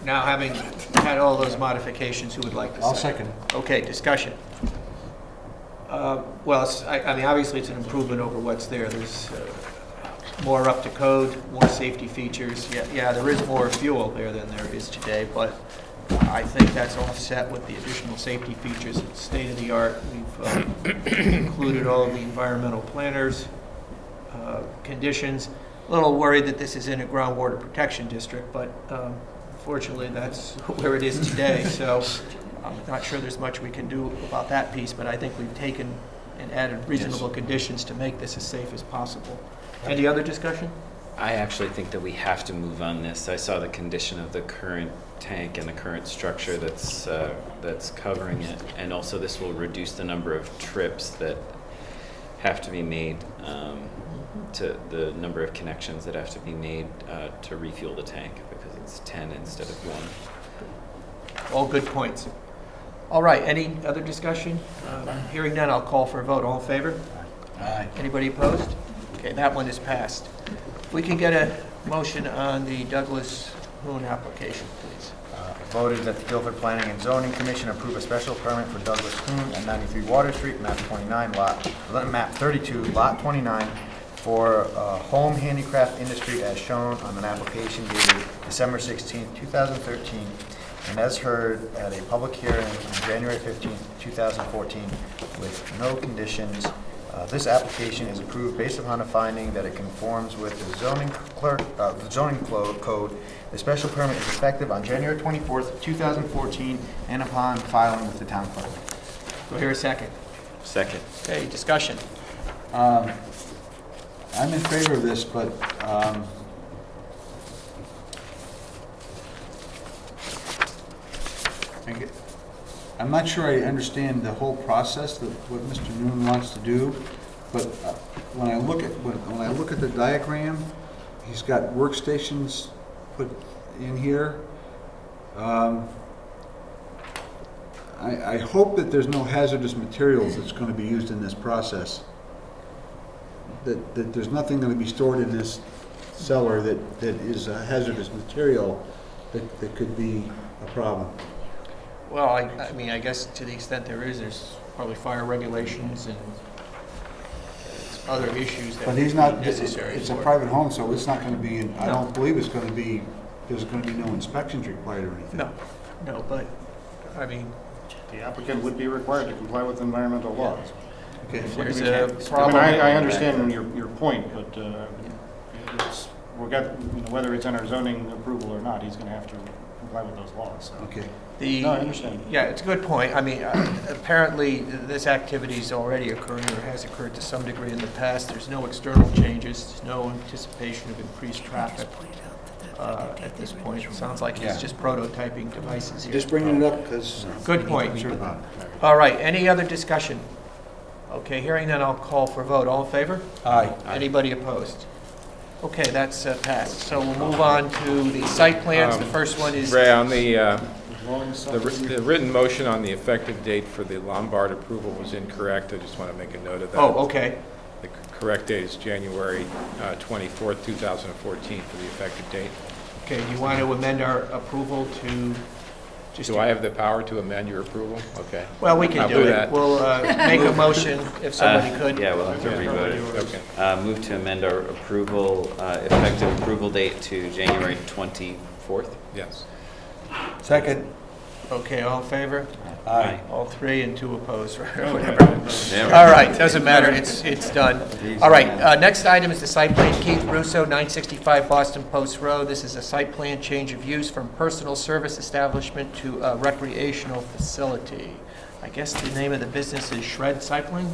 Now, having had all those modifications, who would like to second? I'll second. Okay, discussion. Well, I mean, obviously, it's an improvement over what's there. There's more up to code, more safety features. Yeah, there is more fuel there than there is today, but I think that's offset with the additional safety features. It's state-of-the-art. We've included all of the environmental planners, conditions. A little worried that this is in a groundwater protection district, but fortunately, that's where it is today. So I'm not sure there's much we can do about that piece, but I think we've taken and added reasonable conditions to make this as safe as possible. Any other discussion? I actually think that we have to move on this. I saw the condition of the current tank and the current structure that's covering it, and also this will reduce the number of trips that have to be made, to the number of connections that have to be made to refuel the tank, because it's 10 instead of 1. All good points. All right, any other discussion? Hearing none, I'll call for a vote. All in favor? Aye. Anybody opposed? Okay, that one is passed. If we can get a motion on the Douglas Hoon application, please. Voted that the Guilford Planning and Zoning Commission approve a special permit for Douglas Hoon at 93 Water Street, map 32, lot 29, for home handicraft industry as shown on an application dated December 16, 2013, and as heard at a public hearing on January 15, 2014, with no conditions This application is approved based upon a finding that it conforms with the zoning code. The special permit is effective on January 24th, 2014, and upon filing with the town clerk. Do I hear a second? Second. Okay, discussion. I'm in favor of this, but I'm not sure I understand the whole process, what Mr. Noon wants to do, but when I look at the diagram, he's got workstations put in here. I hope that there's no hazardous materials that's going to be used in this process. That there's nothing going to be stored in this cellar that is a hazardous material that could be a problem. Well, I mean, I guess to the extent there's probably fire regulations and other issues that But would he's be not, necessary. it's a for it. private home, so it's not going to be, I No. don't believe it's going to be, there's going to be no inspections required or anything. No, but, I mean, The applicant would be required to comply with environmental laws. okay, if What do there's we a have? problem. I mean, I understand your point, but it's, whether it's in our zoning approval or not, he's going to have to comply with those laws, so. Okay. No, I understand. Yeah, it's a good point. I mean, apparently, this activity is already occurring or has occurred to some degree in the past. There's no external changes, there's no anticipation of increased traffic at this point. It sounds like he's Yeah. just prototyping devices here. Just bringing it up because. Good point. Sure about it. All right, any other discussion? Okay, hearing none, I'll call for a vote. All in favor? Aye. Anybody opposed? Okay, that's passed. So we'll move on to the site plans. The first one is... Ray, on the written motion on the effective date for the Lombard approval was incorrect. I just want to make a note of that. Oh, okay. The correct date is January 24th, 2014 for the effective date. Okay, you want to amend our approval to just... Do I have the power to amend your approval? Okay. Well, we can I'll do it. that. We'll make a motion if somebody could. Yeah, we'll have to revote it. Okay. Move to amend our approval, effective approval date to January 24th. Yes. Second. Okay, all in favor? Aye. All three and two opposed, or Oh, whatever. There we All go. right, doesn't matter, it's done. All right, next item is the site plan, Keith Russo, 965 Boston Post Road. This is a site plan change of use from personal service establishment to a recreational facility. I guess the name of the business is Shred Cycling?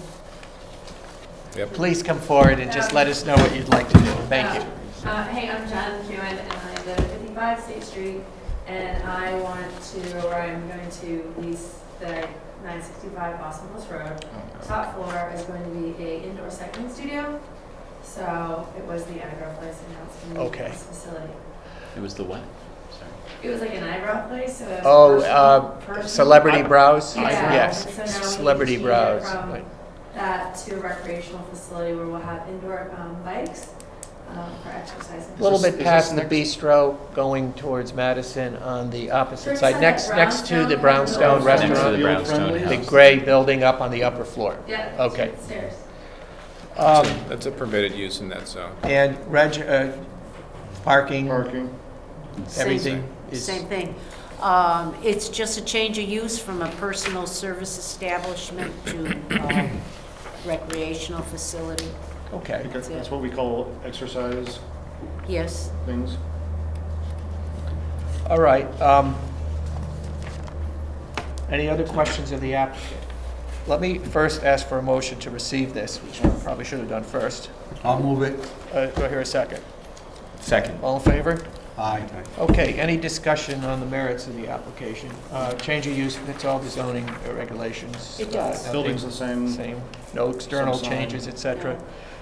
Yep. Please come forward and just let us know what you'd like to do. Thank you. Hey, I'm Jen Kewen, and I live at 55 State Street, and I want to, or I'm going to lease the 965 Boston Post Road. Top floor is going to be a indoor cycling studio, so it was the eyebrow place, and now it's going to be Okay. this facility. It was the what? Sorry. It was like an eyebrow place, so it was personal. Celebrity Brows? Yeah. Yes, And so now we Celebrity can change it Brows. from Right. that to a recreational facility where we'll have indoor bikes for exercising. A little bit past the bistro, going towards Madison on the opposite First side, side, next to the Brownstone Next to the Restaurant, Brownstone the House. gray building up on the upper floor. Yeah. Okay. Stairs. That's a permitted use in that zone. And parking, everything is... Same thing. It's just a change of use from a personal service establishment to recreational facility. Okay. That's what we call exercise Yes. things. All right. Any other questions of the applicant? Let me first ask for a motion to receive this, which I probably should have done first. I'll move it. Do I hear a second? Second. All in favor? Aye. Okay, any discussion on the merits of the application? Change of use fits all the zoning regulations. It does. Nothing- Building's the same. Same, no external Same sign. changes, et cetera.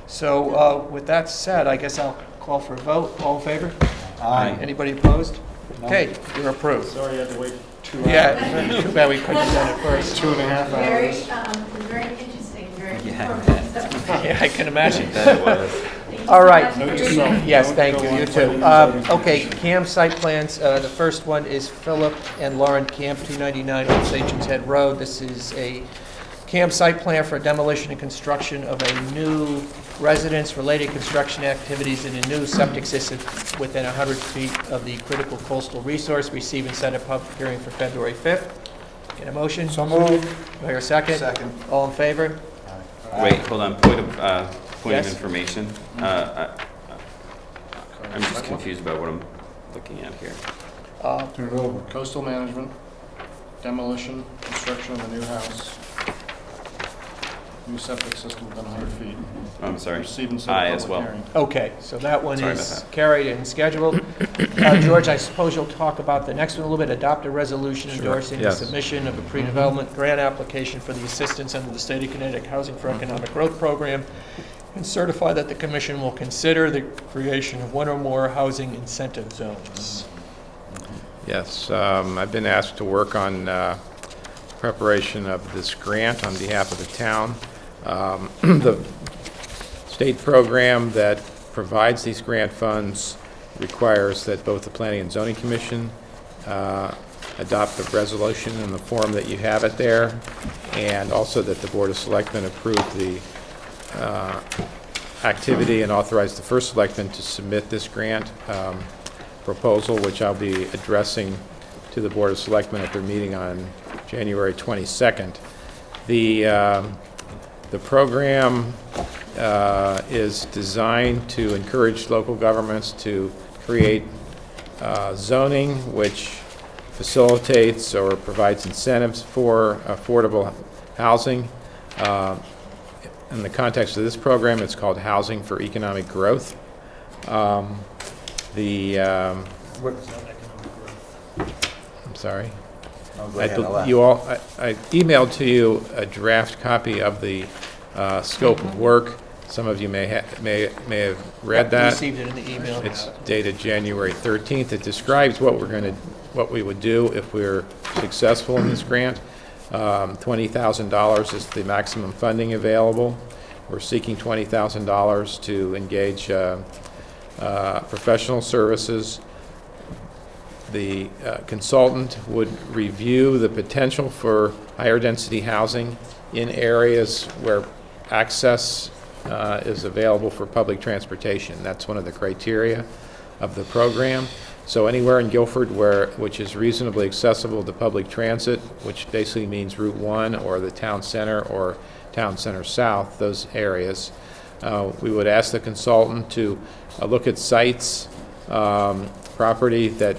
So with that said, I guess I'll call for a vote. All in favor? Aye. Anybody opposed? No. Okay, you're approved. Sorry you had to wait 2 hours. Yeah, too bad we couldn't have done it first. 2.5 Very, hours. very interesting, very Yeah. informative. Yeah, I can imagine. That was. Thank you All so right. much for Note your yourself. time. Yes, Don't thank go you, on you fighting too. inside Okay, CAM site plans, the first one is Philip and Lauren Camp, 299 Old Sachems Head Road. This is a CAM site plan for demolition and construction of a new residence-related construction activities in a new septic system within 100 feet of the critical coastal resource. Receive and set a public hearing for February 5th. Get a motion? So moved. Do I hear a second? Second. All in favor? Wait, hold on, point of Yes? information. I'm just confused about what I'm looking at here. Turn it over. Coastal management, demolition, construction of a new house, new septic system within 100 feet. Oh, I'm sorry. Receive and set a Aye as public well. hearing. Okay, so that one Sorry is about that. carried and scheduled. George, I suppose you'll talk about the next one a little bit, adopt a resolution Sure, endorsing the yes. submission of a pre-development grant application for the assistance under the State of Connecticut Housing for Economic Growth Program, and certify that the commission will consider the creation of one or more housing incentive zones. Yes, I've been asked to work on preparation of this grant on behalf of the town. The state program that provides these grant funds requires that both the Planning and Zoning Commission adopt a resolution in the form that you have it there, and also that the Board of Selectmen approve the activity and authorize the first selectman to submit this grant proposal, which I'll be addressing to the Board of Selectmen at their meeting on January 22nd. The program is designed to encourage local governments to create zoning which facilitates or provides incentives for affordable housing. In the context of this program, it's called Housing for Economic Growth. I'm sorry. I emailed to you a draft copy of the scope of work. Some of you may have read that. Received it in the email. It's dated January 13th. It describes what we would do if we're successful in this grant. $20,000 is the maximum funding available. We're seeking $20,000 to engage professional services. The consultant would review the potential for higher density housing in areas where access is available for public transportation. That's one of the criteria of the program. So anywhere in Guilford which is reasonably accessible to public transit, which basically means Route 1 or the town center or town center south, those areas, we would ask the consultant to look at sites, property that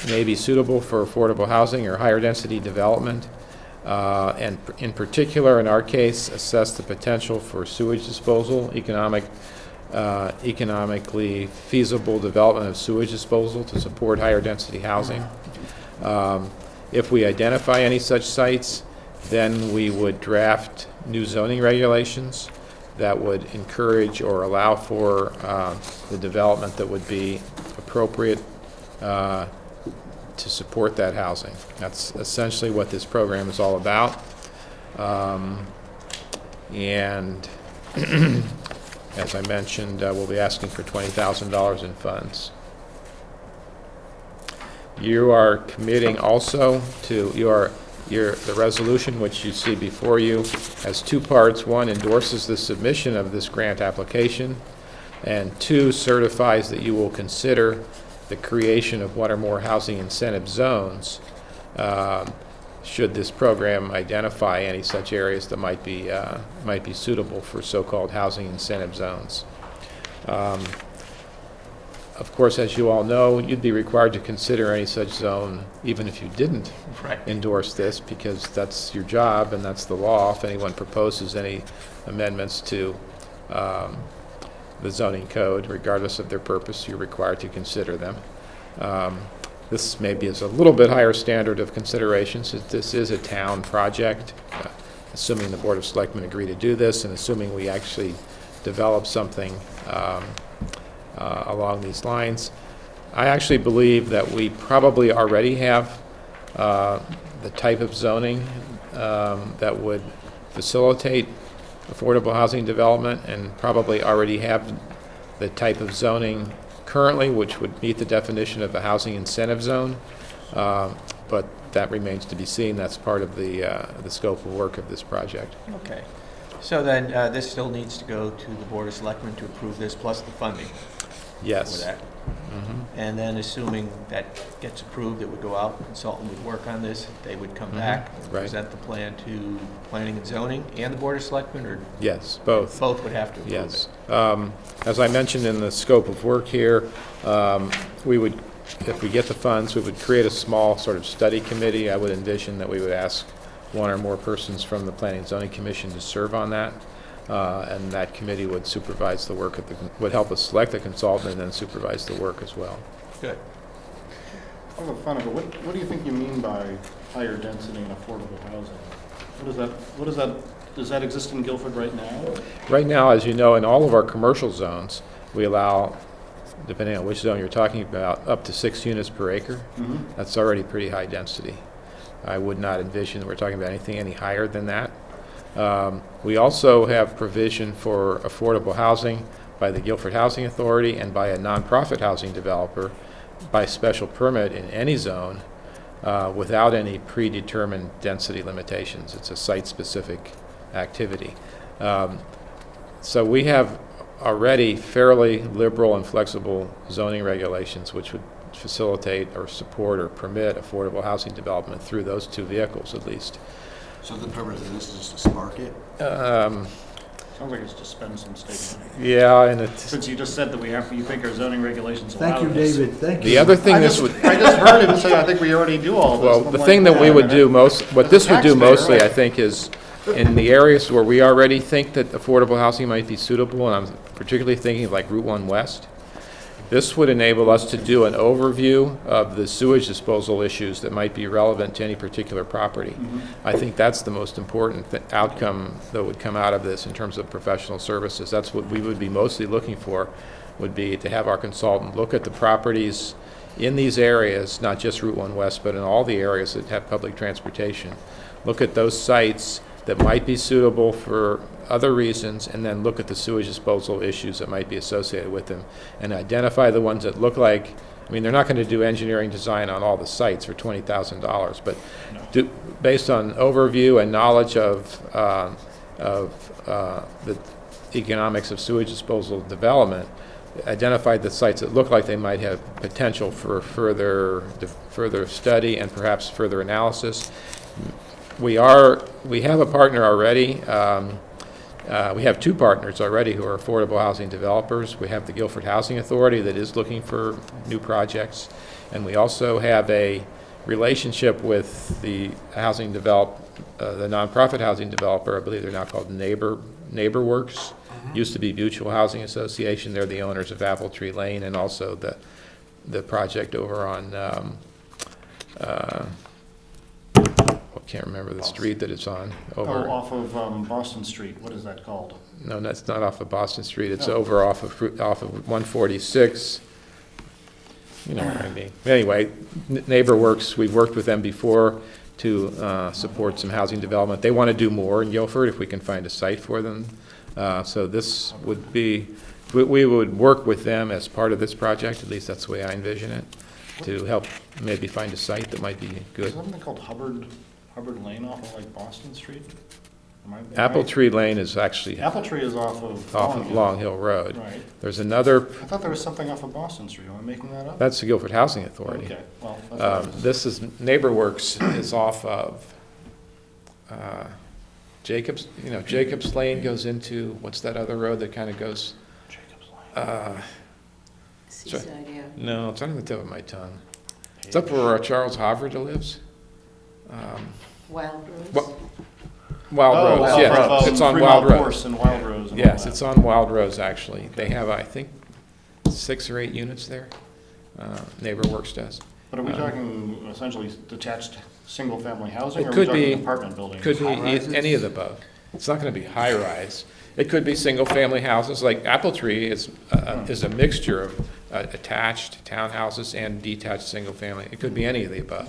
may be suitable for affordable housing or higher density development, and in particular, in our case, assess the potential for sewage disposal, economically feasible development of sewage disposal to support higher density housing. If we identify any such sites, then we would draft new zoning regulations that would encourage or allow for the development that would be appropriate to support that housing. That's essentially what this program is all about. And as I mentioned, we'll be asking for $20,000 in funds. You are committing also to the resolution, which you see before you, has two parts. One, endorses the submission of this grant application, and two, certifies that you will consider the creation of one or more housing incentive zones should this program identify any such areas that might be suitable for so-called housing incentive zones. Of course, as you all know, you'd be required to consider any such zone even if you didn't endorse this, because that's your job and that's the law. If anyone proposes any amendments to the zoning code, regardless of their purpose, you're required to consider them. This maybe is a little bit higher standard of consideration, since this is a town project, assuming the Board of Selectmen agree to do this, and assuming we actually develop something along these lines. I actually believe that we probably already have the type of zoning that would facilitate affordable housing development, and probably already have the type of zoning currently which would meet the definition of a housing incentive zone, but that remains to be seen. That's part of the scope of work of this project. Okay. So then this still needs to go to the Board of Selectmen to approve this, plus the funding. Yes. for that. Mhm. And then assuming that gets approved, it would go out, consultant would work on this, they would come back and Right. present the plan to Planning and Zoning and the Board of Selectmen, or Yes, both. both would have to approve it? Yes. As I mentioned in the scope of work here, we would, if we get the funds, we would create a small sort of study committee. I would envision that we would ask one or more persons from the Planning and Zoning Commission to serve on that. And that committee would supervise the work, would help us select a consultant and then supervise the work as well. Good. For the fun of it, what do you think you mean by higher density and affordable housing? Does that exist in Guilford right now? Right now, as you know, in all of our commercial zones, we allow, depending on which zone you're talking about, up to 6 units per acre. Mhm. That's already pretty high density. I would not envision that we're talking about anything any higher than that. We also have provision for affordable housing by the Guilford Housing Authority and by a nonprofit housing developer by special permit in any zone without any predetermined density limitations. It's a site-specific activity. So we have already fairly liberal and flexible zoning regulations which would facilitate or support or permit affordable housing development through those two vehicles at least. So the purpose of this is to spark it? Sounds like it's to spend some state money. Yeah, and it's... Since you just said that you think our zoning regulations allow Thank you, this. David, thank you. The other thing I this just would... I just heard him say, I think we already do all this. Well, And I'm the like, thing that we wait a would minute. do most, what As a this would do taxpayer, mostly, right. I think, is in the areas where we already think that affordable housing might be suitable, and I'm particularly thinking of like Route 1 West, this would enable us to do an overview of the sewage disposal issues that might be relevant to any particular property. I think that's the most important outcome that would come out of this in terms of professional services. That's what we would be mostly looking for, would be to have our consultant look at the properties in these areas, not just Route 1 West, but in all the areas that have public transportation. Look at those sites that might be suitable for other reasons, and then look at the sewage disposal issues that might be associated with them, and identify the ones that look like, I mean, they're not going to do engineering design on all the sites for $20,000, but based on overview and knowledge of the economics of sewage disposal development, identified the sites that look like they might have potential for further study and perhaps further analysis. We have a partner already. We have 2 partners already who are affordable housing developers. We have the Guilford Housing Authority that is looking for new projects, and we also have a relationship with the the nonprofit housing developer. I believe they're now called NeighborWorks. Used to be Mutual Housing Association. They're the owners of Apple Tree Lane and also the project over on. I can't remember the street that it's on. Over off of Boston Street. What is that called? No, that's not off of Boston Street. It's Oh. over off of 146. You know what I mean. Anyway, NeighborWorks, we've worked with them before to support some housing development. They want to do more in Guilford if we can find a site for them. So this would be, we would work with them as part of this project, at least that's the way I envision it, to help maybe find a site that might be good. Is something called Hubbard Lane off of like Boston Street? Apple Tree Lane is actually Apple Tree is off of Long Hill Road. Right. There's another. I thought there was something off of Boston Street. Am I making that up? That's the Guilford Housing Authority. Okay. Well, that's what it is. This is NeighborWorks is off of Jacobs. You know, Jacobs Lane goes into what's that other road that kind of goes? Jacobs Lane. Seaside, yeah. No, it's on the tip of my tongue. It's up where Charles Haverda lives. Wild Rose? Wild Rose, yeah. It's on Wild Rose. And Wild Rose and Yes, all it's on Wild Rose, actually. They have, I think, 6 or 8 units there. NeighborWorks does. But are we talking essentially detached single-family housing, or It are we could be talking apartment buildings? Could be any of the above. It's not going to be high-rise. It could be single-family houses, like Apple Tree is a mixture of attached townhouses and detached single-family. It could be any of the above.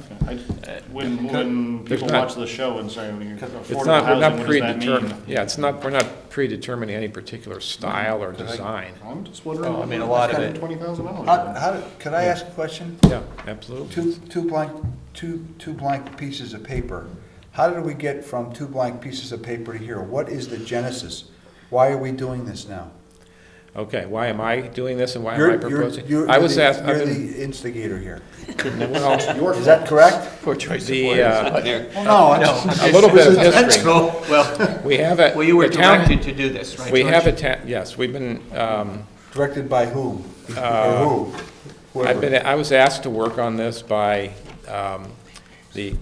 When people watch the show and say, It's affordable not, we're not housing, what does that mean? predetermined. Yeah, it's not, we're not predetermining any particular style or design. I'm just wondering. Oh, I mean, a lot of it. $20,000. Could I ask a question? Yeah, absolutely. Two blank pieces of paper. How did we get from 2 blank pieces of paper to here? What is the genesis? Why are we doing this now? Okay, why am I doing this and why am I You're proposing? you're I was the- asked, I've you're been, the instigator here. well, Is that correct? Poor choice of The, words. Well, no, a little bit of it's history. intentional. Well, We have a. well, you were the town- directed to do this, right, We George? have a, yes, we've been, Directed by whom? Or who? Whoever. I was asked to work on this by the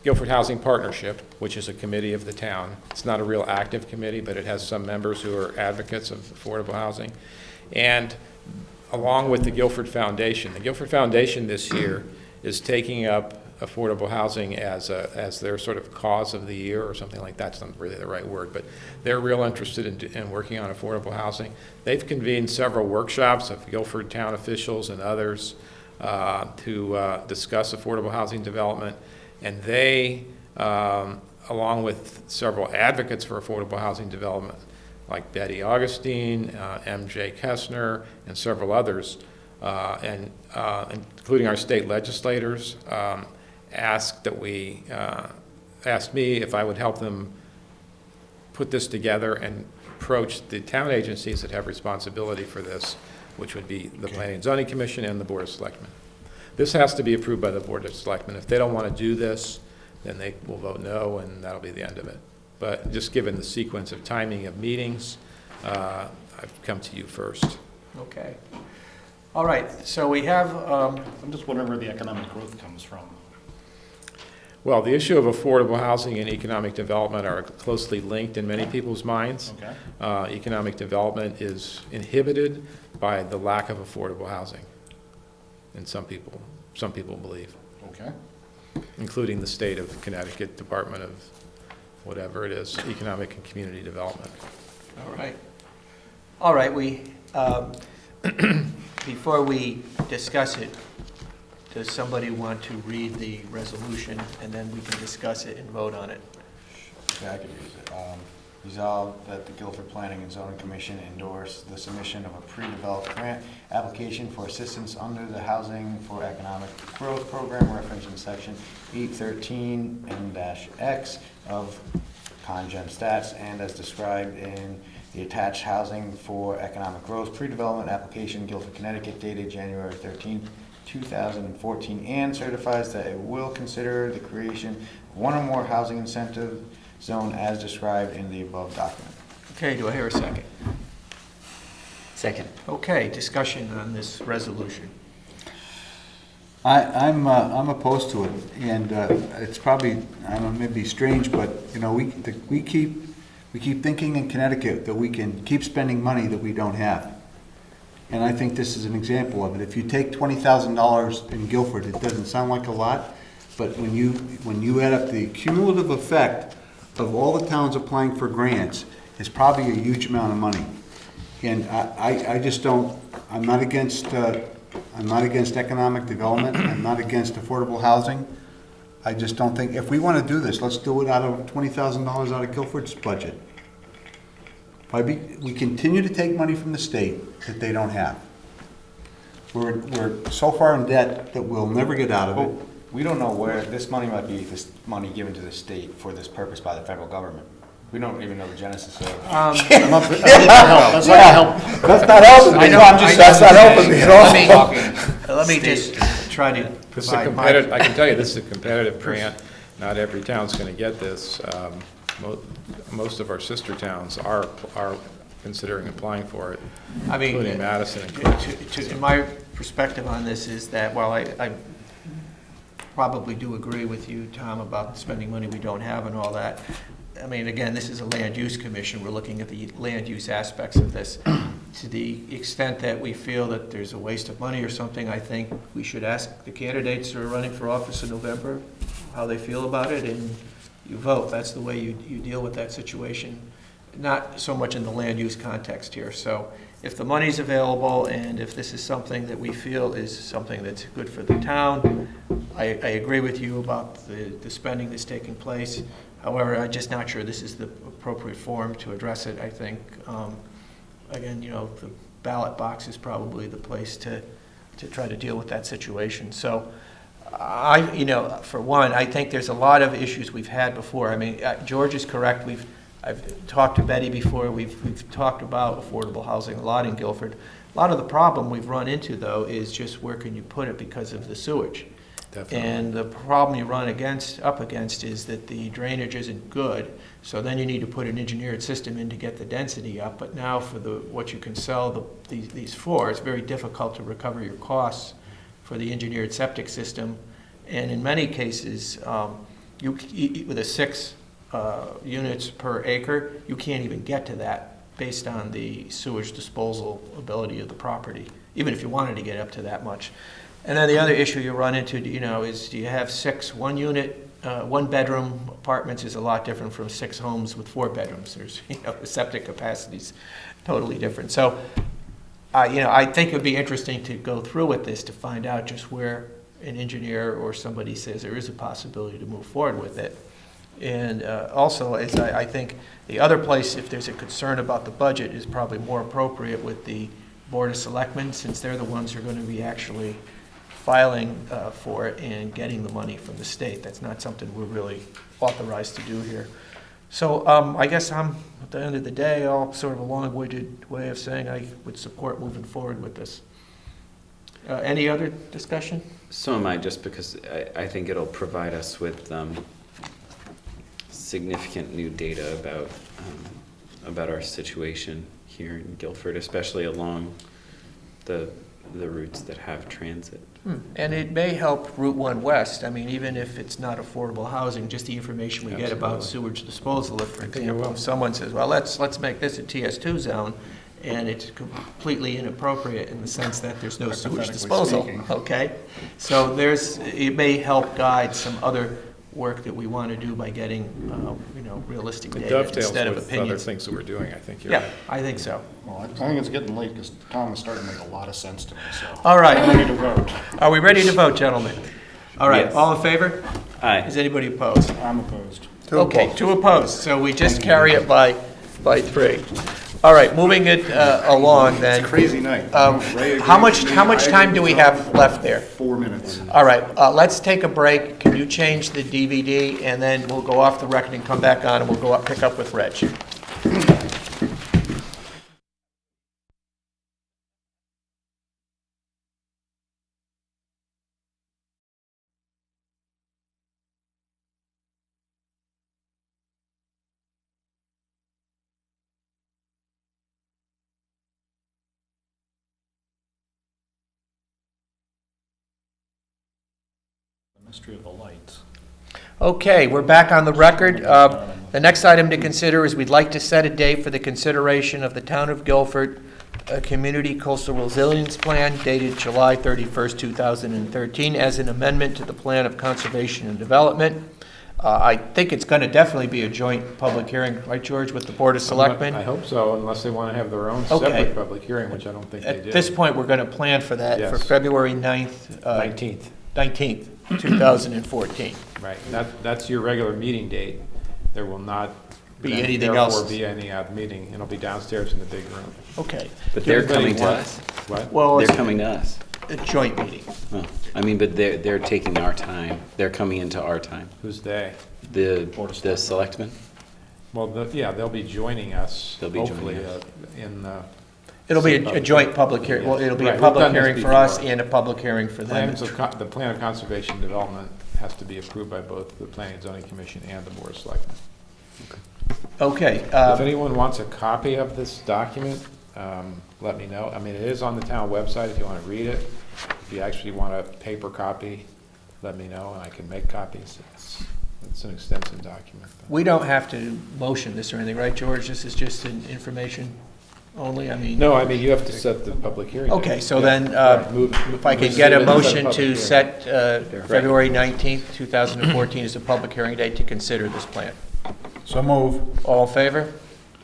Guilford Housing Partnership, which is a committee of the town. It's not a real active committee, but it has some members who are advocates of affordable housing. And along with the Guilford Foundation. The Guilford Foundation this year is taking up affordable housing as their sort of cause of the year or something like that. It's not really the right word, but they're real interested in working on affordable housing. They've convened several workshops of Guilford town officials and others to discuss affordable housing development. And they, along with several advocates for affordable housing development, like Betty Augustine, M.J. Kessner, and several others, including our state legislators, asked me if I would help them put this together and approach the town agencies that have responsibility for this, which would be the Planning and Zoning Commission and the Board of Selectmen. This has to be approved by the Board of Selectmen. If they don't want to do this, then they will vote no, and that'll be the end of it. But just given the sequence of timing of meetings, I've come to you first. Okay. All right, so we have, I'm just wondering where the economic growth comes from. Well, the issue of affordable housing and economic development are closely linked in many people's minds. Okay. Economic development is inhibited by the lack of affordable housing, and some people believe. Okay. Including the state of Connecticut Department of whatever it is, Economic and Community Development. all right. All right, before we discuss it, does somebody want to read the resolution, and then we can discuss it and vote on it? Yeah, I could use it. Resolved that the Guilford Planning and Zoning Commission endorse the submission of a pre-developed grant application for assistance under the Housing for Economic Growth Program referenced in section 813-X of Congen Stats, and as described in the attached Housing for Economic Growth pre-development application, Guilford, Connecticut, dated January 13, 2014, and certifies that it will consider the creation of one or more housing incentive zone as described in the above document. Okay, do I hear a second? Second. Okay, discussion on this resolution. I'm opposed to it, and it's probably, I don't know, maybe strange, but you know, we keep thinking in Connecticut that we can keep spending money that we don't have. And I think this is an example of it. If you take $20,000 in Guilford, it doesn't sound like a lot, but when you add up the cumulative effect of all the towns applying for grants, it's probably a huge amount of money. And I just don't, I'm not against economic development, I'm not against affordable housing. I just don't think, if we want to do this, let's do it out of $20,000 out of Guilford's budget. We continue to take money from the state that they don't have. We're so far in debt that we'll never get out of it. We don't know where this money might be, this money given to the state for this purpose by the federal government. We don't even know the genesis of it. That's not helping. That's not helping me. That's not helping me at all. Let me just try to This is a provide competitive, my... I can tell you, this is a competitive grant. Not every town's going to get this. Most of our sister towns are considering applying for it, I mean, including Madison and Clinton. in my perspective on this is that while I probably do agree with you, Tom, about spending money we don't have and all that, I mean, again, this is a land use commission. We're looking at the land use aspects of this. To the extent that we feel that there's a waste of money or something, I think we should ask the candidates who are running for office in November how they feel about it, and you vote. That's the way you deal with that situation, not so much in the land use context here. So if the money's available and if this is something that we feel is something that's good for the town, I agree with you about the spending that's taking place. However, I'm just not sure this is the appropriate forum to address it. I think, again, you know, the ballot box is probably the place to try to deal with that situation. So you know, for one, I think there's a lot of issues we've had before. I mean, George is correct. I've talked to Betty before, we've talked about affordable housing a lot in Guilford. A lot of the problem we've run into, though, is just where can you put it because of the sewage. Definitely. And the problem you run up against is that the drainage isn't good, so then you need to put an engineered system in to get the density up. But now for what you can sell these for, it's very difficult to recover your costs for the engineered septic system. And in many cases, with a 6 units per acre, you can't even get to that based on the sewage disposal ability of the property, even if you wanted to get up to that much. And then the other issue you run into, is do you have 6 one-unit, one-bedroom apartments is a lot different from 6 homes with 4 bedrooms. There's, the septic capacity's totally different. So, I think it would be interesting to go through with this to find out just where an engineer or somebody says there is a possibility to move forward with it. And also, as I think the other place, if there's a concern about the budget, is probably more appropriate with the Board of Selectmen, since they're the ones who are going to be actually filing for it and getting the money from the state. That's not something we're really authorized to do here. So I guess at the end of the day, all sort of a long-winded way of saying I would support moving forward with this. Any other discussion? So am I, just because I think it'll provide us with significant new data about our situation here in Guilford, especially along the routes that have transit. And it may help Route 1 West. I mean, even if it's not affordable housing, just the information we get about sewage disposal. If, for example, if someone says, well, let's make this a TS2 zone, and it's completely inappropriate in the sense that there's no sewage disposal. Speaking. Okay? So it may help guide some other work that we want to do by getting, realistic It data dovetails instead of with other opinions. things that we're doing, I think you're Yeah, right. I think so. Well, I think it's getting late because Tom is starting to make a lot of sense to me, so. All right. I'm ready to vote. Are we ready to vote, gentlemen? All right, Yes. all in favor? Aye. Is anybody opposed? I'm opposed. Okay, 2 opposed, so we just carry it by 3. All right, moving it along then. It's a crazy night. Ray How agrees with me. much I time agree do we with Tom. have left there? 4 minutes. All right, let's take a break. Can you change the DVD, and then we'll go off the record and come back on, and we'll go up, pick up with Reg. The mystery of the lights. Okay, we're back on the record. The next item to consider is we'd like to set a date for the consideration of the Town of Guilford Community Coastal Resilience Plan dated July 31st, 2013, as an amendment to the Plan of Conservation and Development. I think it's going to definitely be a joint public hearing, right, George, with the Board of Selectmen? I hope so, unless they want to have their own Okay. separate public hearing, which I don't think they do. At this point, we're going to plan for that for Yes. February 9th. 19th, 2014. Right, that's your regular meeting date. There will not Be anything else. Therefore, be any meeting. It'll be downstairs in the big room. Okay. But they're Everybody coming to wants- us. What? Well, They're it's coming to us. a joint meeting. Oh, I mean, but they're taking our time. They're coming into our time. Who's they? The selectmen? Well, they'll be joining us, They'll be hopefully, joining us. in It'll be a joint public hearing. Well, it'll be a Right, we've public done this hearing for us before. and a public hearing for them. The Plan of Conservation Development has to be approved by both the Planning and Zoning Commission and the Board of Selectmen. Okay. If anyone wants a copy of this document, let me know. I mean, it is on the town website if you want to read it. If you actually want a paper copy, let me know and I can make copies. It's an extensive document. We don't have to motion this or anything, right, George? This is just an information only? I mean. No, I mean, you have to set the public hearing date. Okay, so Yeah. then, Right, if I move can get a to set motion public to hearing. set February 19th, 2014 as a public hearing date to consider this plan. So move. All in favor?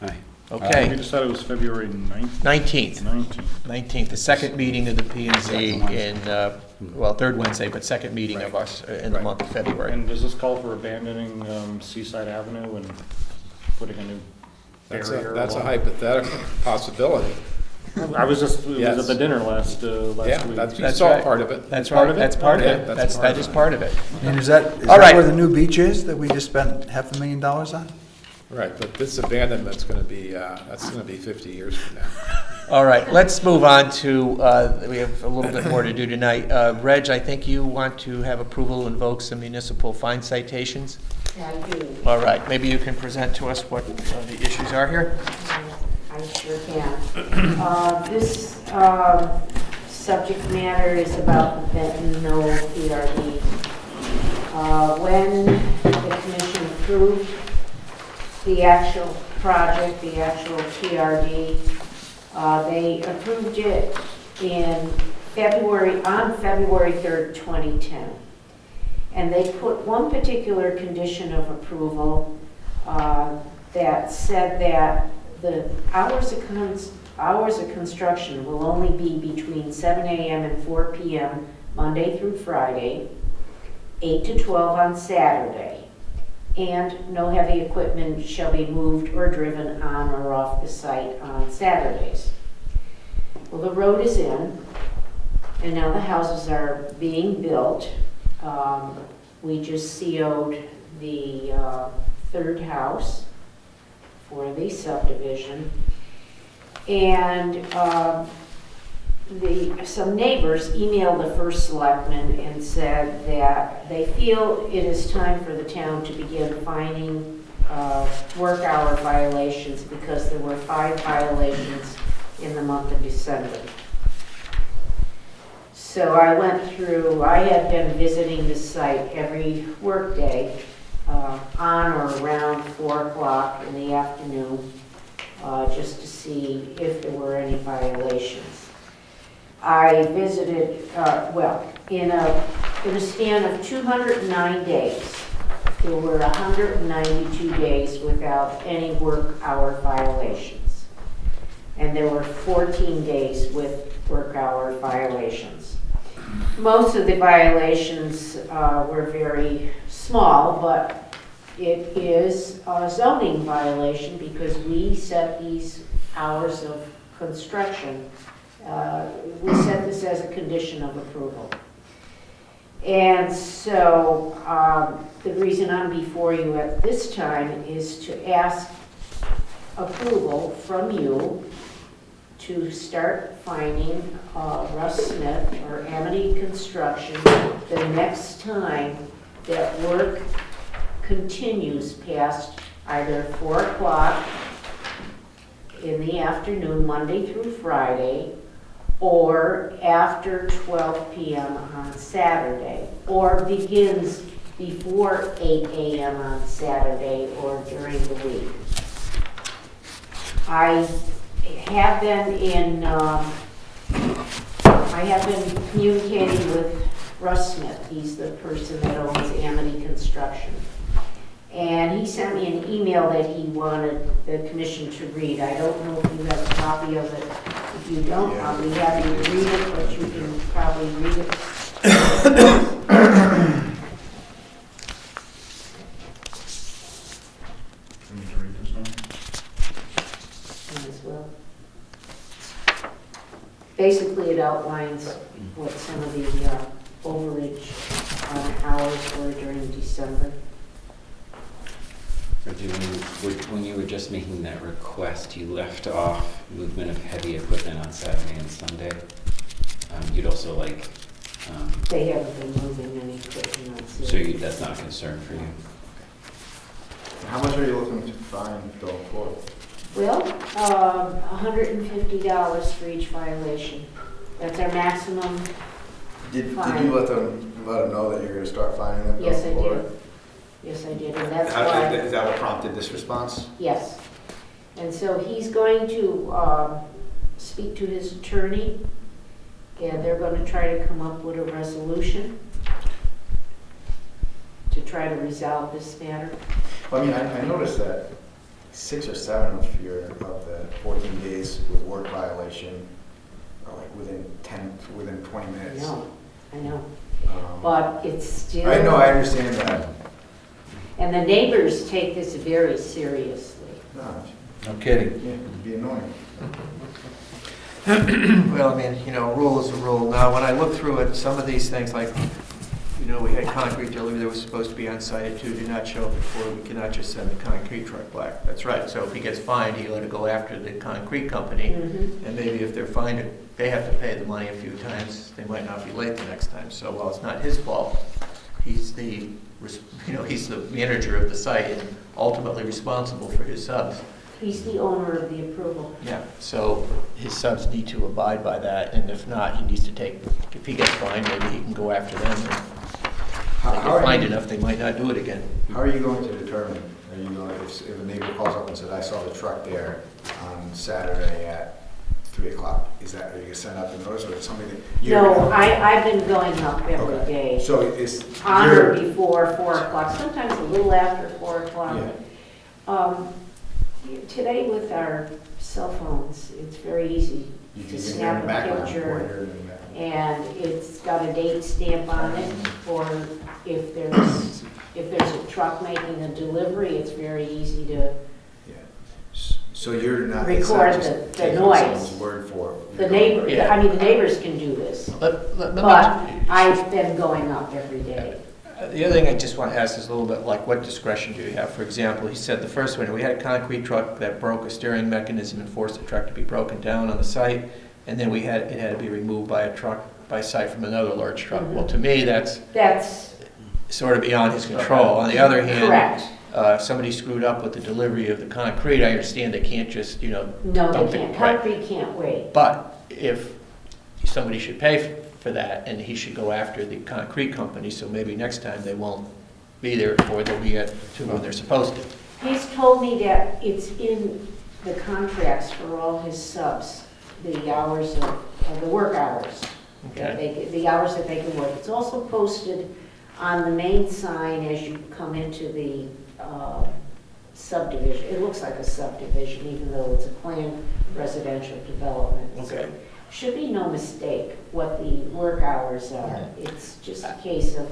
Aye. We Okay. decided it was February 9th. 19th. 19th. The second meeting of the P&Z in, third Wednesday, but second meeting of us in the month of February. And does this call for abandoning Seaside Avenue and putting a new barrier? That's a along? hypothetical possibility. I was just, it Yes. was at the dinner last Yeah, week. that's all part of it. That's part right, of it? that's part of Yeah, it. that's That is part of it. And is that All right. where the new beach is that we just spent $500,000 on? Right, but this abandonment's going to be, that's going to be 50 years from now. All right, let's move on to, we have a little bit more to do tonight. Reg, I think you want to have approval to invoke some municipal fine citations? I do. All right, maybe you can present to us what the issues are here? I sure can. This subject matter is about the Benton Knoll PRD. When the commission approved the actual project, the actual PRD, they approved it on February 3rd, 2010. And they put one particular condition of approval that said that the hours of construction will only be between 7 a.m. and 4 p.m. Monday through Friday, 8 to 12 on Saturday, and no heavy equipment shall be moved or driven on or off the site on Saturdays. Well, the road is in, and now the houses are being built. We just CO'd the third house for the subdivision, and some neighbors emailed the first selectman and said that they feel it is time for the town to begin fining work hour violations because there were 5 violations in the month of December. So I went through, I had been visiting the site every workday on or around 4 o'clock in the afternoon just to see if there were any violations. I visited, in a span of 209 days, there were 192 days without any work hour violations. And there were 14 days with work hour violations. Most of the violations were very small, but it is a zoning violation because we set these hours of construction. We set this as a condition of approval. And so the reason I'm before you at this time is to ask approval from you to start fining Russ Smith or Amity Construction the next time that work continues past either 4 o'clock in the afternoon, Monday through Friday, or after 12 p.m. on Saturday, or begins before 8 a.m. on Saturday or during the week. I have been communicating with Russ Smith. He's the person that owns Amity Construction. And he sent me an email that he wanted the commission to read. I don't know if you have a copy of it. If you don't, I'll be happy to read it, but you can probably read it. As well. Basically, it outlines what some of the overage hours were during December. When you were just making that request, you left off movement of heavy equipment on Saturday and Sunday. You'd also like... They haven't been moving any equipment on Saturday. So that's not a concern for you? How much are you looking to fine going forward? Well, $150 for each violation. That's our maximum Did fine. you let them know that you're going to start fining them? Yes, I going forward? did. Yes, I did, and that's why. Is that what prompted this response? Yes. And so he's going to speak to his attorney, and they're going to try to come up with a resolution to try to resolve this matter. Well, I mean, I noticed that 6 or 7 of the 14 days with work violation are like within 20 minutes. I know. But it's still. I know, I understand that. And the neighbors take this very seriously. No kidding. Yeah, it'd be annoying. Well, I mean, a rule is a rule. Now, when I look through it, some of these things, like, know, we had concrete delivery that was supposed to be on site at 2, did not show up at 4. We cannot just send the concrete truck back. That's right. So if he gets fined, he let it go after the concrete company. And maybe if they're fined, they have to pay the money a few times. They might not be late the next time. So while it's not his fault, he's the, he's the manager of the site and ultimately responsible for his subs. He's the owner of the approval. Yeah, so his subs need to abide by that, and if not, he needs to take, if he gets fined, maybe he can go after them. If they get fined enough, they might not do it again. How are you going to determine, are you going, if a neighbor calls up and said, I saw the truck there on Saturday at 3 o'clock, are you going to send out the notice, or is it something that you're No, gonna- I've been going up every Okay. day. So it's, On or you're, before 4 o'clock, sometimes a little after 4 o'clock. Today with our cell phones, it's very easy you to can get snap in the a background picture, pointer and that. and it's got a date stamp on it, or if there's a truck making a delivery, it's very easy to, So you're not, it's not record just the taking noise. someone's word for it. the neighbor, Yeah. I mean, the neighbors can do this, Let me- but I've been going up every day. The other thing I just want to ask is a little bit like, what discretion do you have? For example, he said the first one, we had a concrete truck that broke a steering mechanism and forced the truck to be broken down on the site, and then it had to be removed by a truck by site from another large truck. Well, to me, that's sort of beyond his control. On the other hand, Correct. Somebody screwed up with the delivery of the concrete. I understand they can't just, No, dump they it. can't, Right. concrete can't wait. But if somebody should pay for that, and he should go after the concrete company, so maybe next time they won't be there, or they'll be at 2 when they're supposed to. He's told me that it's in the contracts for all his subs, the hours of the work hours. That the hours that they can work. It's also posted on the main sign as you come into the subdivision. It looks like a subdivision, even though it's a planned residential development. Okay. So should be no mistake what the work hours are. It's just a case of,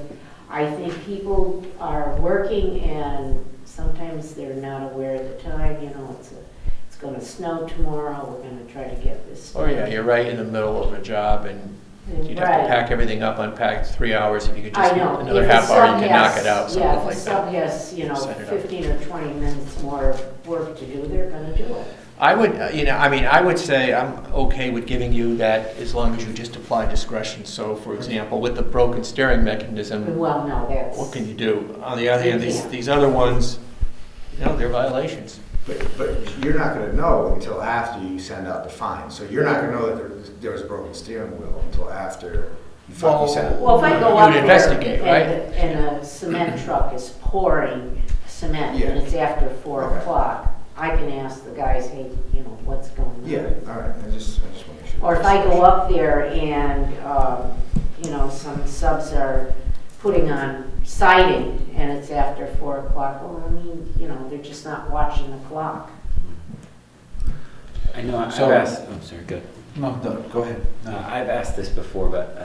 I think people are working and sometimes they're not aware of the time, it's going to snow tomorrow, we're going to try to get this. Oh, yeah, you're right in the middle of a job, and you'd have to pack everything up, unpack 3 hours. If you could just, another half hour, you can knock it out, something like that. Yeah, if the sub has, 15 or 20 minutes more work to do, they're going to do it. I would, I would say I'm okay with giving you that as long as you just apply discretion. So, for example, with the broken steering mechanism, Well, no, that's... what can you do? On the other hand, these other ones, they're violations. But you're not going to know until after you send out the fine. So you're not going to know that there was a broken steering wheel until after you send. Well, if I go up there investigate, right? and a cement truck is pouring cement and it's after 4 o'clock, I can ask the guys, hey, what's going on? Yeah, all right. I just want to make sure. Or if I go up there and, some subs are putting on siding and it's after 4 o'clock, well, they're just not watching the clock. I know, I've asked, oh, sorry, good. No, go ahead. I've asked this before, but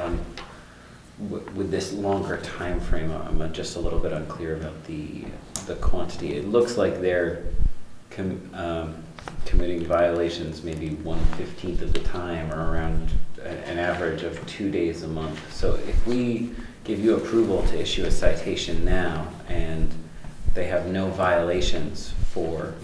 with this longer time frame, I'm just a little bit unclear about the quantity. It looks like they're committing violations maybe 1/15 of the time, or around an average of 2 days a month. So if we give you approval to issue a citation now and they have no violations for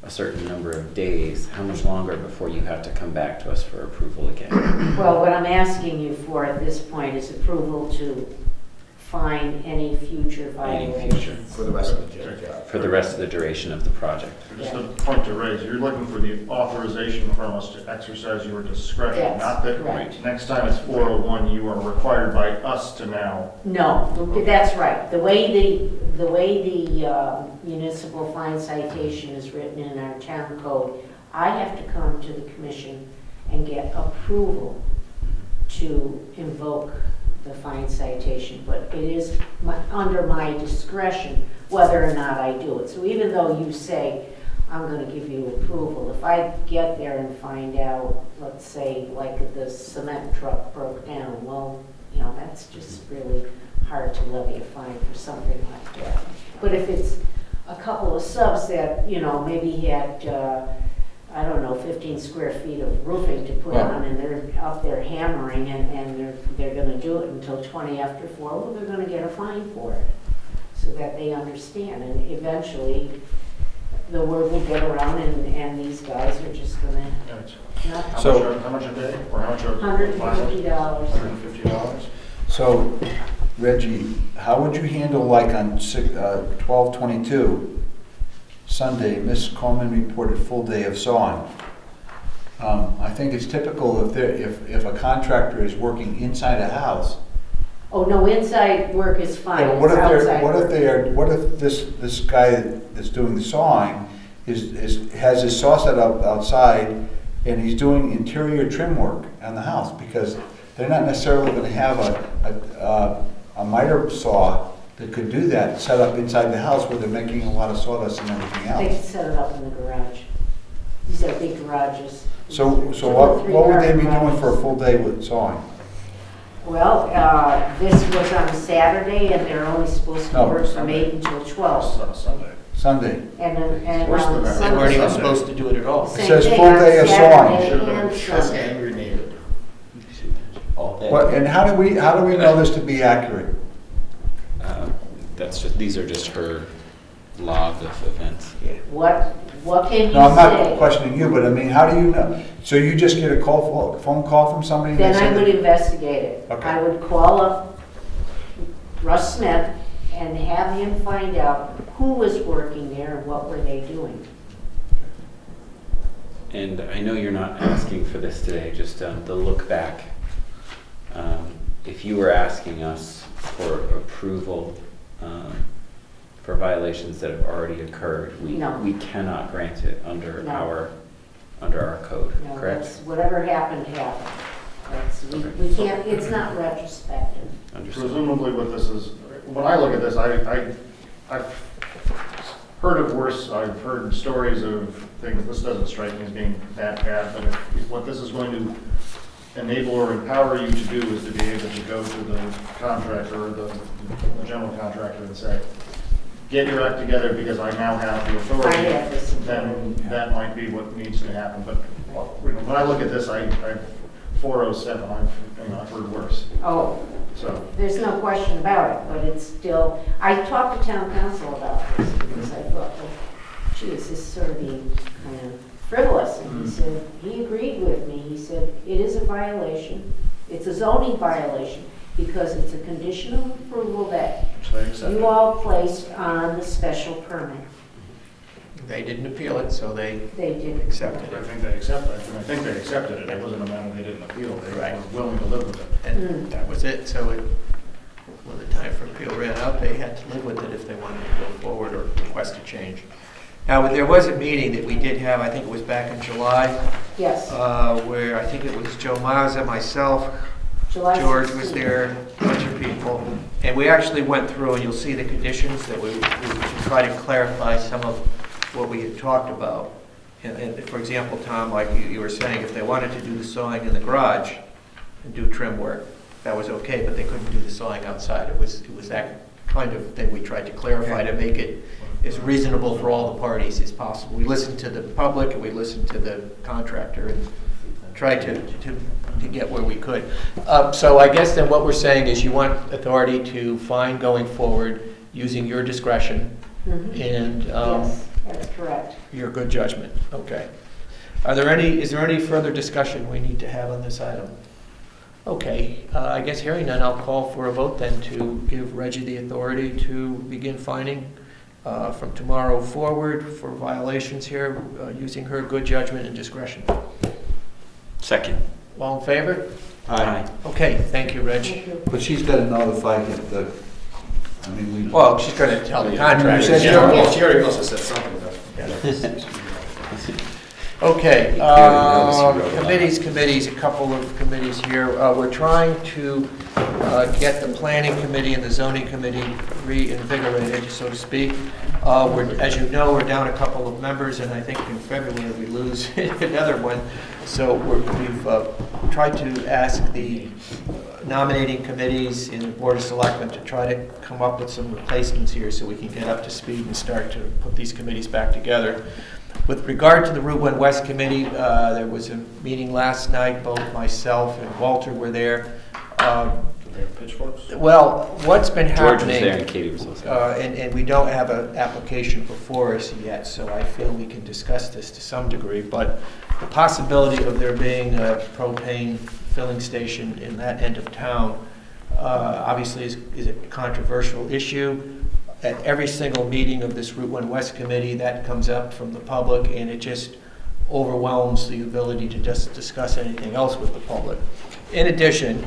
a certain number of days, how much longer before you have to come back to us for approval again? Well, what I'm asking you for at this point is approval to fine any future violations. For the rest of the job. For the rest of the duration of the project. Just a point to raise, you're looking for the authorization from us to exercise your discretion, Yes, not that correct. next time it's 4:01, you are required by us to now. No, that's right. The way the municipal fine citation is written in our town code, I have to come to the commission and get approval to invoke the fine citation, but it is under my discretion whether or not I do it. So even though you say, I'm going to give you approval, if I get there and find out, let's say, like the cement truck broke down, well, that's just really hard to levy a fine for something like that. But if it's a couple of subs that, maybe had I don't know, 15 square feet of roofing to put Well- on, and they're up there hammering, and they're gonna do it until 20 after 4, well, they're gonna get a fine for it, so that they understand, and eventually, the word will get around, and these guys are just gonna not. How much a day, or how much a? $150. $150? So, Reggie, how would you handle like on 12/22, Sunday, Miss Coleman reported full day of sawing? I think it's typical if a contractor is working inside a house. Oh, no, inside work is fine, Yeah, it's but outside what work. if this guy that's doing the sawing has his saw set up outside and he's doing interior trim work on the house, because they're not necessarily gonna have a miter saw that could do that, set up inside the house where they're making a lot of sawdust and everything They can else. set it up in the garage. These are big garages. So Two or three what would they car be doing garages. for a full day with sawing? Well, this was on Saturday, and they're only supposed to No, work from Sunday. 8 until 12. Sunday. Sunday. And Worse than on that. They weren't even Sunday, supposed to do it at all. same says thing full on day of sawing. Saturday and Sunday. angry neighbor. All day. What, and how do we know this to be accurate? These are just her log of events. What can you No, I'm not say? questioning you, but I mean, how do you know? So you just get a phone call from somebody? and they Then say I would that- investigate it. Okay. I would call up Russ Smith and have him find out who was working there and what were they doing. And I know you're not asking for this today, just the look back. If you were asking us for approval for violations that have already occurred, No. we cannot grant it under No. our code, No, correct? that's- Whatever happened, happened. We can't, it's not retrospective. Understood. Presumably what this is, when I look at this, I've heard of worse, I've heard stories of things, this doesn't strike me as being that bad, but if what this is going to enable or empower you to do is to be able to go to the contractor or the general contractor and say, get your act together because I now have the authority, I have this. then that might be what needs to happen. But when I look at this, I 407, I've heard worse. Oh, So, there's no question about it, but it's still, I talked to town council about this because I thought, well, gee, is this sort of being kind of frivolous? And he said, he agreed with me. He said, it is a violation. It's a zoning violation because it's a conditional approval that which they accept. you all placed on the special permit. They didn't appeal it, so they They did. accepted I it. think they accepted it. I think they accepted it. It wasn't a matter they didn't appeal. They Right. were willing to live with it. And that was it. So when the time for appeal ran out, they had to live with it if they wanted to go forward or request a change. Now, there was a meeting that we did have, I think it was back in July, Yes, where I think it was Joe Mazza, myself, July George was 16th. there, a bunch of people, and we actually went through, and you'll see the conditions that we try to clarify some of what we had talked about. And for example, Tom, like you were saying, if they wanted to do the sawing in the garage and do trim work, that was okay, but they couldn't do the sawing outside. It was that kind of thing we tried to clarify to make it as reasonable for all the parties as possible. We listened to the public and we listened to the contractor and tried to get where we could. So I guess then what we're saying is you want authority to fine going forward using your discretion and Yes, that's correct. your good judgment. Okay. Is there any further discussion we need to have on this item? Okay, I guess hearing none, I'll call for a vote then to give Reggie the authority to begin fining from tomorrow forward for violations here, using her good judgment and discretion. Second. All in favor? Aye. Okay, thank you, Reg. Thank you. But she's got to notify the, I mean, we. Well, she's going to tell the contractor. You said Yeah. she already- Well, she already must have said something about it. Okay, Clearly knows she wrote a lot. committees, a couple of committees here. We're trying to get the planning committee and the zoning committee reinvigorated, so to speak. As you know, we're down a couple of members, and I think in February we lose another one. So we've tried to ask the nominating committees in the Board of Selectmen to try to come up with some replacements here so we can get up to speed and start to put these committees back together. With regard to the Route 1 West Committee, there was a meeting last night, both myself and Walter were there. They have pitchforks? Well, what's been George happening... was there and Katie was also there. And we don't have an application before us yet, so I feel we can discuss this to some degree, but the possibility of there being a propane filling station in that end of town obviously is a controversial issue. At every single meeting of this Route 1 West Committee, that comes up from the public, and it just overwhelms the ability to just discuss anything else with the public. In addition,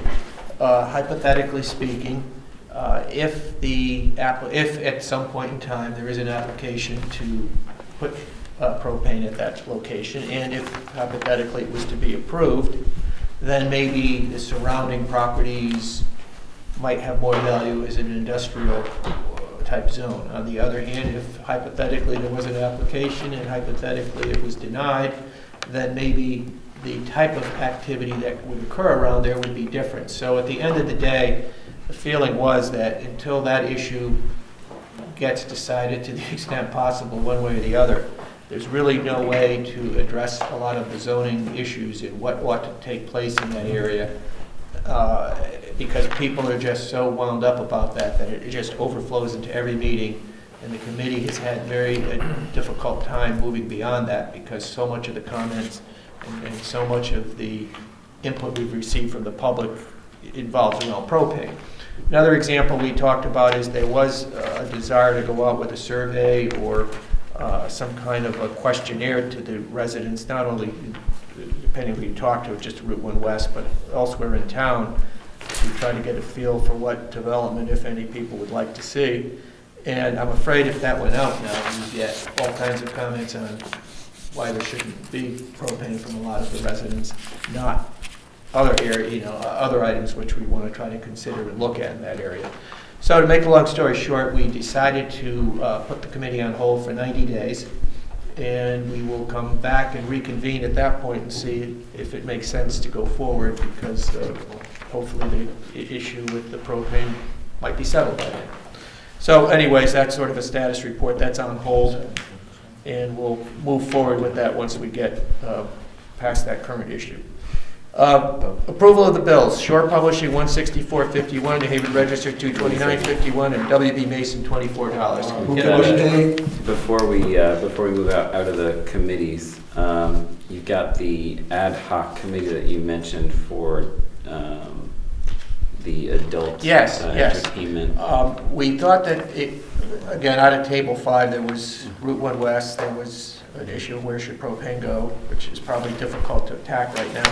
hypothetically speaking, if at some point in time there is an application to put propane at that location, and if hypothetically it was to be approved, then maybe the surrounding properties might have more value as an industrial type zone. On the other hand, if hypothetically there was an application and hypothetically it was denied, then maybe the type of activity that would occur around there would be different. So at the end of the day, the feeling was that until that issue gets decided to the extent possible one way or the other, there's really no way to address a lot of the zoning issues and what ought to take place in that area because people are just so wound up about that it just overflows into every meeting, and the committee has had very difficult time moving beyond that because so much of the comments and so much of the input we've received from the public involves around propane. Another example we talked about is there was a desire to go out with a survey or some kind of a questionnaire to the residents, not only depending who you talk to, just Route 1 West, but elsewhere in town, to try to get a feel for what development, if any, people would like to see. And I'm afraid if that went out now, you'd get all kinds of comments on why there shouldn't be propane from a lot of the residents, not other other items which we want to try to consider and look at in that area. So to make a long story short, we decided to put the committee on hold for 90 days, and we will come back and reconvene at that point and see if it makes sense to go forward, because hopefully the issue with the propane might be settled by then. So anyways, that's sort of a status report. That's on hold, and we'll move forward with that once we get past that current issue. Approval of the bills. Shore Publishing $164.51, New Haven Register $229.51, and WB Mason $24. Before we move out of the committees, you've got the ad hoc committee that you mentioned for the adult entertainment. We thought that again, out of Table 5, there was Route 1 West, there was an issue of where should propane go, which is probably difficult to attack right now.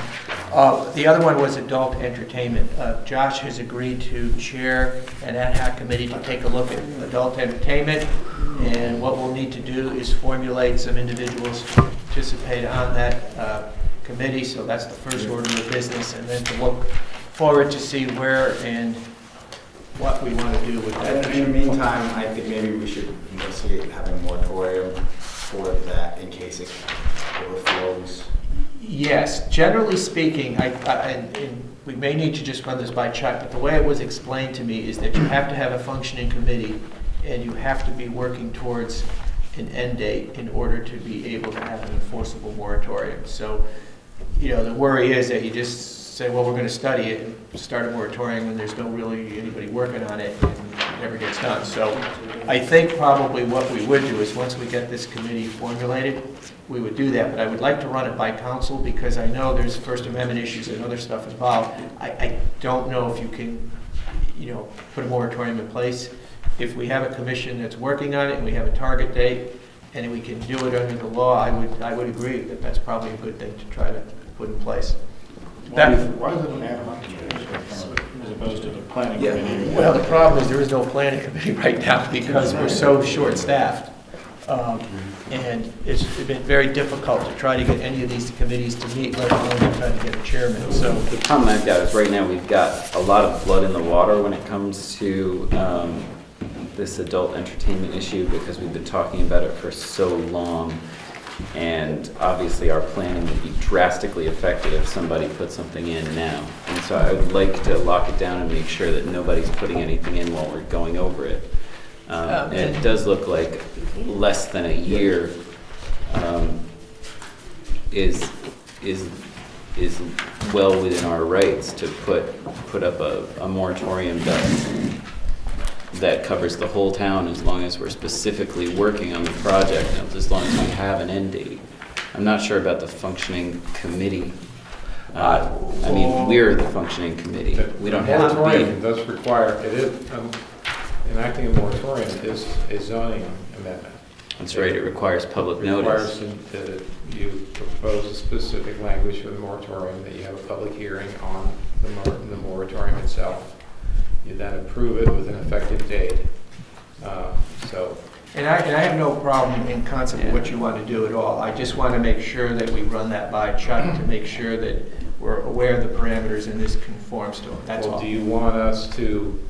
The other one was adult entertainment. Josh has agreed to chair an ad hoc committee to take a look at adult entertainment, and what we'll need to do is formulate some individuals to participate on that committee, so that's the first order of business, and then to look forward to see where and what we want to do with that. In the meantime, I think maybe we should investigate having a moratorium for that in case it overflows. Yes, generally speaking, and we may need to just run this by Chuck, but the way it was explained to me is that you have to have a functioning committee and you have to be working towards an end date in order to be able to have an enforceable moratorium. So, the worry is that you just say, well, we're going to study it and start a moratorium when there's no really anybody working on it and it never gets done. So I think probably what we would do is once we get this committee formulated, we would do that. But I would like to run it by council because I know there's First Amendment issues and other stuff involved. I don't know if you can, put a moratorium in place. If we have a commission that's working on it and we have a target date and we can do it under the law, I would agree that that's probably a good thing to try to put in place. Why is it an ad hoc committee as opposed to the planning committee? Well, the problem is there is no planning committee right now because we're so short-staffed. And it's been very difficult to try to get any of these committees to meet, let alone to try to get a chairman. So the problem I've got is right now we've got a lot of blood in the water when it comes to this adult entertainment issue because we've been talking about it for so long. And obviously our planning would be drastically affected if somebody put something in now. And so I would like to lock it down and make sure that nobody's putting anything in while we're going over it. And it does look like less than a year is well within our rights to put up a moratorium that covers the whole town as long as we're specifically working on the project and as long as we have an end date. I'm not sure about the functioning committee. I mean, we're the functioning committee. We don't have to Moratorium be. does require, it is, enacting a moratorium is a zoning amendment. That's right, it requires public notice. It requires that you propose a specific language for the moratorium, that you have a public hearing on the moratorium itself. You then approve it with an effective date. And I have no problem in concept of what you want to do at all. I just want to make sure that we run that by Chuck to make sure that we're aware of the parameters and this conforms to them. That's Well, all. do you want us to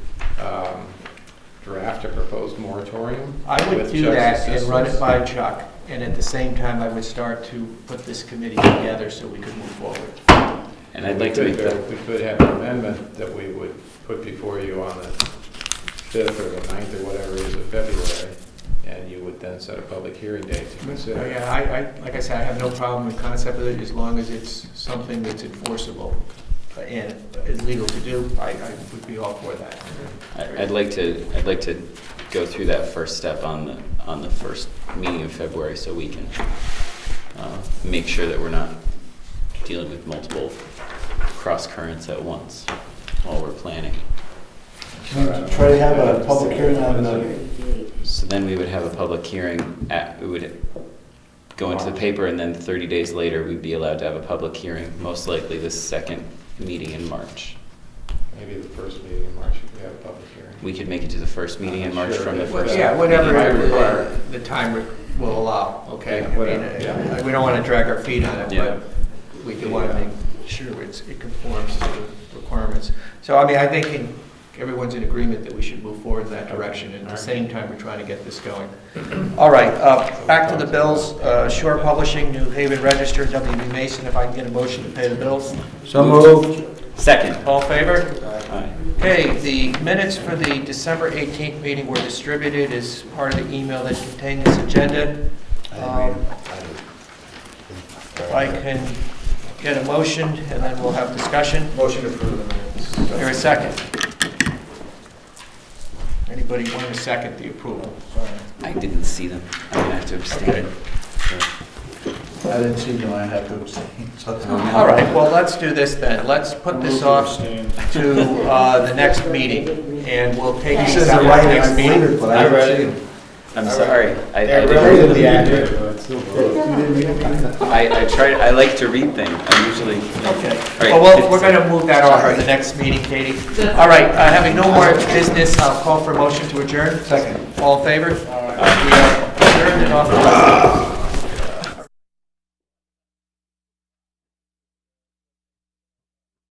draft a proposed moratorium? I would with do Chuck's that and run it assistance? by Chuck, and at the same time, I would start to put this committee together so we could move forward. And I'd like to make that. We could have an amendment that we would put before you on the 5th or the 9th or whatever it is of February, and you would then set a public hearing date to consider. Yeah, like I said, I have no problem with concept of it as long as it's something that's enforceable and is legal to do. I would be all for that. I'd like to go through that first step on the first meeting of February so we can make sure that we're not dealing with multiple cross currents at once while we're planning. Can we try to have a public hearing on the, So then we would have a public hearing, we would go into the paper, and then 30 days later, we'd be allowed to have a public hearing, most likely the second meeting in March. Maybe the first meeting in March, you could have a public hearing. We could make it to the first meeting in March from the first. Yeah, meeting. whatever the time will allow, okay? Yeah, I mean, whatever, yeah. we don't want to drag our feet on it, Yeah. but we do want to make sure it conforms to the requirements. So, I mean, I think everyone's in agreement that we should move forward in that direction, and at the same time, we're trying to get this going. All right, back to the bills. Shore Publishing, New Haven Register, W.B. Mason, if I can get a motion to pay the bills. so moved. Second. All in favor? Aye. Okay, the minutes for the December 18th meeting were distributed as part of the email that contained this agenda. If I can get a motion, and then we'll have discussion. Motion to approve the minutes. Here, a second. Anybody want to second the approval? I didn't see them. I'm gonna have to abstain. Okay. I didn't see them, I had to abstain. All right, well, let's do this then. Let's put this off to the next meeting, and we'll take He these says out they're at the right, next I mean. wondered, but I haven't seen them. I'm sorry. I They're didn't- relatively accurate. I try. I like to read things. I usually. Okay. All right, Well, we're going to move that off to the next meeting, Katie. All right, having no more business, I'll call for a motion to adjourn. Second. All in favor? We are adjourned and off.